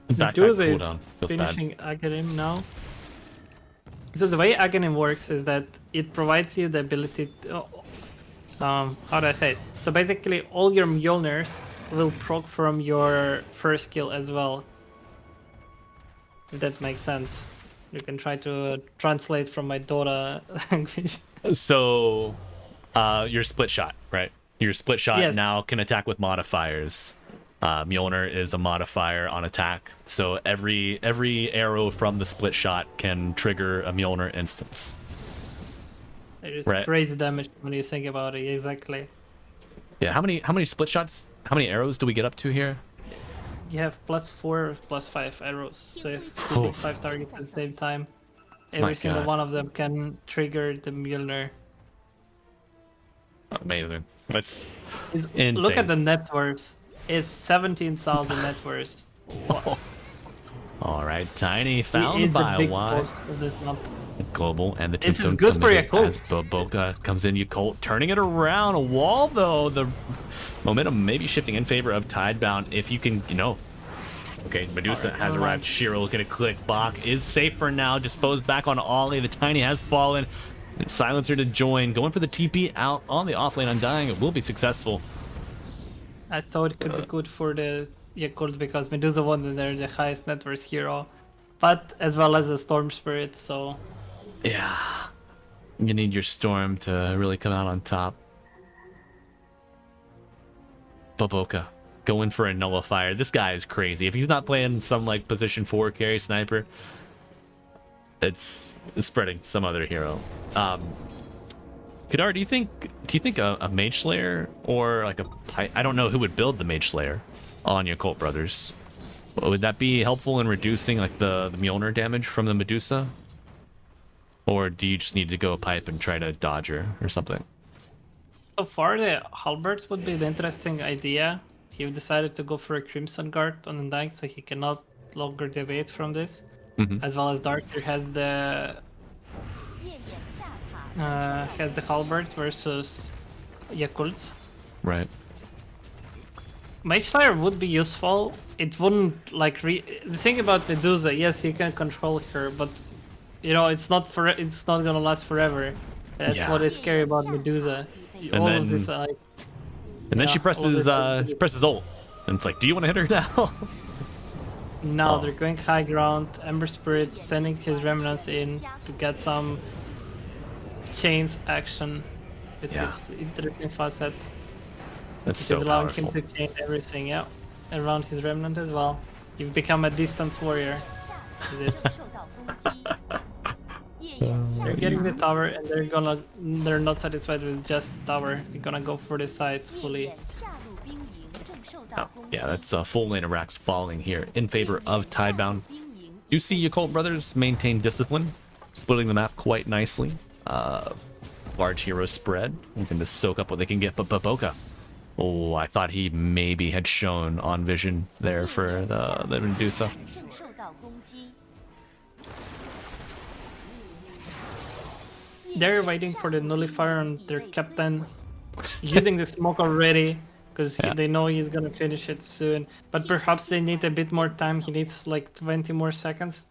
Backpack Medusa is cooldown feels bad. finishing Aghanim now. So the way Aghanim works is that it provides you the ability to, how do I say it? So basically all your Mjolnirs will proc from your first skill as well. If that makes sense. You can try to translate from my Dota language. So, your split shot, right? Your split shot Yes. now can attack with modifiers. Mjolnir is a modifier on attack, so every arrow from the split shot can trigger a Mjolnir instance. It is Right. crazy damage when you think about it, exactly. Yeah, how many split shots? How many arrows do we get up to here? You have +4, +5 arrows, so if you Oh. hit 5 targets at the same time, every My single God. one of them can trigger the Mjolnir. Amazing. That's Look insane. at the net worth. It's 17,000 net worth. All right, Tiny He found is the by big Wise. boss of this map. Global and the This is tombstone good for committed Yakult. as Boboka comes in. Yakult turning it around. A wall though. The momentum may be shifting in favor of Tidebound if you can, Okay, Medusa Alright, has hold on. arrived. Shiro gonna click. Bach is safe for now. Disposed back on Ollie. The Tiny has fallen. Silencer to join. Going for the TP out on the offlane. Undying. It will be successful. I thought it could be good for the Yakult because Medusa won, they're the highest net worth hero. But as well as the Storm Spirit, so Yeah. You need your Storm to really come out on top. Boboka going for a nullifier. This guy is crazy. If he's not playing some like position 4 carry sniper, it's spreading some other hero. Kadar, do you think a Mage Slayer or like I don't know who would build the Mage Slayer on your Cult Brothers? Would that be helpful in reducing like the Mjolnir damage from the Medusa? Or do you just need to go pipe and try to dodge her or something? so far the Halberds would be the interesting idea. He decided to go for a Crimson Guard on Undying so he cannot longer deviate from this. Mhm. As well as Darker has the 夜眼下塔 Halberd versus Yakult. Right. Mage Slayer would be useful. It wouldn't like the thing about Medusa. Yes, you can control her, but it's not it's not gonna last forever. That's Yeah. what is scary about Medusa. And All then- of this, And then Yeah, she presses all this- she presses ult. And it's like, do you want to hit her now? now Oh. they're going high ground. Ember Spirit sending his remnants in to get some chains action. It's Yeah. his interesting facet. That's It's so allowing powerful. him to chain everything, yeah, around his remnant as well. You've become a distant warrior. Is it? 正受到攻击。夜眼下 They're getting the tower and they're not satisfied with just tower. They're gonna go for the side 夜 fully. 眼下路兵营正受到 Oh, 攻击。 yeah, that's a full lane of racks falling here in favor of 下路 Tidebound. 兵营 You see your Cult Brothers maintain discipline, splitting the map quite nicely. Large hero spread, looking to soak up what they can get, but Boboka. Oh, I thought he maybe had shown on vision there for the Medusa. 正受到攻击。 They're waiting for the nullifier on their captain, using the smoke already because Yeah. they know he's gonna finish it soon. But perhaps they need a bit more time. He needs like 20 more seconds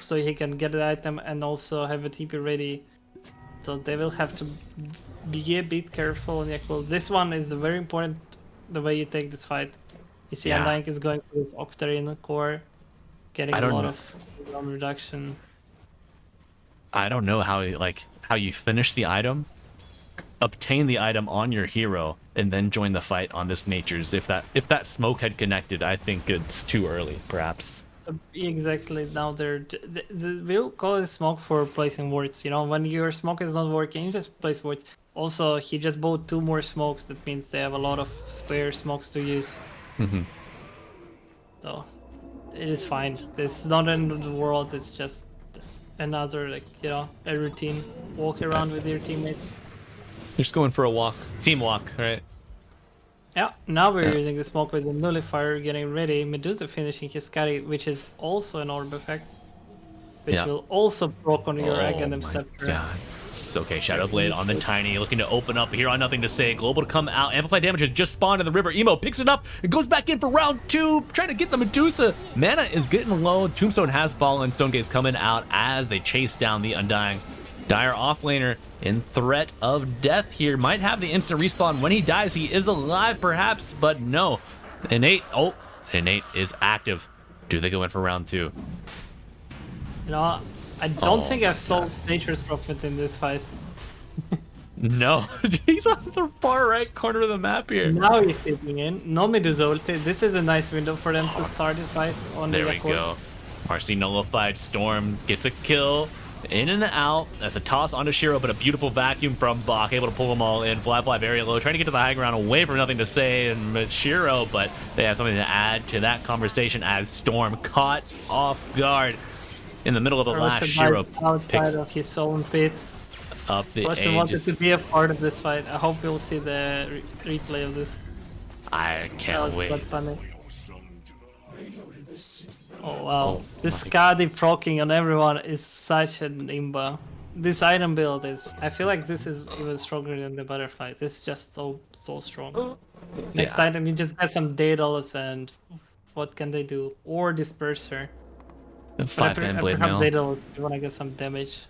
so he can get the item and also have a TP ready. So they will have to be a bit careful on Yakult. This one is very important, the way you take this fight. You see Yeah. Undying is going for this Octarine core, getting I a don't lot know. of round reduction. I don't know how you finish the item obtain the item on your hero and then join the fight on this Nature's. If that smoke had connected, I think it's too early, perhaps. Exactly. Now we'll call it smoke for placing wards. You know, when your smoke is not working, you just place wards. Also, he just bought 2 more smokes. That means they have a lot of spare smokes to use. So it is fine. It's not end of the world. It's just another, like, you know, a routine. Walk around with your teammates. You're just going for a walk, team walk, right? Yeah, now we're using the smoke with the nullifier, getting ready. Medusa finishing his carry, which is also an orb effect, which will also proc on your egg and them scepter. God. It's okay, Shadow Blade on the Tiny, looking to open up here on Nothing to Say. Global to come out. Amplified damage has just spawned in the river. Emo picks it up and goes back in for round 2, trying to get the Medusa. Mana is getting low. Tombstone has fallen. Stonegate's coming out as they chase down the Undying. Dire offlaner in threat of death here. Might have the instant respawn when he dies. He is alive, perhaps, but no. Innate. Oh, Innate is active. Do they go in for round 2? You know, I don't think I've solved Nature's Prophet in this fight. No, he's on the far right corner of the map here. Now he's hitting in. No Medusa ulti. This is a nice window for them to start the fight on There the we go. RC nullified. Storm gets a kill. In and out. That's a toss onto Shiro, but a beautiful vacuum from Bach, able to pull them all in. Fly very low, trying to get to the high ground, away from Nothing to Say and Shiro, but they have something to add to that conversation as Storm caught off guard in the middle of the last. Shiro picks of his own pit. Up the Russian wanted to be a part of this fight. I hope we'll see the replay of this. I can't wait. Quite funny. Oh wow, this Skadi proccing on everyone is such an imba. This item build is, I feel like this is even stronger than the butterfly. This is just so strong. Next item you just get some Daedalus and what can they do? Or Disperser. 5-man blade mail. Daedalus if you wanna get some damage.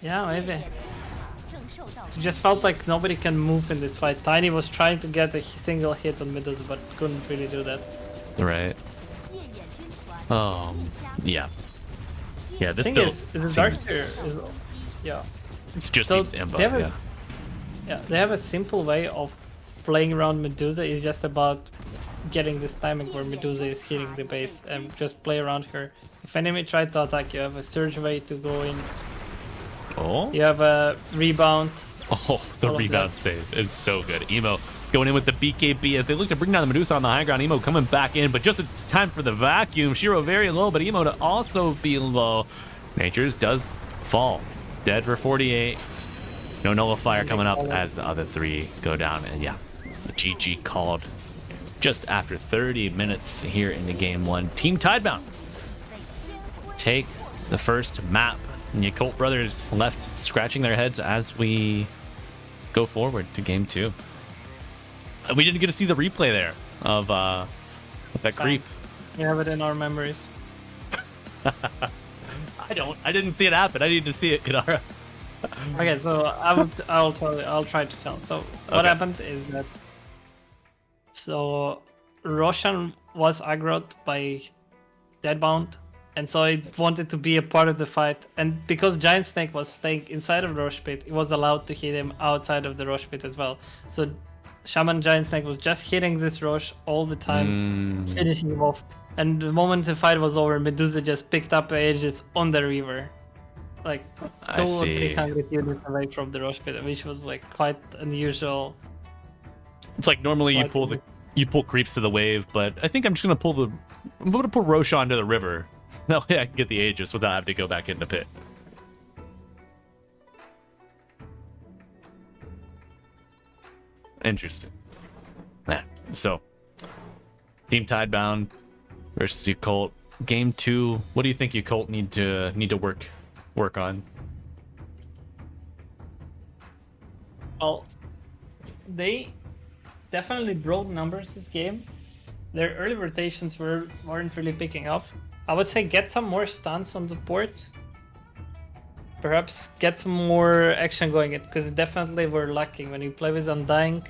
Yeah, maybe. It just felt like nobody can move in this fight. Tiny was trying to get a single hit on Medusa but couldn't really do that. Right. Yeah. Yeah, this thing build is the Darkseer is, yeah. It just So seems imba, they have they have a simple way of playing around Medusa. It's just about getting this timing where Medusa is hitting the base and just play around her. If enemy try to attack, you have a surge way to go in. Oh? You have a rebound. Oh, the rebound save is so good. Emo going in with the BKB as they look to bring down the Medusa on the high ground. Emo coming back in, but just it's time for the vacuum. Shiro very low, but Emo to also be low. Nature's does fall. Dead for 48. No nullifier coming up as the other 3 go down. And yeah, the GG called just after 30 minutes here in the game 1. Team Tidebound take the first map. And the Colt brothers left scratching their heads as we go forward to game 2. We didn't get to see the replay there of that creep. We have it in our memories. I didn't see it happen. I need to see it, Kadara. Okay, so I'll tell you. I'll try to tell. So what happened is that Roshan was aggroed by Deadbound, and so it wanted to be a part of the fight. And because Giant Snake was staying inside of the Rosh Pit, it was allowed to hit him outside of the Rosh Pit as well. So Shaman Giant Snake was just hitting this Rosh all the time, finishing him off. And the moment the fight was over, Medusa just picked up the edges on the river. Like 200 or 300 units away from the Rosh Pit, which was like quite unusual. It's like normally you pull creeps to the wave, but I think I'm just gonna pull Roshan to the river. That way I can get the Aegis without having to go back into pit. Interesting. Yeah. So Team Tidebound versus you Colt. Game 2. What do you think you Colt need to work on? Well, they definitely broke numbers this game. Their early rotations weren't really picking up. I would say get some more stuns on the ports. Perhaps get some more action going, because definitely we're lacking. When you play with Undying,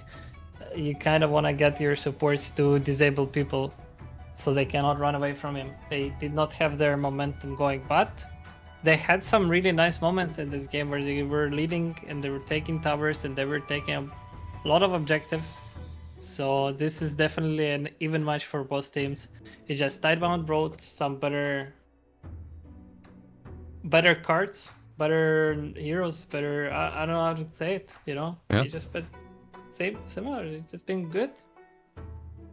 you kind of want to get your supports to disable people so they cannot run away from him. They did not have their momentum going, but they had some really nice moments in this game where they were leading and they were taking towers and they were taking a lot of objectives. So this is definitely an even match for both teams. It's just Tidebound brought some better cards, better heroes, better. I don't know how to say it. You know, Yeah. They just but similar. It's just been good.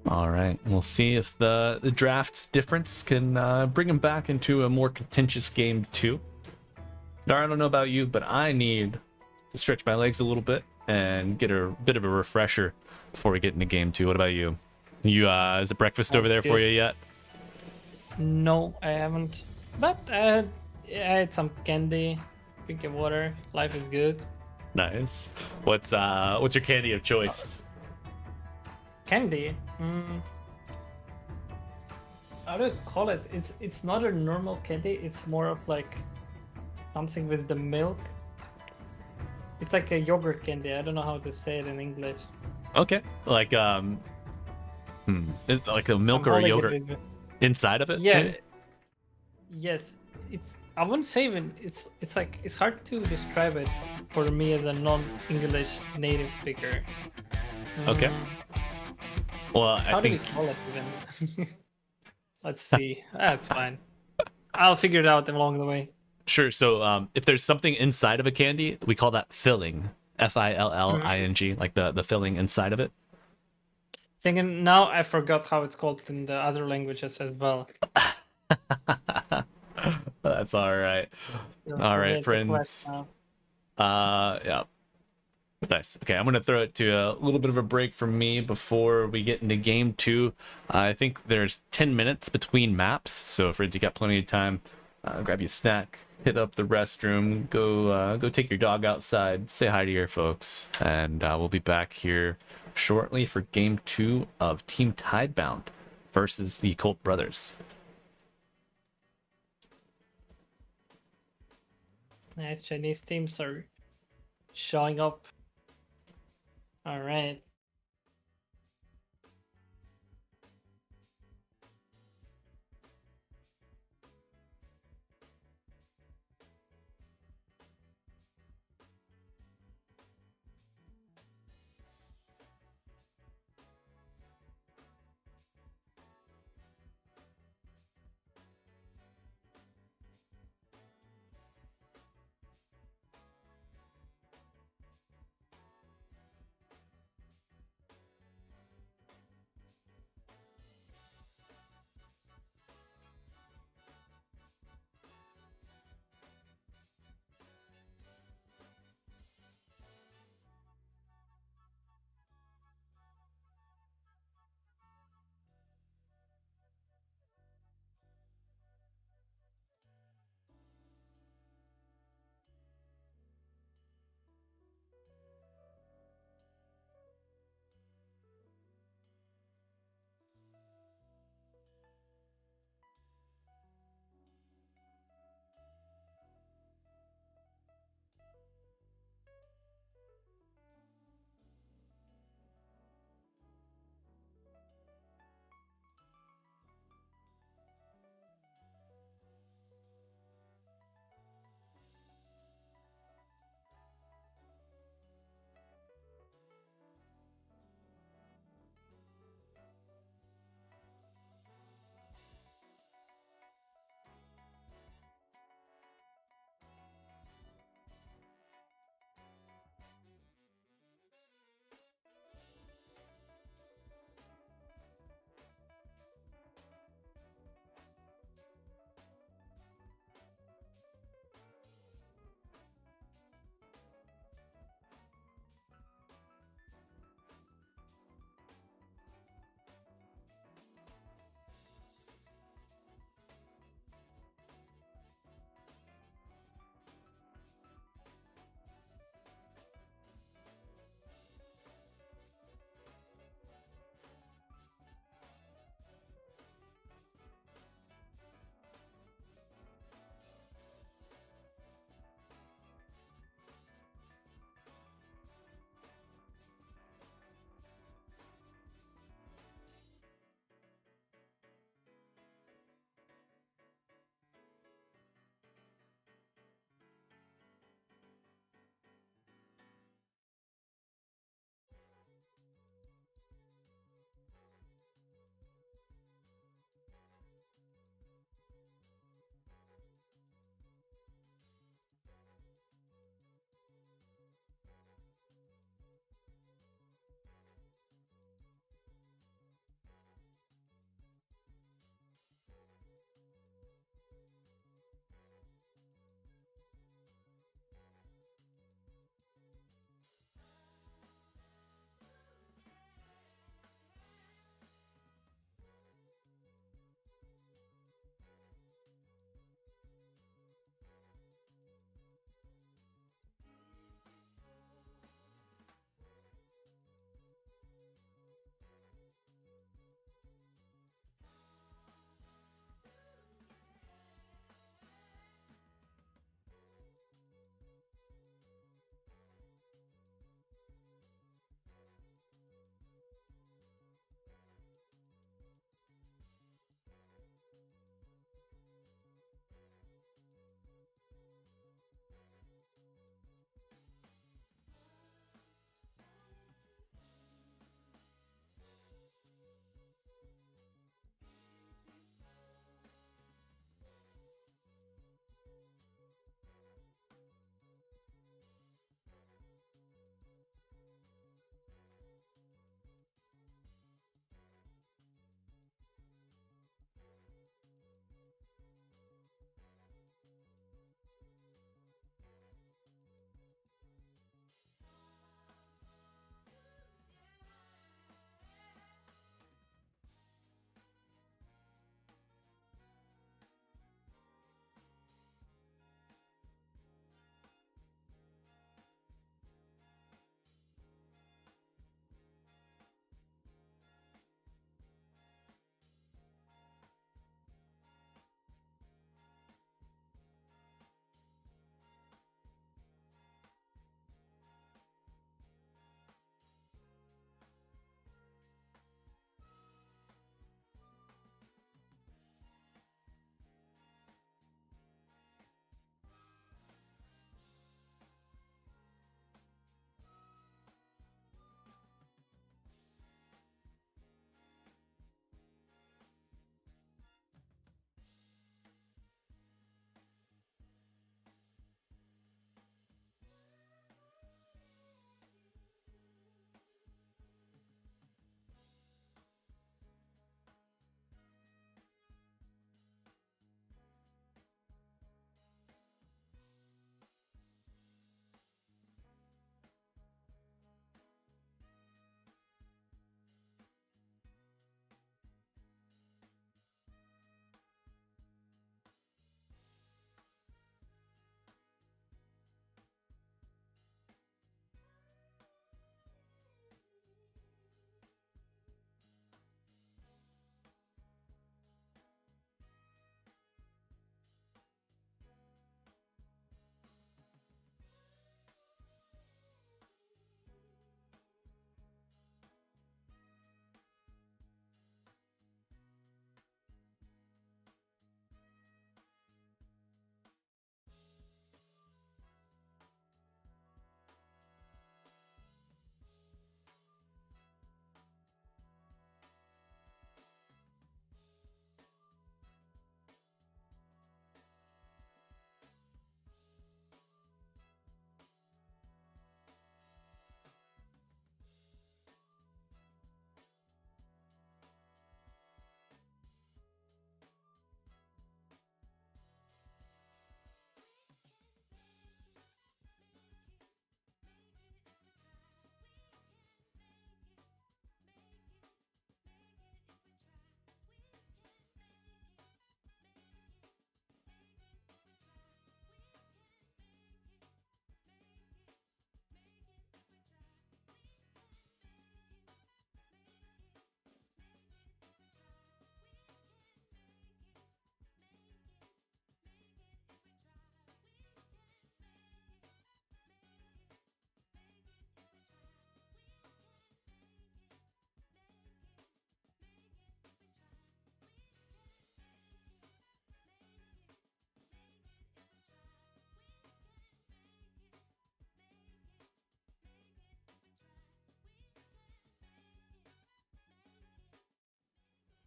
All right, we'll see if the draft difference can bring him back into a more contentious game too. I don't know about you, but I need to stretch my legs a little bit and get a bit of a refresher before we get into game 2. What about you? Is it breakfast over there for you yet? No, I haven't. But I had some candy, drinking water. Life is good. Nice. What's your candy of choice? Candy. How do I call it? It's not a normal candy. It's more of like something with the milk. It's like a yogurt candy. I don't know how to say it in English. Okay, like it's like a milk I'm or a holding it yogurt with me. inside of it. Yeah. maybe? Yes. I wouldn't say even it's like it's hard to describe it for me as a non-English native speaker. Okay. Well, How I do we think call it even? Let's see. That's fine. I'll figure it out along the way. sure. So if there's something inside of a candy, we call that filling. Filling, like the filling inside of it. Thinking now, I forgot how it's called in the other languages as well. That's all right. All right, It's a quest friends. now. Yeah. Nice. Okay, I'm gonna throw it to a little bit of a break from me before we get into game 2. I think there's 10 minutes between maps, so Fred, you got plenty of time. Grab you a snack, hit up the restroom, go take your dog outside, say hi to your folks, and we'll be back here shortly for game 2 of Team Tidebound versus the Colt Brothers. Nice Chinese teams are showing up. All right.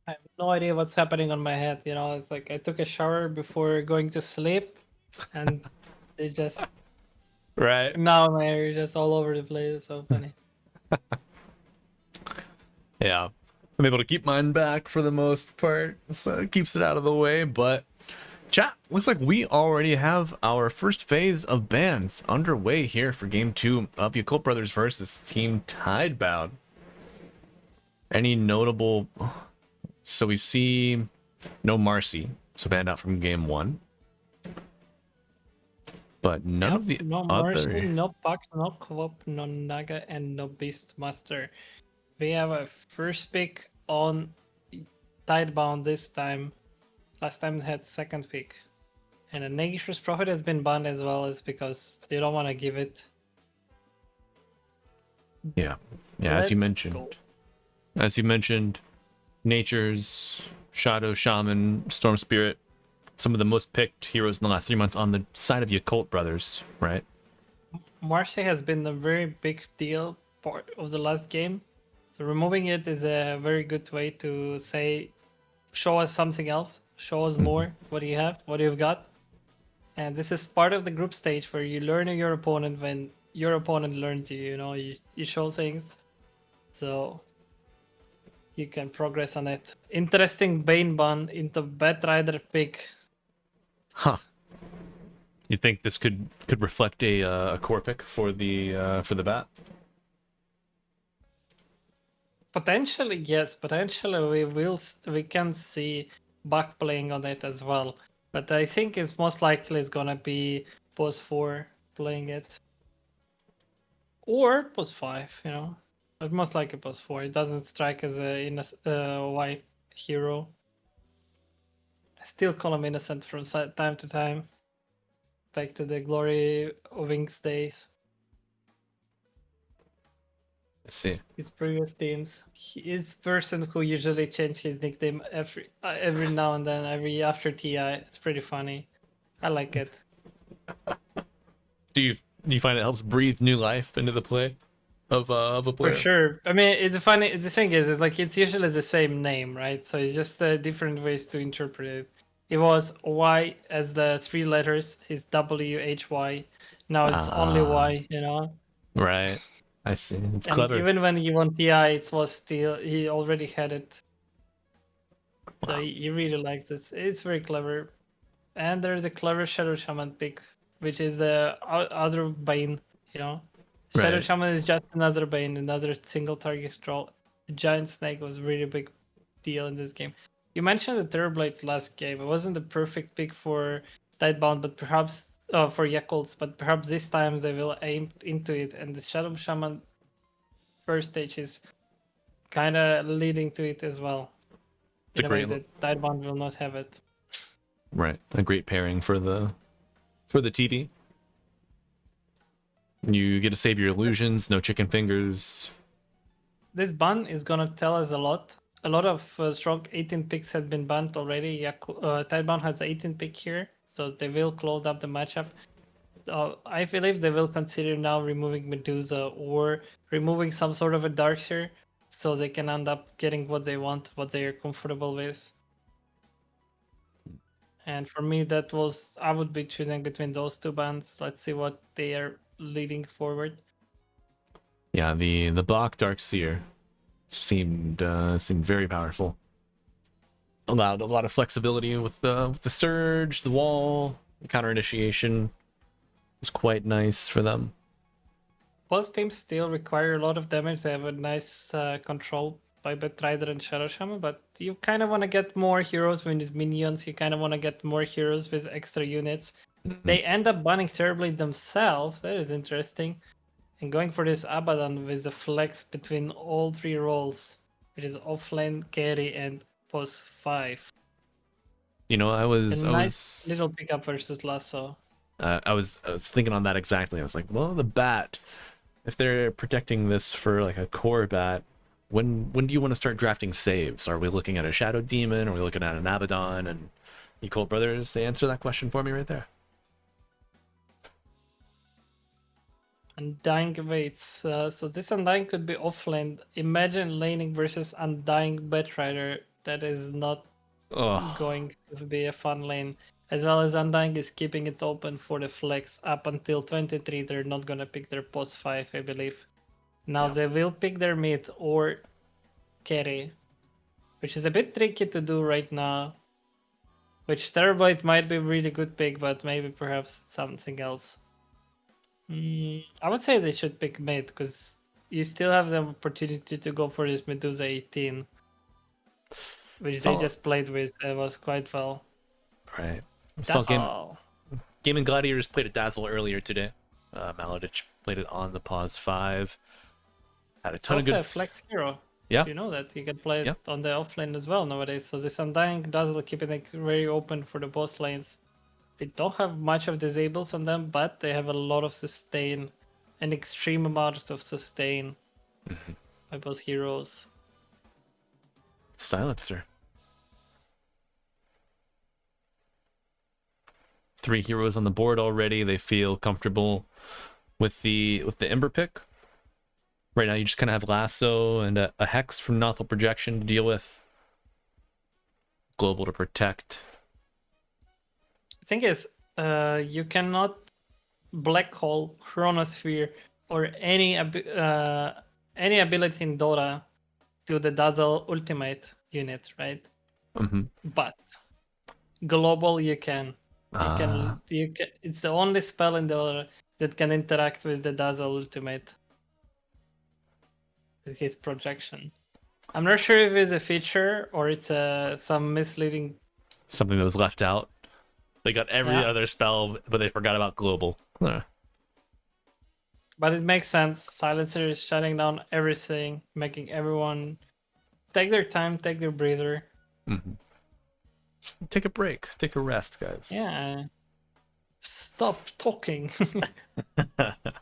I have no idea what's happening on my head. You know, it's like I took a shower before going to sleep, and they just Right. now my hair is just all over the place. It's so funny. Yeah. I'm able to keep mine back for the most part, so it keeps it out of the way. But chat, looks like we already have our first phase of bans underway here for game 2 of Yakult Brothers versus Team Tidebound. Any notable? So we see no Marcy, so banned out from game 1. But none of the no other. Mercy, no Puck, no Quop, no Naga, and no Beastmaster. We have a first pick on Tidebound this time. Last time they had second pick. And a Nature's Prophet has been banned as well, as because they don't want to give it. Yeah. As you Let's mentioned. go. As you mentioned, Nature's, Shadow Shaman, Storm Spirit, some of the most picked heroes in the last 3 months on the side of Yakult Brothers, right? Marcy has been a very big deal part of the last game. So removing it is a very good way to say, show us something else, show us more, what you have, what you've got. And this is part of the group stage where you learn your opponent when your opponent learns you, you know, you show things. So you can progress on it. Interesting Bane ban into Batrider pick. Huh. You think this could reflect a core pick for the bat? Potentially, yes. Potentially, we can see Buck playing on it as well. But I think it's most likely it's gonna be post 4 playing it, or post 5. You know, but most likely post 4. It doesn't strike as a white hero. I still call him innocent from time to time. Back to the glory of Inks days. Let's see. His previous teams. He is person who usually change his nickname every now and then, every after TI. It's pretty funny. I like it. Do you find it helps breathe new life into the play of a player? For sure. I mean, it's funny. The thing is like it's usually the same name, right? So it's just different ways to interpret it. It was Y as the 3 letters. His WHY. Now it's only Y. You know. Right. I see. It's And clever. even when he won TI, it was still he already had it. So he really likes this. It's very clever. And there's a clever Shadow Shaman pick, which is the other Bane, you know. Shadow Right. Shaman is just another Bane, another single target draw. The Giant Snake was a really big deal in this game. You mentioned the Terrorblade last game. It wasn't the perfect pick for Tidebound, but perhaps for Yakults, but perhaps this time they will aim into it. And the Shadow Shaman first stage is kind of leading to it as well. It's a In a way great that Tidebound will not have it. right. A great pairing for the TD. You get to save your illusions, no chicken fingers. This ban is gonna tell us a lot. A lot of strong 18 picks have been banned already. Tidebound has 18 pick here, so they will close up the matchup. I believe they will consider now removing Medusa or removing some sort of a Darkseer, so they can end up getting what they want, what they are comfortable with. And for me, I would be choosing between those two bans. Let's see what they are leading forward. Yeah, the Bach Darkseer seemed very powerful. Allowed a lot of flexibility with the surge, the wall, the counter initiation. It's quite nice for them. Both teams still require a lot of damage. They have a nice control by Betrider and Shadow Shaman, but you kind of want to get more heroes with minions. You kind of want to get more heroes with extra units. They end up banning terribly themselves. That is interesting. And going for this Abaddon with the flex between all 3 roles, which is offlane, carry, and post 5. You know, I was Little pickup versus Lasso. I was thinking on that exactly. I was like, well, the bat, if they're protecting this for like a core bat, when do you want to start drafting saves? Are we looking at a Shadow Demon? Are we looking at an Abaddon? And Yakult Brothers, they answer that question for me right there. Undying waits. So this Undying could be offlane. Imagine laning versus Undying Batrider that is not Ugh. going to be a fun lane. As well as Undying is keeping it open for the flex up until 23. They're not gonna pick their post 5, I believe. Now Yeah. they will pick their mid or carry, which is a bit tricky to do right now. Which Terabyte might be a really good pick, but maybe perhaps something else. I would say they should pick mid, because you still have the opportunity to go for this Medusa 18, which they just played with. It was quite well. Right. That's all. Gaming Gladiators played a Dazzle earlier today. Maladich played it on the Pause 5. Had a ton of Also good. a flex hero. Yeah. You know that you can play it Yeah. on the offlane as well nowadays. So this Undying Dazzle keeping it very open for the boss lanes. They don't have much of disables on them, but they have a lot of sustain, an extreme amount of sustain by both heroes. Silencer. 3 heroes on the board already. They feel comfortable with the Ember pick. Right now, you just kind of have Lasso and a Hex from Nothel Projection to deal with. Global to protect. The thing is, you cannot Black Hole, Chronosphere, or any ability in Dota to the Dazzle ultimate unit, right? Mm-hmm. But global, you can. You can. It's the only spell in Dota that can interact with the Dazzle ultimate. It's his projection. I'm not sure if it's a feature or it's some misleading. Something that was left out. They got every other spell, but they forgot about global. But it makes sense. Silencer is shutting down everything, making everyone take their time, take their breather. Mm-hmm. Take a break. Take a rest, guys. Yeah. Stop talking.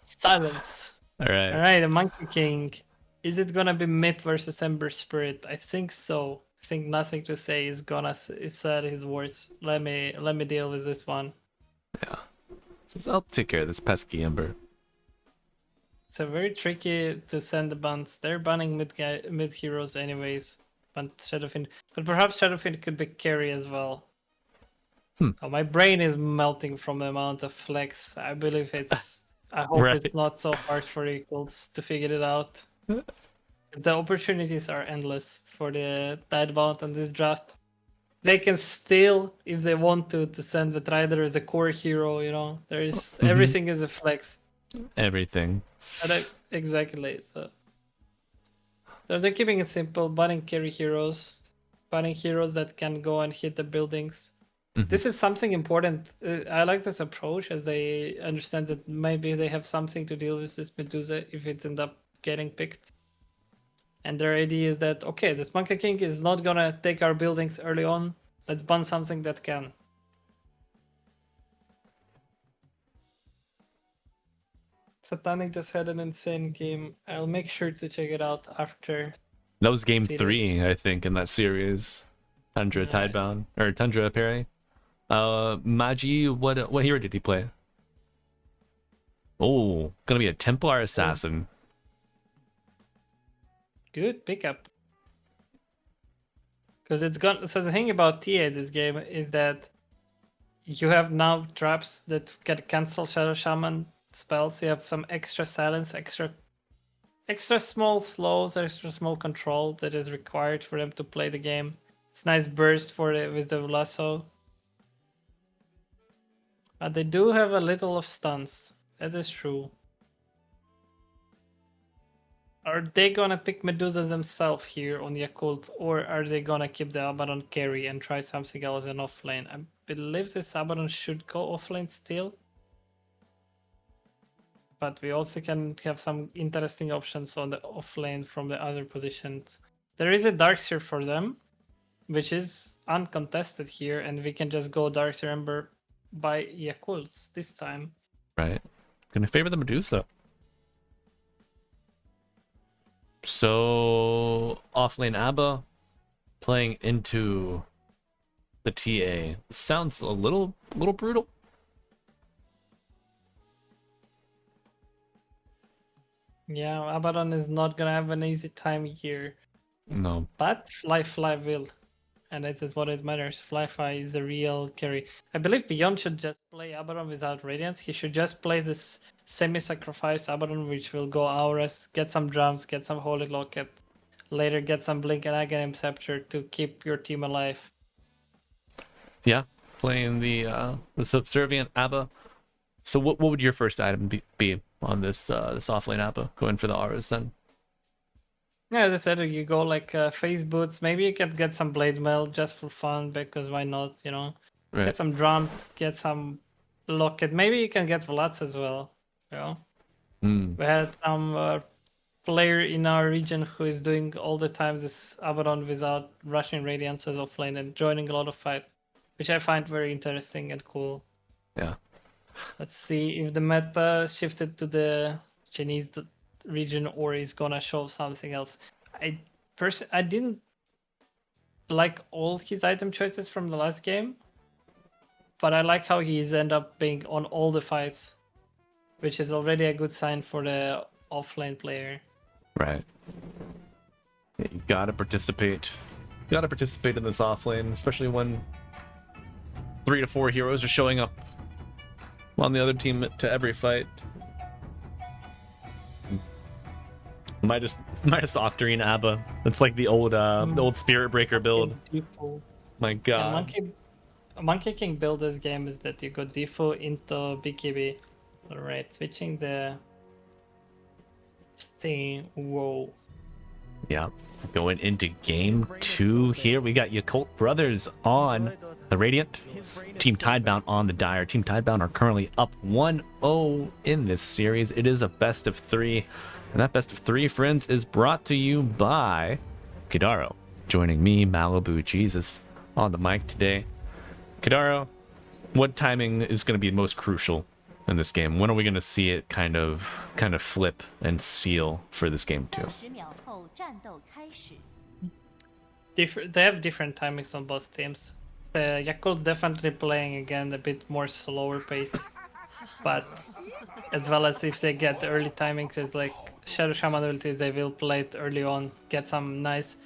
Silence. All right. All right, the Monkey King. Is it gonna be Myth versus Ember Spirit? I think so. I think nothing to say is said his words. Let me deal with this one. Yeah. So I'll take care of this pesky Ember. It's a very tricky to send the bans. They're banning mid heroes anyways. But perhaps Shadowfiend could be carry as well. Oh, my brain is melting from the amount of flex. I believe it's. I hope it's not so hard for equals to figure it out. The opportunities are endless for the Tidebound on this draft. They can still, if they want to send the Trider as a core hero. You know, there is everything is a flex. Everything. Exactly. So they're keeping it simple, banning carry heroes, banning heroes that can go and hit the buildings. This is something important. I like this approach, as they understand that maybe they have something to deal with this Medusa if it ends up getting picked. And their idea is that, okay, this Monkey King is not gonna take our buildings early on. Let's ban something that can. Satanic just had an insane game. I'll make sure to check it out after. That was game 3, I think, in that series. Tundra Tidebound or Tundra Parry. Magi, what hero did he play? Oh, gonna be a Templar Assassin. Good pickup. Because it's gone. So the thing about TA this game is that you have now traps that can cancel Shadow Shaman spells. You have some extra silence, extra small slows, extra small control that is required for them to play the game. It's nice burst with the lasso. But they do have a little of stuns. That is true. Are they gonna pick Medusa themselves here on Yakult, or are they gonna keep the Abaddon carry and try something else in offlane? I believe this Abaddon should go offlane still. But we also can have some interesting options on the offlane from the other positions. There is a Darkseer for them, which is uncontested here, and we can just go Darkseer Ember by Yakults this time. Right. Gonna favor the Medusa. So offlane Abba playing into the TA. Sounds a little brutal. Yeah, Abaddon is not gonna have an easy time here. No. But Fly will. and it is what it matters. Flyfi is the real carry. I believe Beyond should just play Abaddon without Radiance. He should just play this semi-sacrifice Abaddon, which will go Auras, get some drums, get some Holy Locket, later get some Blink and Aghanim Scepter to keep your team alive. Yeah, playing the Subservient Abba. So what would your first item be on this offlane Abba? Going for the auras then? Yeah, as I said, you go like phase boots. Maybe you can get some blade mail just for fun, because why not? You know, Right. get some drums, get some locket. Maybe you can get Vlads as well. You know, we had some player in our region who is doing all the time this Abaddon without rushing Radiances offlane and joining a lot of fights, which I find very interesting and cool. Yeah. Let's see if the meta shifted to the Chinese region or is gonna show something else. I didn't like all his item choices from the last game, but I like how he's end up being on all the fights, which is already a good sign for the offlane player. Right. Yeah, you gotta participate. You gotta participate in this offlane, especially when 3 to 4 heroes are showing up on the other team to every fight. Midas Octarine Abba. It's like the old Spirit Breaker build. My god. Monkey King build this game is that you go Defu into BKB. Alright, switching the thing. Whoa. Yeah. Going into game 2 here. We got Yakult Brothers on the Radiant. Team Tidebound on the Dire. Team Tidebound are currently up 1-0 in this series. It is a best of 3. And that best of 3, friends, is brought to you by Kidaro. Joining me, Malibu Jesus, on the mic today. Kidaro, what timing is going to be most crucial in this game? When are we going to see it kind of flip and seal for this game too? 30秒后战斗开始。 They have different timings on both teams. The Yakult's definitely playing again a bit more slower paced, but as well as if they get early timings, it's like Shadow Shaman abilities, they will play it early on, get some nice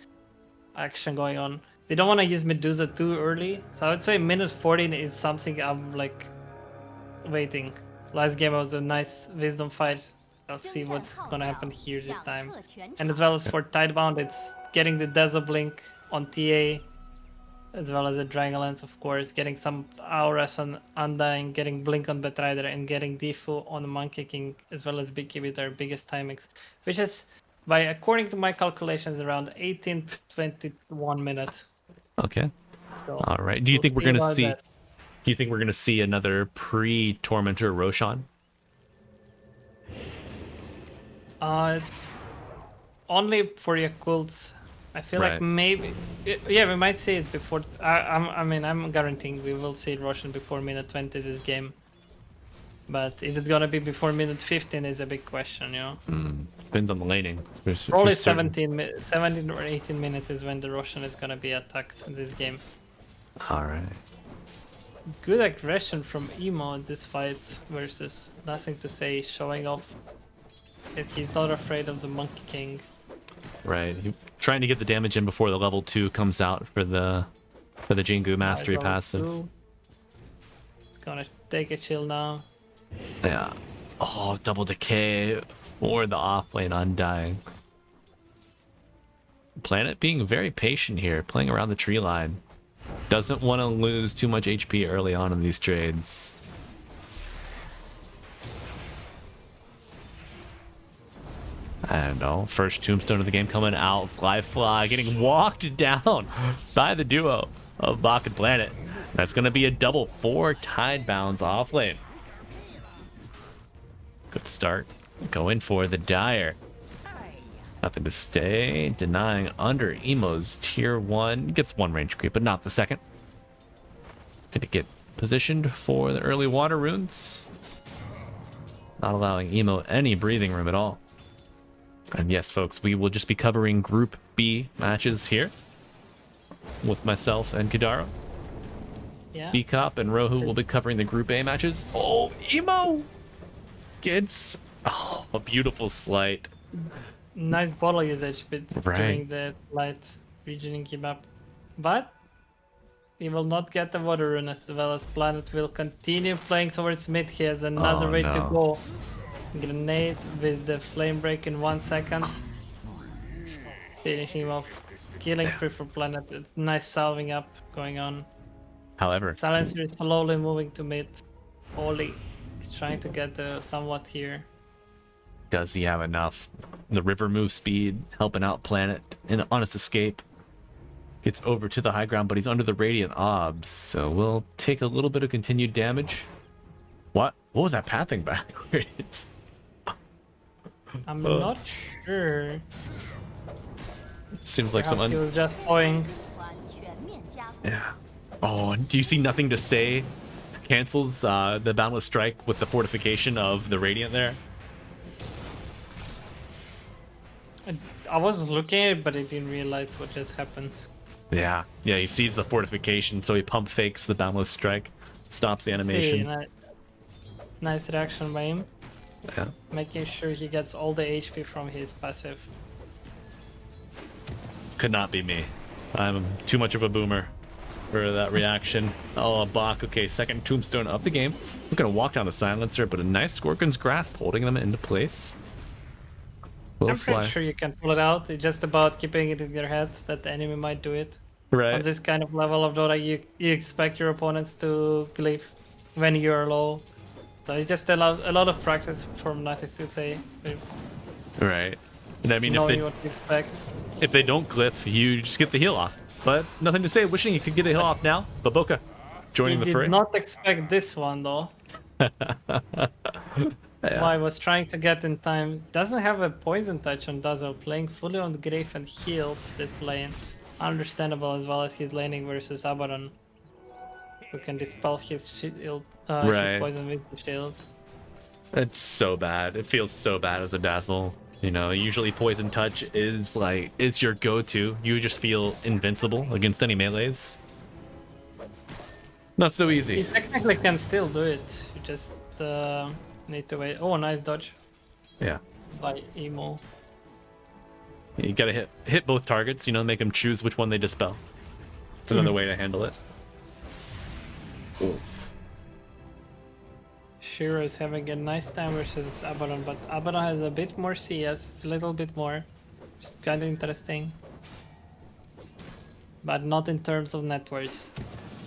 action going on. They don't want to use Medusa too early, so I would say minute 14 is something I'm like waiting. Last game was a nice Wisdom fight. Let's see what's gonna happen here this time. And as well as for Tidebound, it's getting the Dazzle Blink on TA, as well as the Dragonlance, of course, getting some Auras on Undying, getting Blink on Betrider, and getting Defu on Monkey King, as well as Biki with our biggest timings, which is, according to my calculations, around 18 to 21 minutes. Okay. So All right. Do you think we're gonna about see? that. Do you think we're gonna see another pre-Tormentor Roshan? It's only for Yakults. I feel Right. like maybe, yeah, we might see it before. I'm guaranteeing we will see Roshan before minute 20 this game. But is it gonna be before minute 15 is a big question, you know. Depends on the laning. Probably 17 or 18 minutes is when the Roshan is gonna be attacked in this game. All right. Good aggression from Emo in this fight versus nothing to say, showing off that he's not afraid of the Monkey King. Right. Trying to get the damage in before the level 2 comes out for the Jingu Mastery Level passive. 2. It's gonna take a chill now. Yeah. Oh, double decay for the offlane Undying. Planet being very patient here, playing around the tree line. Doesn't want to lose too much HP early on in these trades. And first tombstone of the game coming out. Fly getting walked down by the duo of Bach and Planet. That's going to be a double for Tidebound's offlane. Good start. Going for the Dire. Nothing to stay. Denying under Emo's tier 1. Gets one range creep, but not the second. Gonna get positioned for the early water runes. Not allowing Emo any breathing room at all. And yes, folks, we will just be covering Group B matches here with myself and Kidaro. Yeah. B-Cop and Rohu will be covering the Group A matches. Oh, Emo gets a beautiful slight. Nice bottle usage, but Right. during the light regioning him up. But He will not get the water rune as well as Planet will continue playing towards mid. He has another way to go. Grenade with the flame break in 1 second. Finishing him off. Killing spree for Planet. It's nice salving up going on. However, Silencer is slowly moving to mid. Oli is trying to get somewhat here. does he have enough? The river move speed helping out Planet in an honest escape. Gets over to the high ground, but he's under the Radiant Obs, so we'll take a little bit of continued damage. What was that pathing backwards? I'm not sure. Seems like Perhaps he some was just going. 团全面加固。 yeah. Oh, and do you see nothing to say? Cancels the Boundless Strike with the fortification of the Radiant there. I was looking at it, but I didn't realize what just happened. Yeah, he sees the fortification, so he pump fakes the Boundless Strike, stops the animation. See, nice reaction by him, Yeah. making sure he gets all the HP from his passive. Could not be me. I'm too much of a boomer for that reaction. Oh, Bach. Okay, second tombstone of the game. We're gonna walk down the silencer, but a nice Scorpion's Grasp holding them into place. Will I'm fly. pretty sure you can pull it out. It's just about keeping it in your head that the enemy might do it. On Right. this kind of level of Dota, you expect your opponents to glyph when you're low. So it just allows a lot of practice from Natix to say, Right. And I mean, knowing what to expect. if they don't glyph, you just get the heal off. But nothing to say. Wishing you could get the heal off now. But Boca joining He the fray. did not expect this one though. Yeah. I was trying to get in time. Doesn't have a poison touch on Dazzle, playing fully on the Grave and heals this lane. Understandable as well as he's laning versus Abaddon, who can dispel his shield, Right. his poison with the shield. It's so bad. It feels so bad as a Dazzle. You know, usually Poison Touch is your go-to. You just feel invincible against any melees. Not so You easy. technically can still do it. You just need to wait. Oh, nice dodge Yeah. by Emo. You gotta hit both targets, you know, make them choose which one they dispel. It's another way to handle it. Shiro is having a nice time versus Abaddon, but Abaddon has a bit more CS, a little bit more. Just kind of interesting. But not in terms of net worth.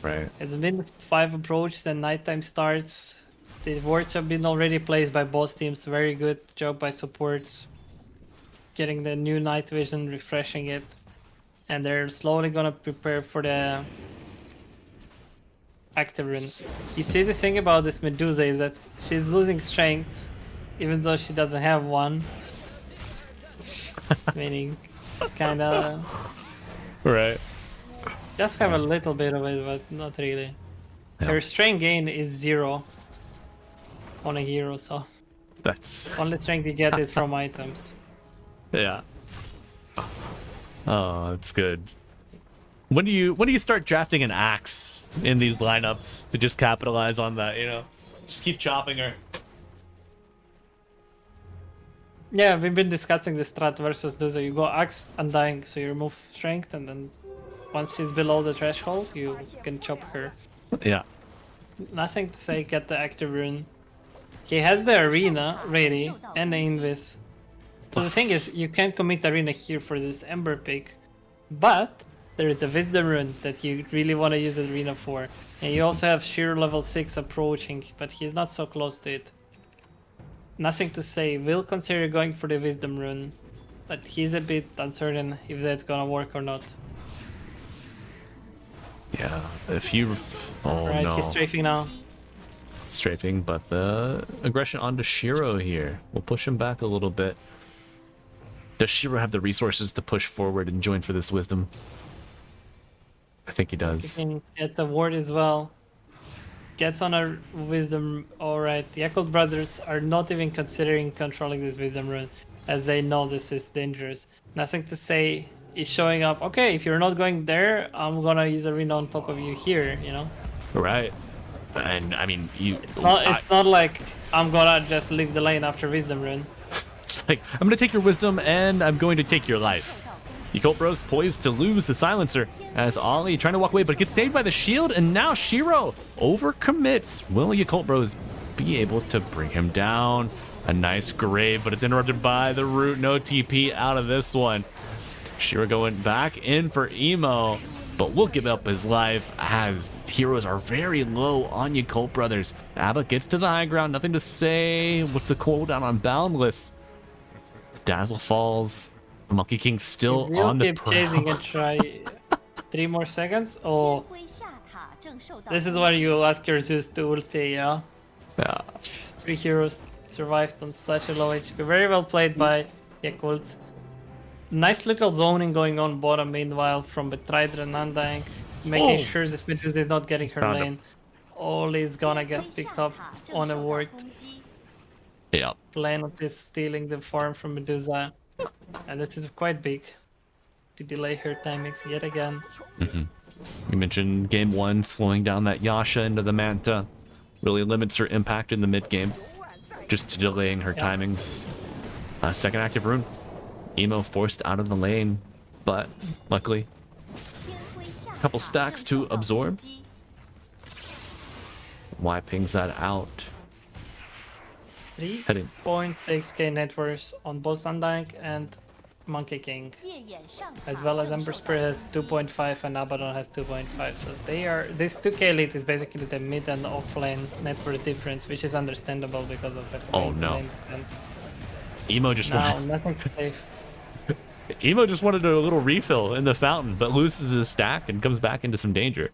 Right. It's been 5 approach, then nighttime starts. The wards have been already placed by both teams. Very good job by supports. Getting the new night vision, refreshing it. And they're slowly gonna prepare for the active rune. You see, the thing about this Medusa is that she's losing strength, even though she doesn't have one. Meaning, kinda Right. just have a little bit of it, but not really. Yeah. Her strength gain is 0 on a hero, so That's only strength you get is from items. yeah. Oh, it's good. When do you start drafting an axe in these lineups to just capitalize on that, you know? Just keep chopping her. Yeah, we've been discussing the strat versus Duza. You go Axe Undying, so you remove strength, and then once she's below the threshold, you can chop her. Yeah. Nothing to say, get the active rune. He has the arena ready and the invis. So the thing is, you can't commit arena here for this Ember pick, but there is a wisdom rune that you really want to use the arena for. And you also have Shiro level 6 approaching, but he's not so close to it. Nothing to say, will consider going for the wisdom rune, but he's a bit uncertain if that's gonna work or not. Yeah. If you oh Right, no. he's strafing now. Strafing, but the aggression onto Shiro here will push him back a little bit. Does Shiro have the resources to push forward and join for this wisdom? I think he He does. can get the ward as well. Gets on a wisdom. Alright, the Echoed Brothers are not even considering controlling this wisdom rune, as they know this is dangerous. Nothing to say, is showing up. Okay, if you're not going there, I'm gonna use arena on top of you here, you know? Right. And I mean, It's not like I'm gonna just leave the lane after wisdom rune. it's like I'm gonna take your wisdom and I'm going to take your life. Yakult Bros poised to lose the silencer as Ollie trying to walk away, but gets saved by the shield, and now Shiro overcommits. Will Yakult Bros be able to bring him down? A nice grave, but it's interrupted by the root. No TP out of this one. Shiro going back in for Emo, but will give up his life as heroes are very low on Yakult Brothers. Abba gets to the high ground, nothing to say. What's the cooldown on Boundless? Dazzle falls. Monkey King still We'll on the keep chasing and try 3 more seconds. Oh, 天辉下塔正受到 this is where you ask your Zeus to ulti, yeah? Yeah. 3 heroes survived on such a low HP. Very well played by Yakult. Nice little zoning going on bottom meanwhile from Betrider and Undying. Making sure this Medusa is not getting her Found him. lane. Oli is gonna get picked up 塔正 on a 受到 ward. 攻击。 Yeah. Planet is stealing the farm from Medusa. And this is quite big. To delay her timings yet again. You mentioned game 1 slowing down that Yasha into the Manta. Really limits her impact in the mid game. Just delaying her timings. Second active rune. Emo forced out of the lane, but luckily 天辉下塔 couple stacks 正 to 受到 absorb. 攻击 Y pings that out. Heading. 3.6k net worth on both Undying and Monkey King. 烈焰上塔 As well as 正 Ember 受到 Spirit has 攻击 2.5 and Abaddon has 2.5. So they are this 2k lead is basically the mid and off lane net worth difference, which is understandable because of the Oh, lane no. lane. And Emo just now wanted, nothing to save. Emo just wanted a little refill in the fountain, but loses his stack and comes back into some danger.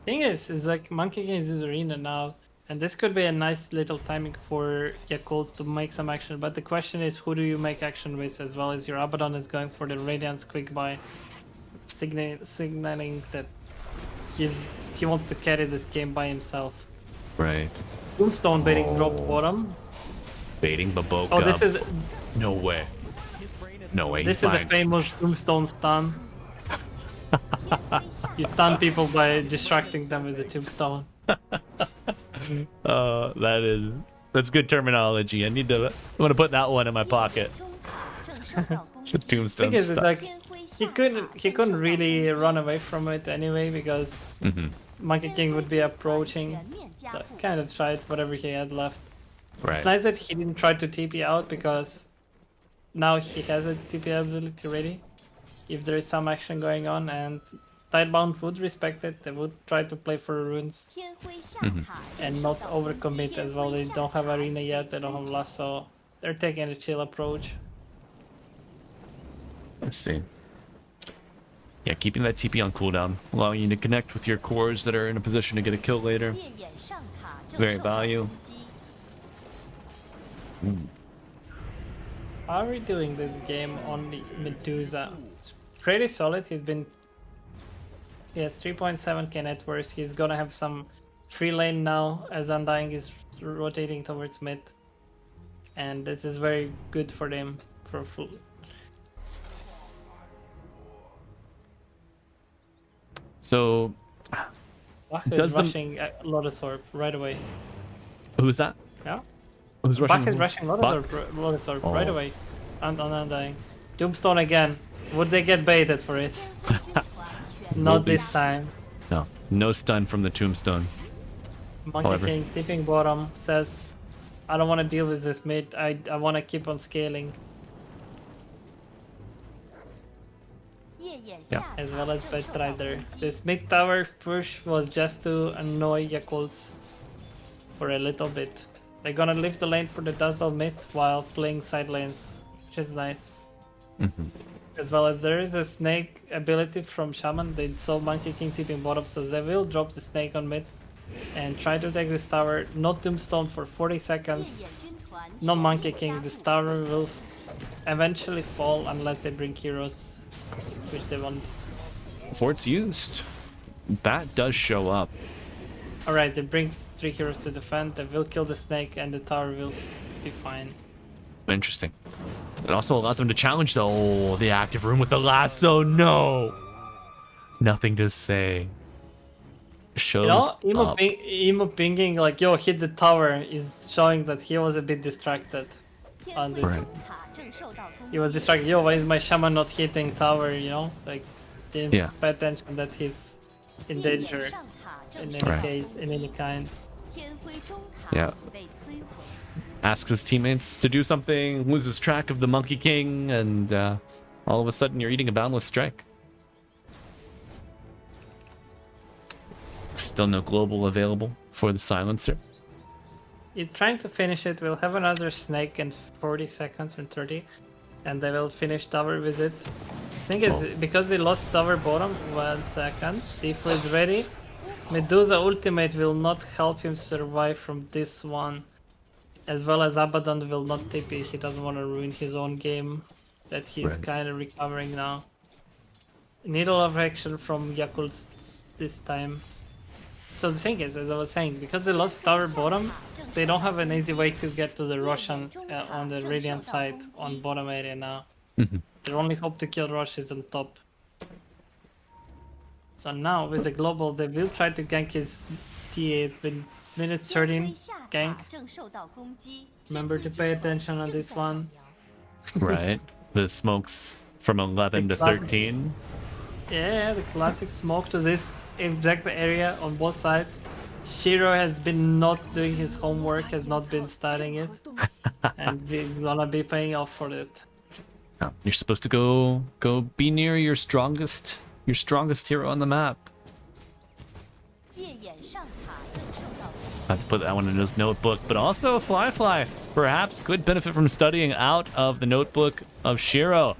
Thing is like Monkey King is in the arena now, and this could be a nice little timing for Yakult to make some action. But the question is, who do you make action with? As well as your Abaddon is going for the Radiance quick buy, signaling that he wants to carry this game by himself. Right. Tombstone baiting drop bottom. Baiting Baboka. Oh, this is No way. No way. this he is the finds- famous Tombstone stun. You stun people by distracting them with the Tombstone. That's good terminology. I'm gonna put that one in my pocket. 中塔正受到攻击 Tombstone Thing is, stuff. like 天辉 he 下 couldn't really run away from it anyway because Monkey King would be approaching. 全面加 So 固 kind of tried whatever he had left. It's Right. nice that he didn't try to TP out because now he has a TP ability ready. If there is some action going on and Tidebound would respect it, they would try to play for runes 天辉下塔正 and 受 not 到攻击 overcommit as well. They don't have arena yet, they don't have lasso. They're taking a chill approach. Let's see. Yeah, keeping that TP on cooldown, allowing you to connect with your cores that are in a position to get a kill later. 烈焰上塔正 Very 受到 value. 攻击 How are we doing this game on the Medusa? It's pretty solid. He has 3.7k net worth. He's gonna have some free lane now as Undying is rotating towards mid. And this is very good for them for full. So, Bach Does is the- rushing Lotus Orb right away. who's that? Yeah? Who's rushing? Bach is rushing Lotus Orb right Oh. away. And on Undying. Tombstone again. Would they get baited for it? 天辉军团全 Not 面 this 加 time. No, no stun from the tombstone. Monkey However. King tipping bottom says, I don't want to deal with this mid. I want to keep on scaling 烈焰 Yeah. 下 as 塔 well as 正 Bad 受到 Rider. 攻击 This mid tower push was just to annoy Yakults for a little bit. They're gonna leave the lane for the Dazzle mid while playing side lanes, which is nice. As well as there is a snake ability from Shaman. They saw Monkey King tipping bottom, so they will drop the snake on mid and try to take this tower. Not Tombstone for 40 烈 seconds. 焰军团 No 全 Monkey 面 King. 加 This 固 tower will eventually fall unless they bring heroes, which they want. Before it's used, Bat does show up. Alright, they bring 3 heroes to defend. They will kill the snake and the tower will be fine. Interesting. It also allows them to challenge the active room with the lasso. No, nothing to say. Shows You know, up. Emo pinging like, yo, hit the tower is showing that he was a bit distracted. on 天 this. 灰圣塔正受到攻 He was 击， distracted. Yo, why is my shaman not hitting tower? You know, like didn't Yeah. pay attention that he's in 地 danger 面上塔正 in 受 any Right. case, in any kind. 天灰中 Yeah. 塔已被摧毁， Asks his teammates to do something, loses track of the Monkey King, and all of a sudden you're eating a Boundless Strike. Still no global available for the Silencer. He's trying to finish it. We'll have another snake in 40 seconds or 30, and they will finish tower visit. Thing is, because they lost tower bottom, 1 second. If is ready, Medusa ultimate will not help him survive from this one. As well as Abaddon will not TP. He doesn't want to ruin his own game that he's Right. kind of recovering now. Needle of action from Yakult this time. So the thing is, as I was saying, because they lost tower bottom, they don't have an easy way to get to the Roshan on the Radiant side on bottom area now. Their only hope to kill Rosh is on top. So now with the global, they will try to gank his TA. It's been minute 天 13 灰下 gank. 塔正受到攻击。 Remember to pay attention on this one. Right. The smokes from 11 to The classic- 13. Yeah, the classic smoke to this exact area on both sides. Shiro has been not doing his homework, has not been studying it, and we're gonna be paying off for it. No, you're supposed to go be near your strongest hero on the map. 夜眼上塔正受到攻击， I have to put that one in his notebook, but also Fly perhaps could benefit from studying out of the notebook of Shiro.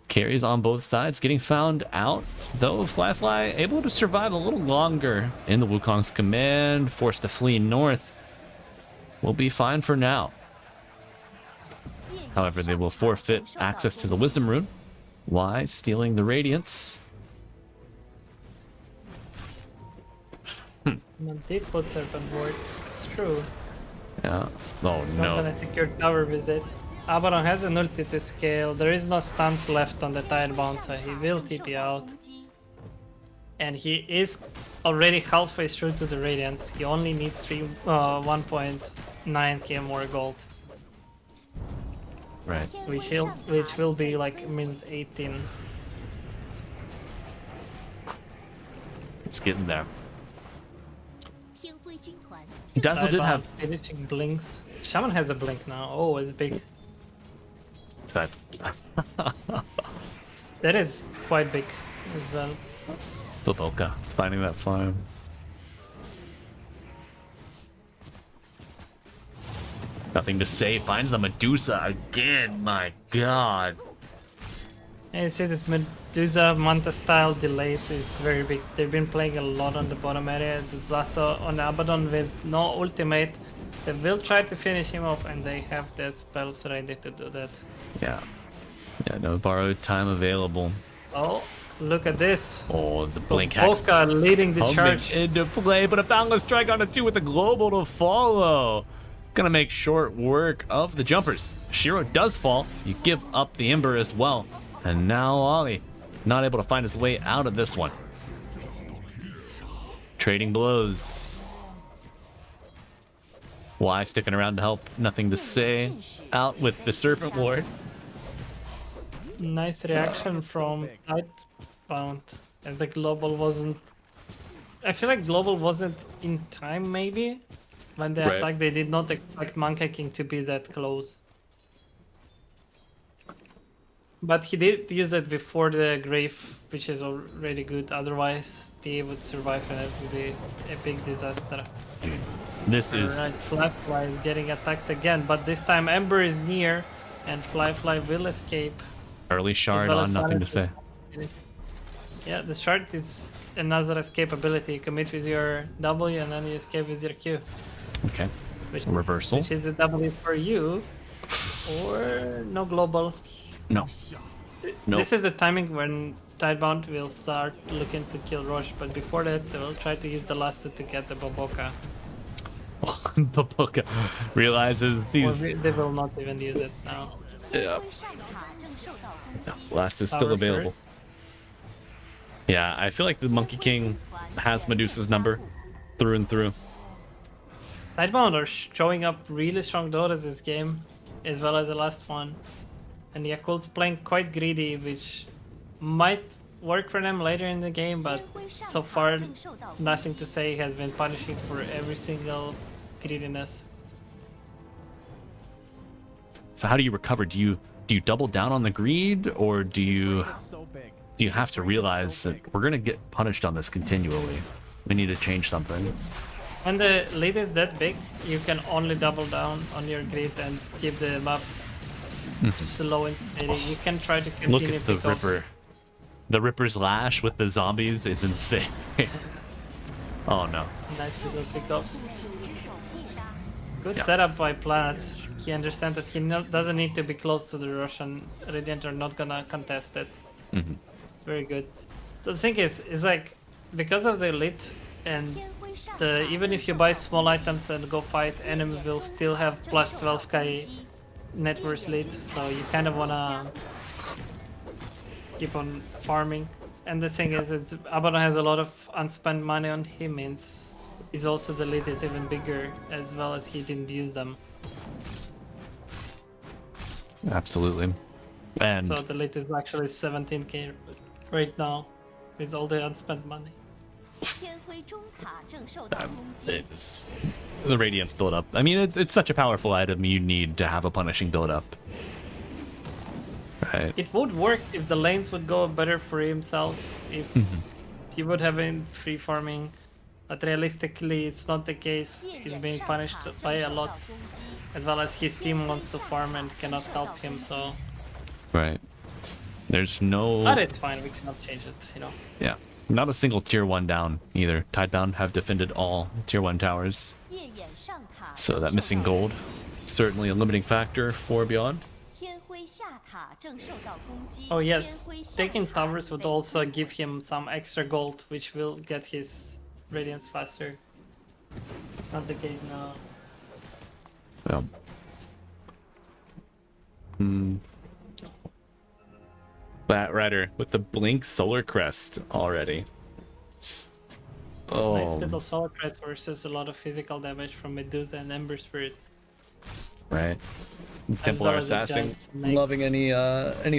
Carries on both sides, getting found out, though Fly able to survive a little longer in the Wukong's command, forced to flee north. Will be fine for now. 夜眼 However, they 上 will 塔 forfeit 正受到 access to the 攻击 Wisdom Rune. Why? Stealing the Radiance. And they put serpent ward. It's true. Yeah. Oh Not no. gonna secure tower visit. Abaddon has an ulti to scale. There is no stuns left on the Tidebound, so he will 正受 TP 到 out. 攻击， And he is already halfway through to the Radiance. He only needs 1.9k more gold, Right. 天灰 which 上塔 will 被 be 摧 like 毁 minute 18. It's getting there. 天灰军团 Dazzle did Tidebound have finishing blinks. Shaman has a blink now. Oh, it's big. that's That is quite big as well. Boboka finding that farm. Nothing to say. Finds the Medusa again. My God. And you see this Medusa Manta style delays is very big. They've been playing a lot on the bottom area. Also on Abaddon with no ultimate. They will try to finish him off and they have their spells ready to do that. Yeah. Yeah. No borrowed time available. Oh, look at this. Oh, the blink hacks Polka leading the coming charge. into play, but a Boundless Strike on a 2 with a global to follow. Gonna make short work of the jumpers. Shiro does fall. You give up the Ember as well. And now Ollie, not able to find his way out of this one. Trading blows. Why sticking around to help? Nothing to say. Out with the Serpent Ward. Nice reaction from Tidebound. And the global wasn't. I feel like global wasn't in time maybe. When they Right. attacked, they did not expect Monkey King to be that close. But he did use it before the grave, which is already good. Otherwise, they would survive and it would be a big disaster. This is Alright, Fly is getting attacked again, but this time Ember is near and Fly will escape. early shard well on, as nothing to say. Silence. Yeah, the shard is another escape ability. You commit with your W and then you escape with your Q. Okay. Which, Reversal. which is a W for you. Or no global. No. Nope. This is the timing when Tidebound will start looking to kill Rosh, but before that they will try to use the last to get the Boboka. Boboka realizes Or he's they will not even use it now. 天灰上塔正受到攻击， last is still Tower available. first. Yeah, I feel like the Monkey King has Medusa's number through and through. Tidebound are showing up really strong dota this game. as well as the last one. And Yakult's playing quite greedy, which might work for them later in the game, but so far nothing to say. Has been punishing for every single greediness. So how do you recover? Do you double down on the greed, or do you have to realize that we're gonna get punished on this continually? We need to change something. When the lead is that big, you can only double down on your greed and keep the map slow and steady. You can try to continue. Look at the pickoffs. Ripper. The Ripper's lash with the zombies is insane. Oh no. Nice little pickoffs. 只手击杀。 Good Yeah. setup by Planet. He understands that he doesn't need to be close to the Russian. Radiant are not gonna contest it. Mhm. It's very good. So the thing is like, because of the elite and 天辉上塔 even if you buy small items and go fight, enemy will still have plus 12k net worth lead. So you kind of wanna keep on farming. And the thing is, Abaddon has a lot of unspent money on him, means is also the lead is even bigger, as well as he didn't use them. Absolutely. And So the lead is actually 17k right now, with all the unspent money. 天辉中塔正受到攻击。 it's the Radiance build up. I mean, it's such a powerful item. You need to have a punishing build up. Right. It would work if the lanes would go better for himself, if he would have been free farming, but realistically it's not the case. 夜 He's 眼 being 上 punished 塔 by 正 a 受 lot, 到攻击。 as well as his team wants to farm and cannot help him, so... Right. There's no. But it's fine, we cannot change it, you know. Yeah. Not a single tier 1 down either. Tidebound have defended all tier 1 towers. 夜眼上塔 So 正 that 受 missing 到 gold, certainly a limiting factor for Beyond. 天辉下塔正受到攻击。 Oh 天 yes, 辉上 taking 塔 towers 已 would 被 also give him some extra gold, which will get his radiance faster. It's not the case now. Yeah. Bat Rider with the Blink Solar Crest already. Oh, Nice little solar crest versus a lot of physical damage from Medusa and Ember Spirit. right. Templar well as a Assassin giant snake. loving any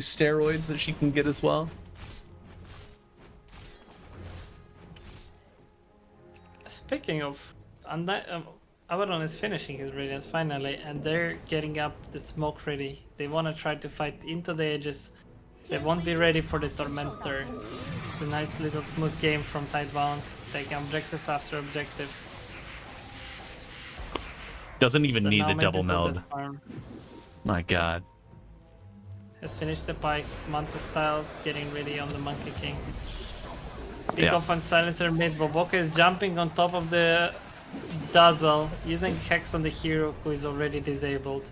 steroids that she can get as well. Speaking of, Abaddon is finishing his radiance finally, and they're getting up the smoke ready. They want to try to fight into the edges. They won't be ready for the Tormentor. It's a nice little smooth game from Tidebound, taking objectives after objective. Doesn't even So need now the double maybe for the meld. farm. My god. Has finished the pike. Manta Styles getting ready on the Monkey King. Pick Yeah. off on Silencer mid. Boboka is jumping on top of the Dazzle, using Hex on the hero who is already disabled.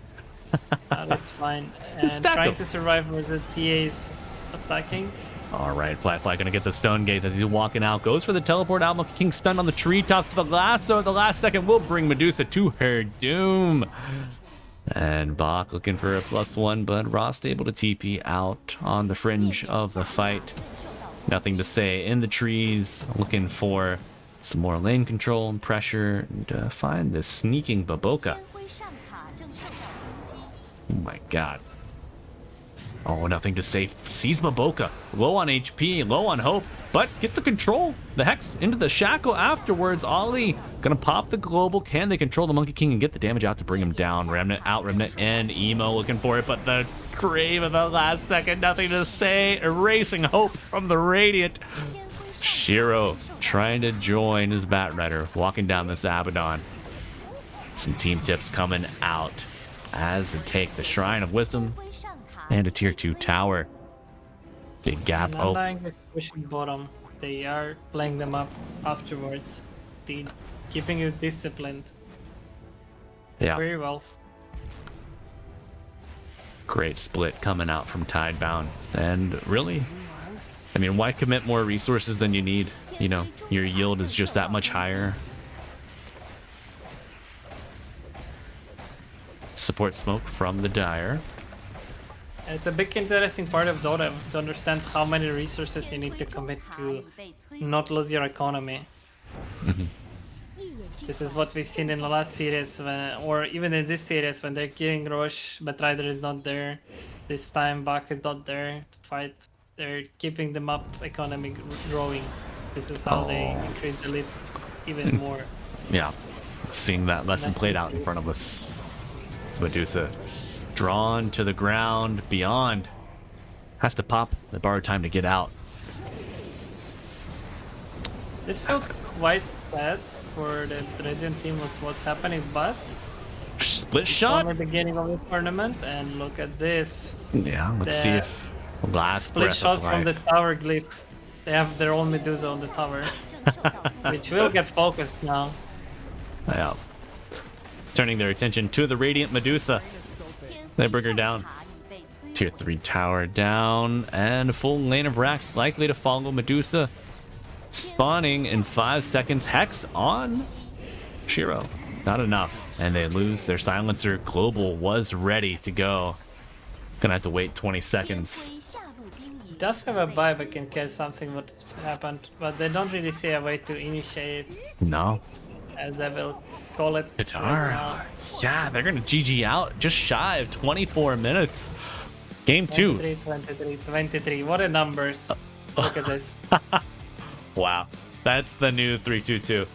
That's fine. And Stack trying him. to survive where the TA is attacking. Alright, Flatfly gonna get the Stone Gaze as he's walking out. Goes for the teleport out. Monkey King stunned on the treetops, but the last second will bring Medusa to her doom. And Bach looking for a +1, but Rost able to TP out on the fringe of the fight. Nothing to say in the trees, looking for some more lane control and pressure, and find this sneaking Baboka. 天辉上塔正受到攻击。 Oh my god. Oh, nothing to say. Sees Maboka. Low on HP, low on hope, but gets the control. The Hex into the Shackle afterwards. Ollie gonna pop the global. Can they control the Monkey King and get the damage out to bring him down? Remnant out, Remnant and Emo looking for it, but the Crave at the last second. Nothing to say. Erasing hope from the Radiant. 天辉上塔 Shiro 正受到 trying to join his Bat Rider, walking down this Abaddon. Some team tips coming out as they take the Shrine of Wisdom 天辉上塔 and a tier 2 tower. Big gap. And Oh, Undying is pushing bottom. They are playing them up afterwards. Keeping you disciplined. yeah. Very well. Great split coming out from Tidebound. And really, I mean, why commit more resources than you need? You know, your yield is just that much higher. Support smoke from the Dire. It's a big interesting part of Dota to understand how many resources you need to commit to not lose your economy. 一眼 This is what we've seen in the last series, or even in this series, when they're killing Roche, but Ryder is not there. This time Bach is not there to fight. They're keeping the map economy growing. This is how they increase the lead even more. Yeah, seeing that lesson played out in front of us. It's Medusa drawn to the ground. Beyond has to pop the borrowed time to get out. This feels quite sad for the Radiant team with what's happening, but Split it's shot. only the beginning of the tournament, and look at this. Yeah, let's see if last Split breath shot of from the life. tower glyph. They have their own Medusa on the tower, 正受到 which will get focused now. Yeah, turning their attention to the Radiant Medusa. 天 They 赋 bring her 上 down. 塔已被摧 Tier 毁。 3 tower down, and a full lane of racks likely to follow Medusa. Spawning in 5 seconds. Hex on Shiro. Not enough. And they lose their silencer. Global was ready to go. Gonna have to wait 20 天 seconds. 灰下路兵已 Does have a 被 buyback in case something would happen, but they don't really see a way to initiate, No. as they will call it. right Katara. now. Yeah, they're gonna GG out just shy of 24 minutes. Game 2. 23, 23, 23. What a numbers. Look at this. Wow. That's the new 322.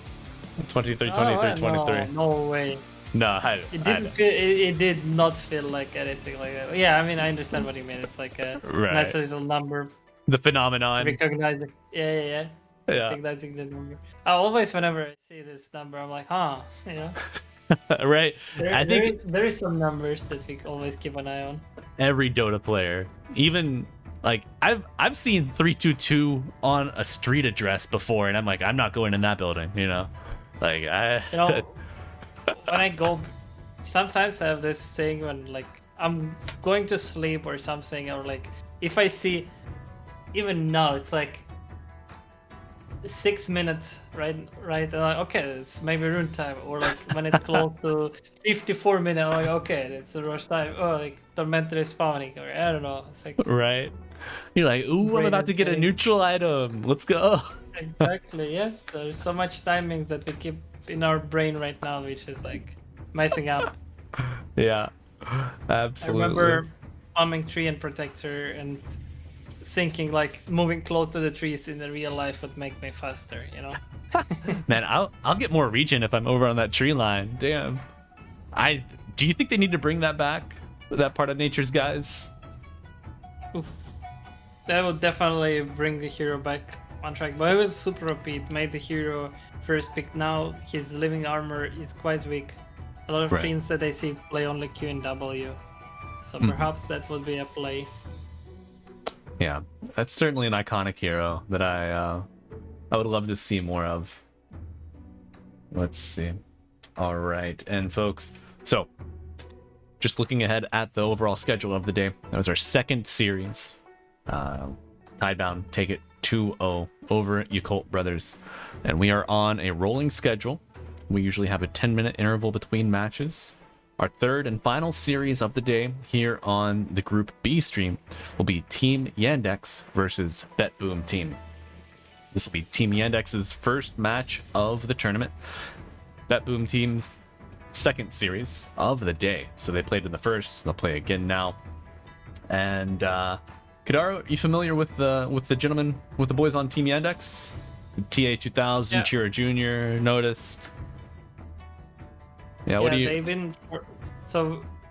23, 23, 23. No way. No, It didn't feel, it did not feel like anything like that. Yeah, I mean, I understand what you mean. It's like a Right. nice little number. the phenomenon. Recognizing. Yeah. Yeah. Recognizing the number. I always, whenever I see this number, I'm like, huh, you know? Right. I think There is some numbers that we always keep an eye on. every Dota player, even like I've seen 322 on a street address before, and I'm like, I'm not going in that building, you know. Like I You know, when I go, sometimes I have this thing when like I'm going to sleep or something, or like if I see, even now it's like 6 minutes, right? And I'm like, okay, it's maybe rune time, or like when it's close to 54 minutes, I'm like, okay, it's a rush time. Oh, like Tormentor is spawning, or I don't know. It's like right. You're like, ooh, I'm about to get a Braden neutral item. Let's go. exactly, yes. There's so much timing that we keep in our brain right now, which is like messing up. Yeah. I Absolutely. remember farming tree and protector and thinking like moving close to the trees in the real life would make me faster, you know? Man, I'll get more regen if I'm over on that tree line. Damn. Do you think they need to bring that back? That part of nature's guys? Oof. That would definitely bring the hero back on track. But it was super OP. It made the hero first pick. Now his living armor is quite weak. A lot of Right. teams that I see play only Q and W. So perhaps that would be a play. Yeah, that's certainly an iconic hero that I would love to see more of. Let's see. All right, and folks, so just looking ahead at the overall schedule of the day, that was our second series. Tidebound take it 2-0 over Yakult Brothers, and we are on a rolling schedule. We usually have a 10-minute interval between matches. Our third and final series of the day here on the Group B stream will be Team Yandex versus Betboom team. This will be Team Yandex's first match of the tournament. Betboom team's second series of the day. So they played in the first, they'll play again now. And Kadaro, you familiar with the gentleman, with the boys on Team Yandex? TA2000, Yeah. Chira Jr. noticed. Yeah, what do you?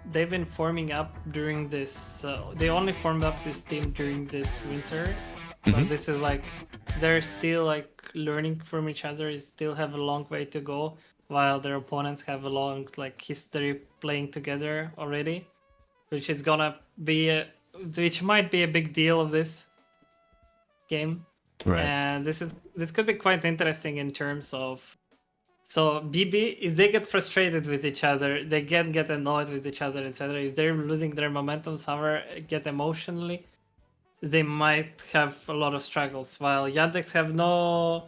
They've been forming up during this. They only formed up this team during this winter. So this is like they're still like learning from each other. They still have a long way to go, while their opponents have a long like history playing together already, which is gonna be which might be a big deal of this game. Right. And this could be quite interesting in terms of. So BB, if they get frustrated with each other, they can get annoyed with each other, etc. If they're losing their momentum somewhere, get emotionally, they might have a lot of struggles. While Yandex have no,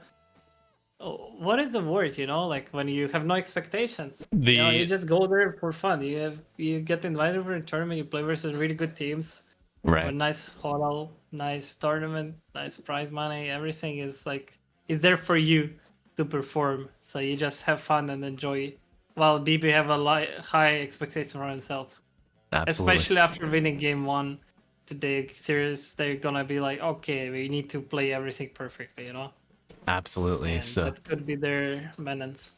what is the word? You know, like when you have no expectations, you just go there for fun. You get invited for a tournament, you play versus really good teams, Right. a nice hodl, nice tournament, nice prize money. Everything is there for you to perform. So you just have fun and enjoy. While BB have a high expectation for themselves, Absolutely. especially after winning game 1 today series, they're gonna be like, okay, we need to play everything perfectly, you know. Absolutely. And So that could be their maintenance.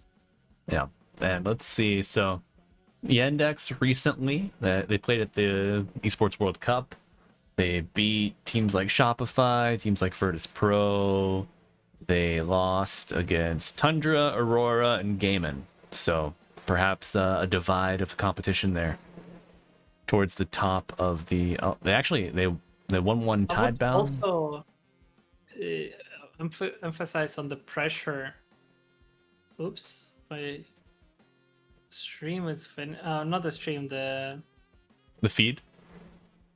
yeah, and let's see. So Yandex recently, they played at the Esports World Cup. They beat teams like Shopify, teams like Virtus Pro. They lost against Tundra, Aurora, and Gaiman. So perhaps a divide of competition there towards the top of the. Oh, they won one I would Tidebound. also emphasize on the pressure. Oops, my stream is not the stream. The feed.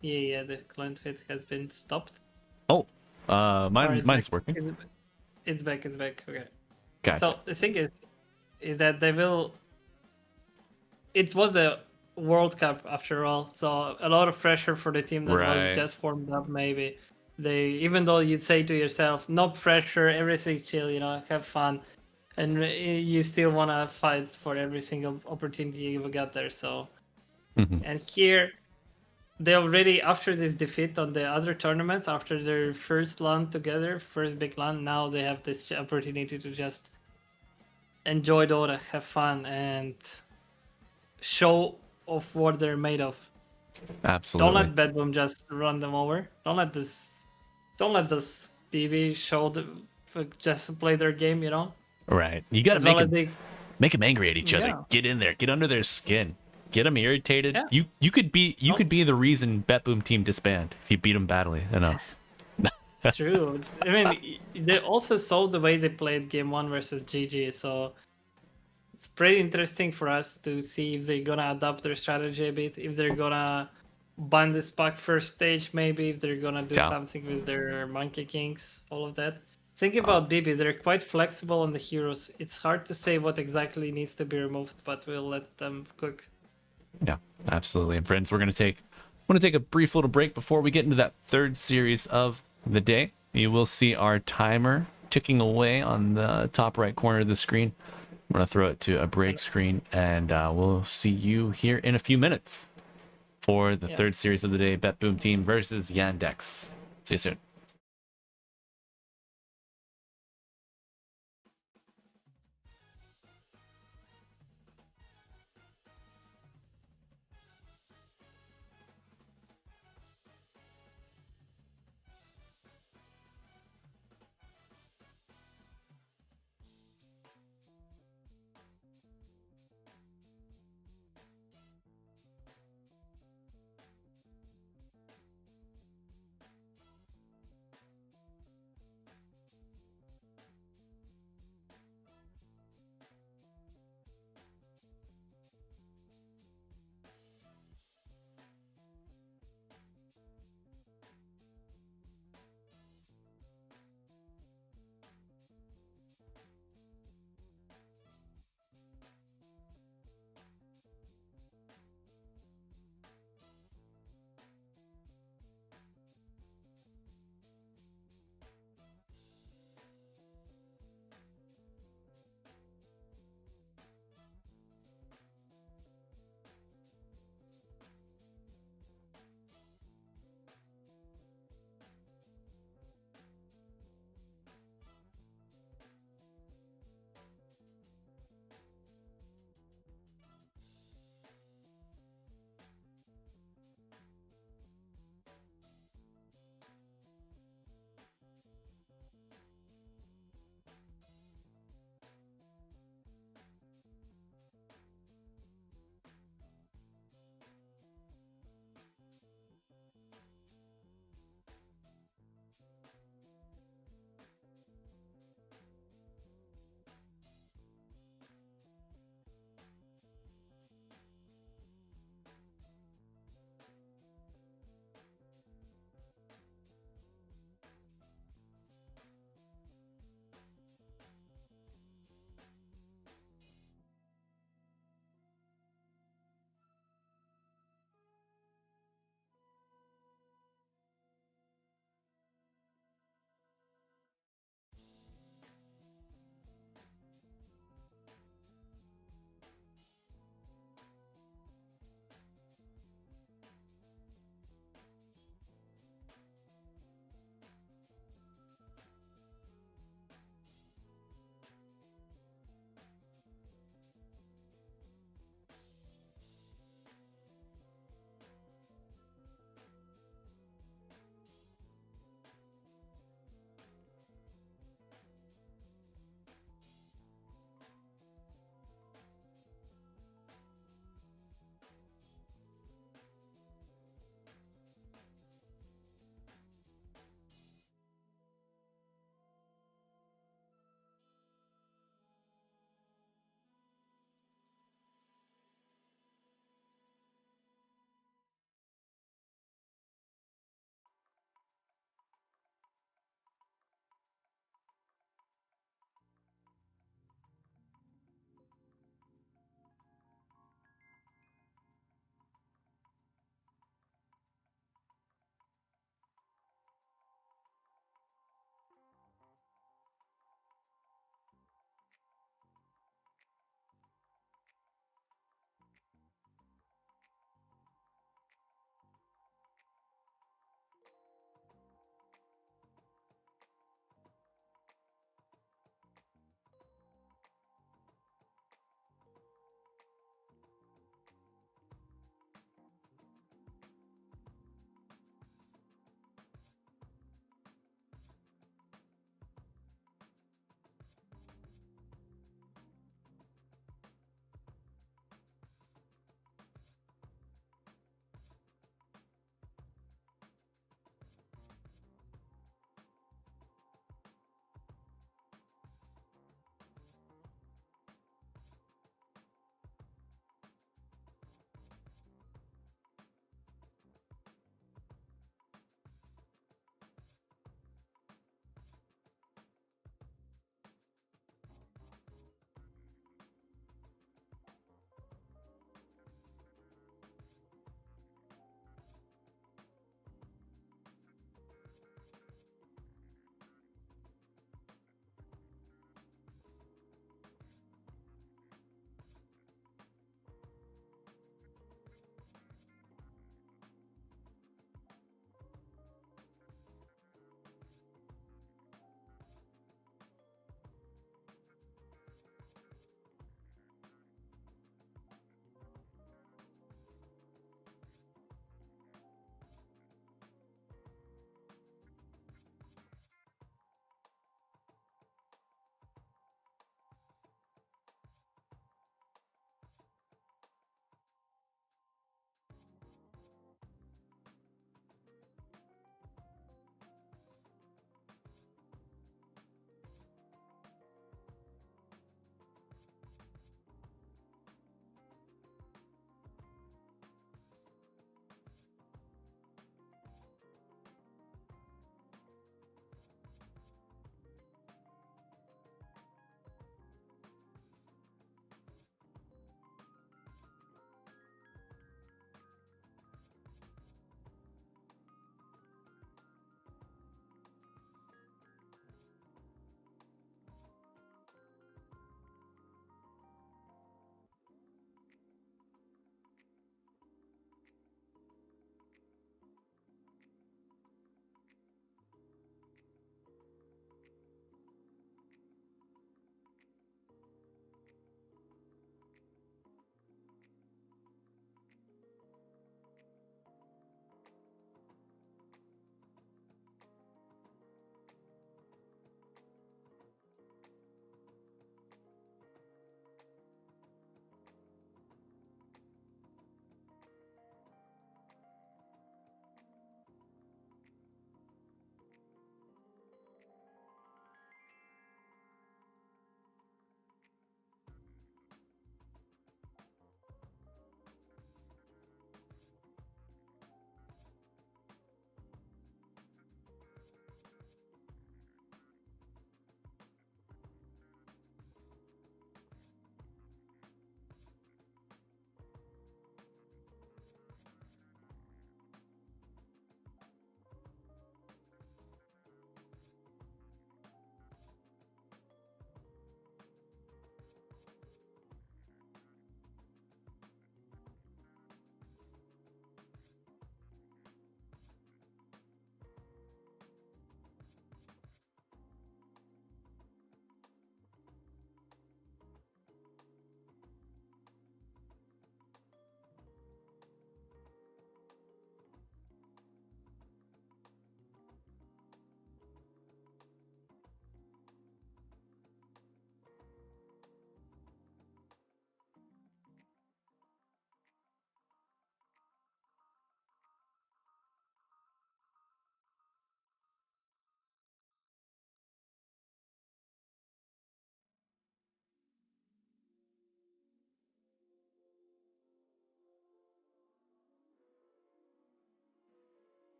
yeah, the client feed has been stopped. Oh, Or it's mine's back. working. It's back. It's back. Okay. Gotcha. So the thing is that they will. It was a World Cup after all, so a lot of pressure for the team that was Right. just formed up. Maybe they, even though you'd say to yourself, no pressure, everything chill, you know, have fun, and you still want to fight for every single opportunity you got there. So, Mhm. and here they already, after this defeat on the other tournaments, after their first LAN together, first big LAN, now they have this opportunity to just enjoy Dota, have fun, and show of what they're made of. Absolutely. Don't let Betboom just run them over. Don't let this BB show them just play their game, you know. Right. You gotta As make well as them, they, make them angry at each other. Yeah. Get in there. Get under their skin. Get them irritated. Yeah. You could be Oh. could be the reason Betboom team disband if you beat them badly enough. True. I mean, they also saw the way they played game 1 versus GG, so it's pretty interesting for us to see if they're gonna adapt their strategy a bit, if they're gonna ban this pack first stage, maybe if they're gonna do Yeah. something with their Monkey Kings, all of that. Think about BB, they're quite flexible on the heroes. It's hard to say what exactly needs to be removed, but we'll let them cook. Yeah, absolutely. And friends, we're gonna take a brief little break before we get into that third series of the day. You will see our timer ticking away on the top right corner of the screen. I'm gonna throw it to a break screen, and we'll see you here in a few minutes for the third series of the day, Betboom team versus Yandex. See you soon.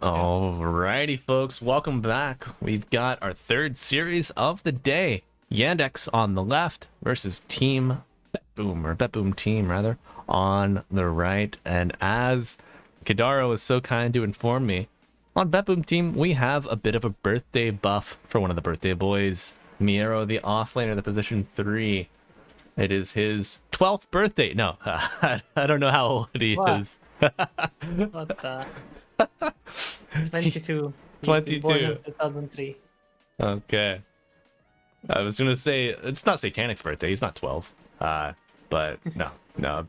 Alrighty, folks, welcome back. We've got our third series of the day. Yandex on the left versus Team Betboom, or Betboom team, rather, on the right. And as Kidaro was so kind to inform me, on Betboom team, we have a bit of a birthday buff for one of the birthday boys, Miero, the offlaner, the position 3. It is his 12th birthday. No, I don't know how old he is. What the? 22. 22. Born in 2003. Okay. I was gonna say it's not Satanic's birthday. He's not 12. But no.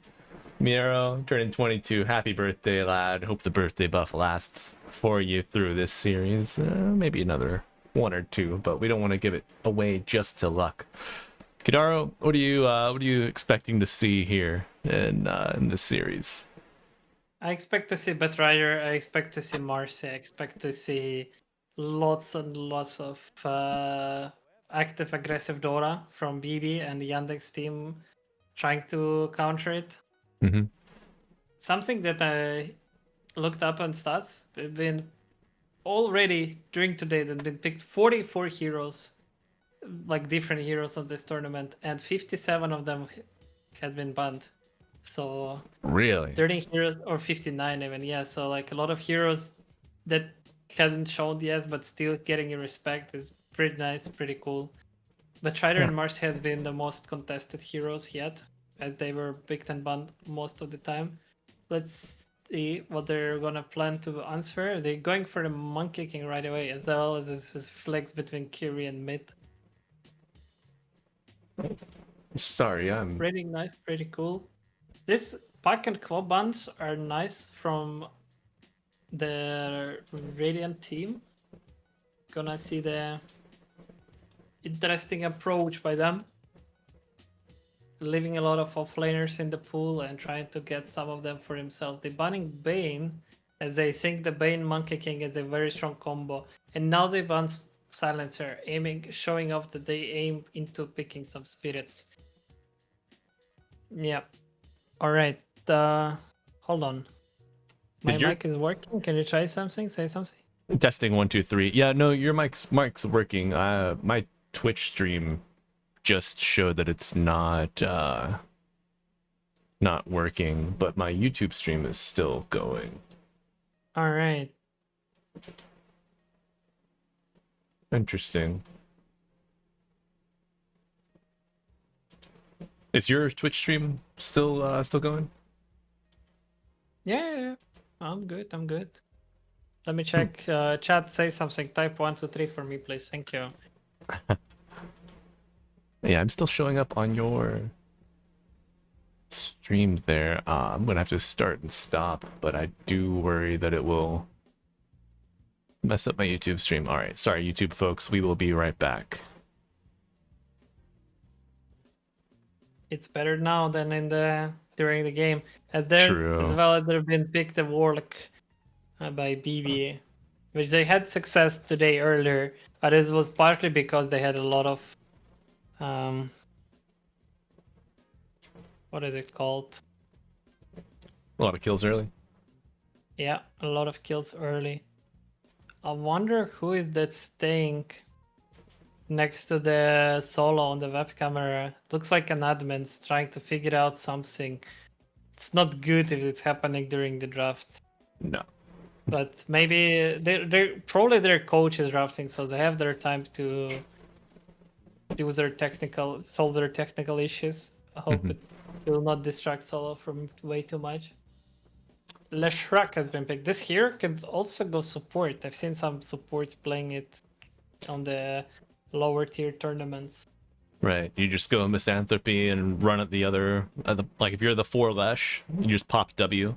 Miero turning 22. Happy birthday, lad. Hope the birthday buff lasts for you through this series. Maybe another 1 or 2, but we don't want to give it away just to luck. Kidaro, what are you expecting to see here in this series? I expect to see Betrayer. I expect to see Marcy. I expect to see lots and lots of active, aggressive Dora from BB and the Yandex team trying to counter it. Mm-hmm. Something that I looked up on stats, been already during today, there's been picked 44 heroes, like different heroes on this tournament, and 57 of them has been banned. So Really? 13 heroes, or 59 even, yeah. So like a lot of heroes that hasn't shown yet, but still getting your respect is pretty nice, pretty cool. But Strider and Mars has been the most contested heroes yet, as they were picked and banned most of the time. Let's see what they're gonna plan to answer. They're going for the monkey king right away, as well as this flex between Kiri and mid. Sorry, I'm Pretty nice, pretty cool. This pack and quad bans are nice from the Radiant team. Gonna see the interesting approach by them. Leaving a lot of offlaners in the pool and trying to get some of them for himself. They're banning Bane, as they think the Bane Monkey King is a very strong combo. And now they ban Silencer, showing up that they aim into picking some spirits. Yeah. Alright, hold on. My mic is working. Can you try something? Say something? testing 1 2 3. Yeah, no, your mic's working. My Twitch stream just showed that it's not working, but my YouTube stream is still going. Alright. Interesting. Is your Twitch stream still going? Yeah. I'm good. Let me check. Chat, say something. Type 1 2 3 for me, please. Thank you. Yeah, I'm still showing up on your stream there. I'm gonna have to start and stop, but I do worry that it will mess up my YouTube stream. All right, sorry, YouTube folks. We will be right back. It's better now than during the game, as well as they've been picked a Warlock by BB, which they had success today earlier, but it was partly because they had a lot of what is it called? A lot of kills early. Yeah, a lot of kills early. I wonder who is that staying next to the solo on the web camera. Looks like an admin's trying to figure out something. It's not good if it's happening during the draft. No. But maybe they're probably their coach is drafting, so they have their time to solve their technical issues. I hope it will not distract solo from way too much. Leshrak has been picked. This here could also go support. I've seen some supports playing it on the lower tier tournaments. Right, you just go Misanthropy and run at the other, like if you're the 4 Lesh, you just pop W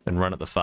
and run at the 5.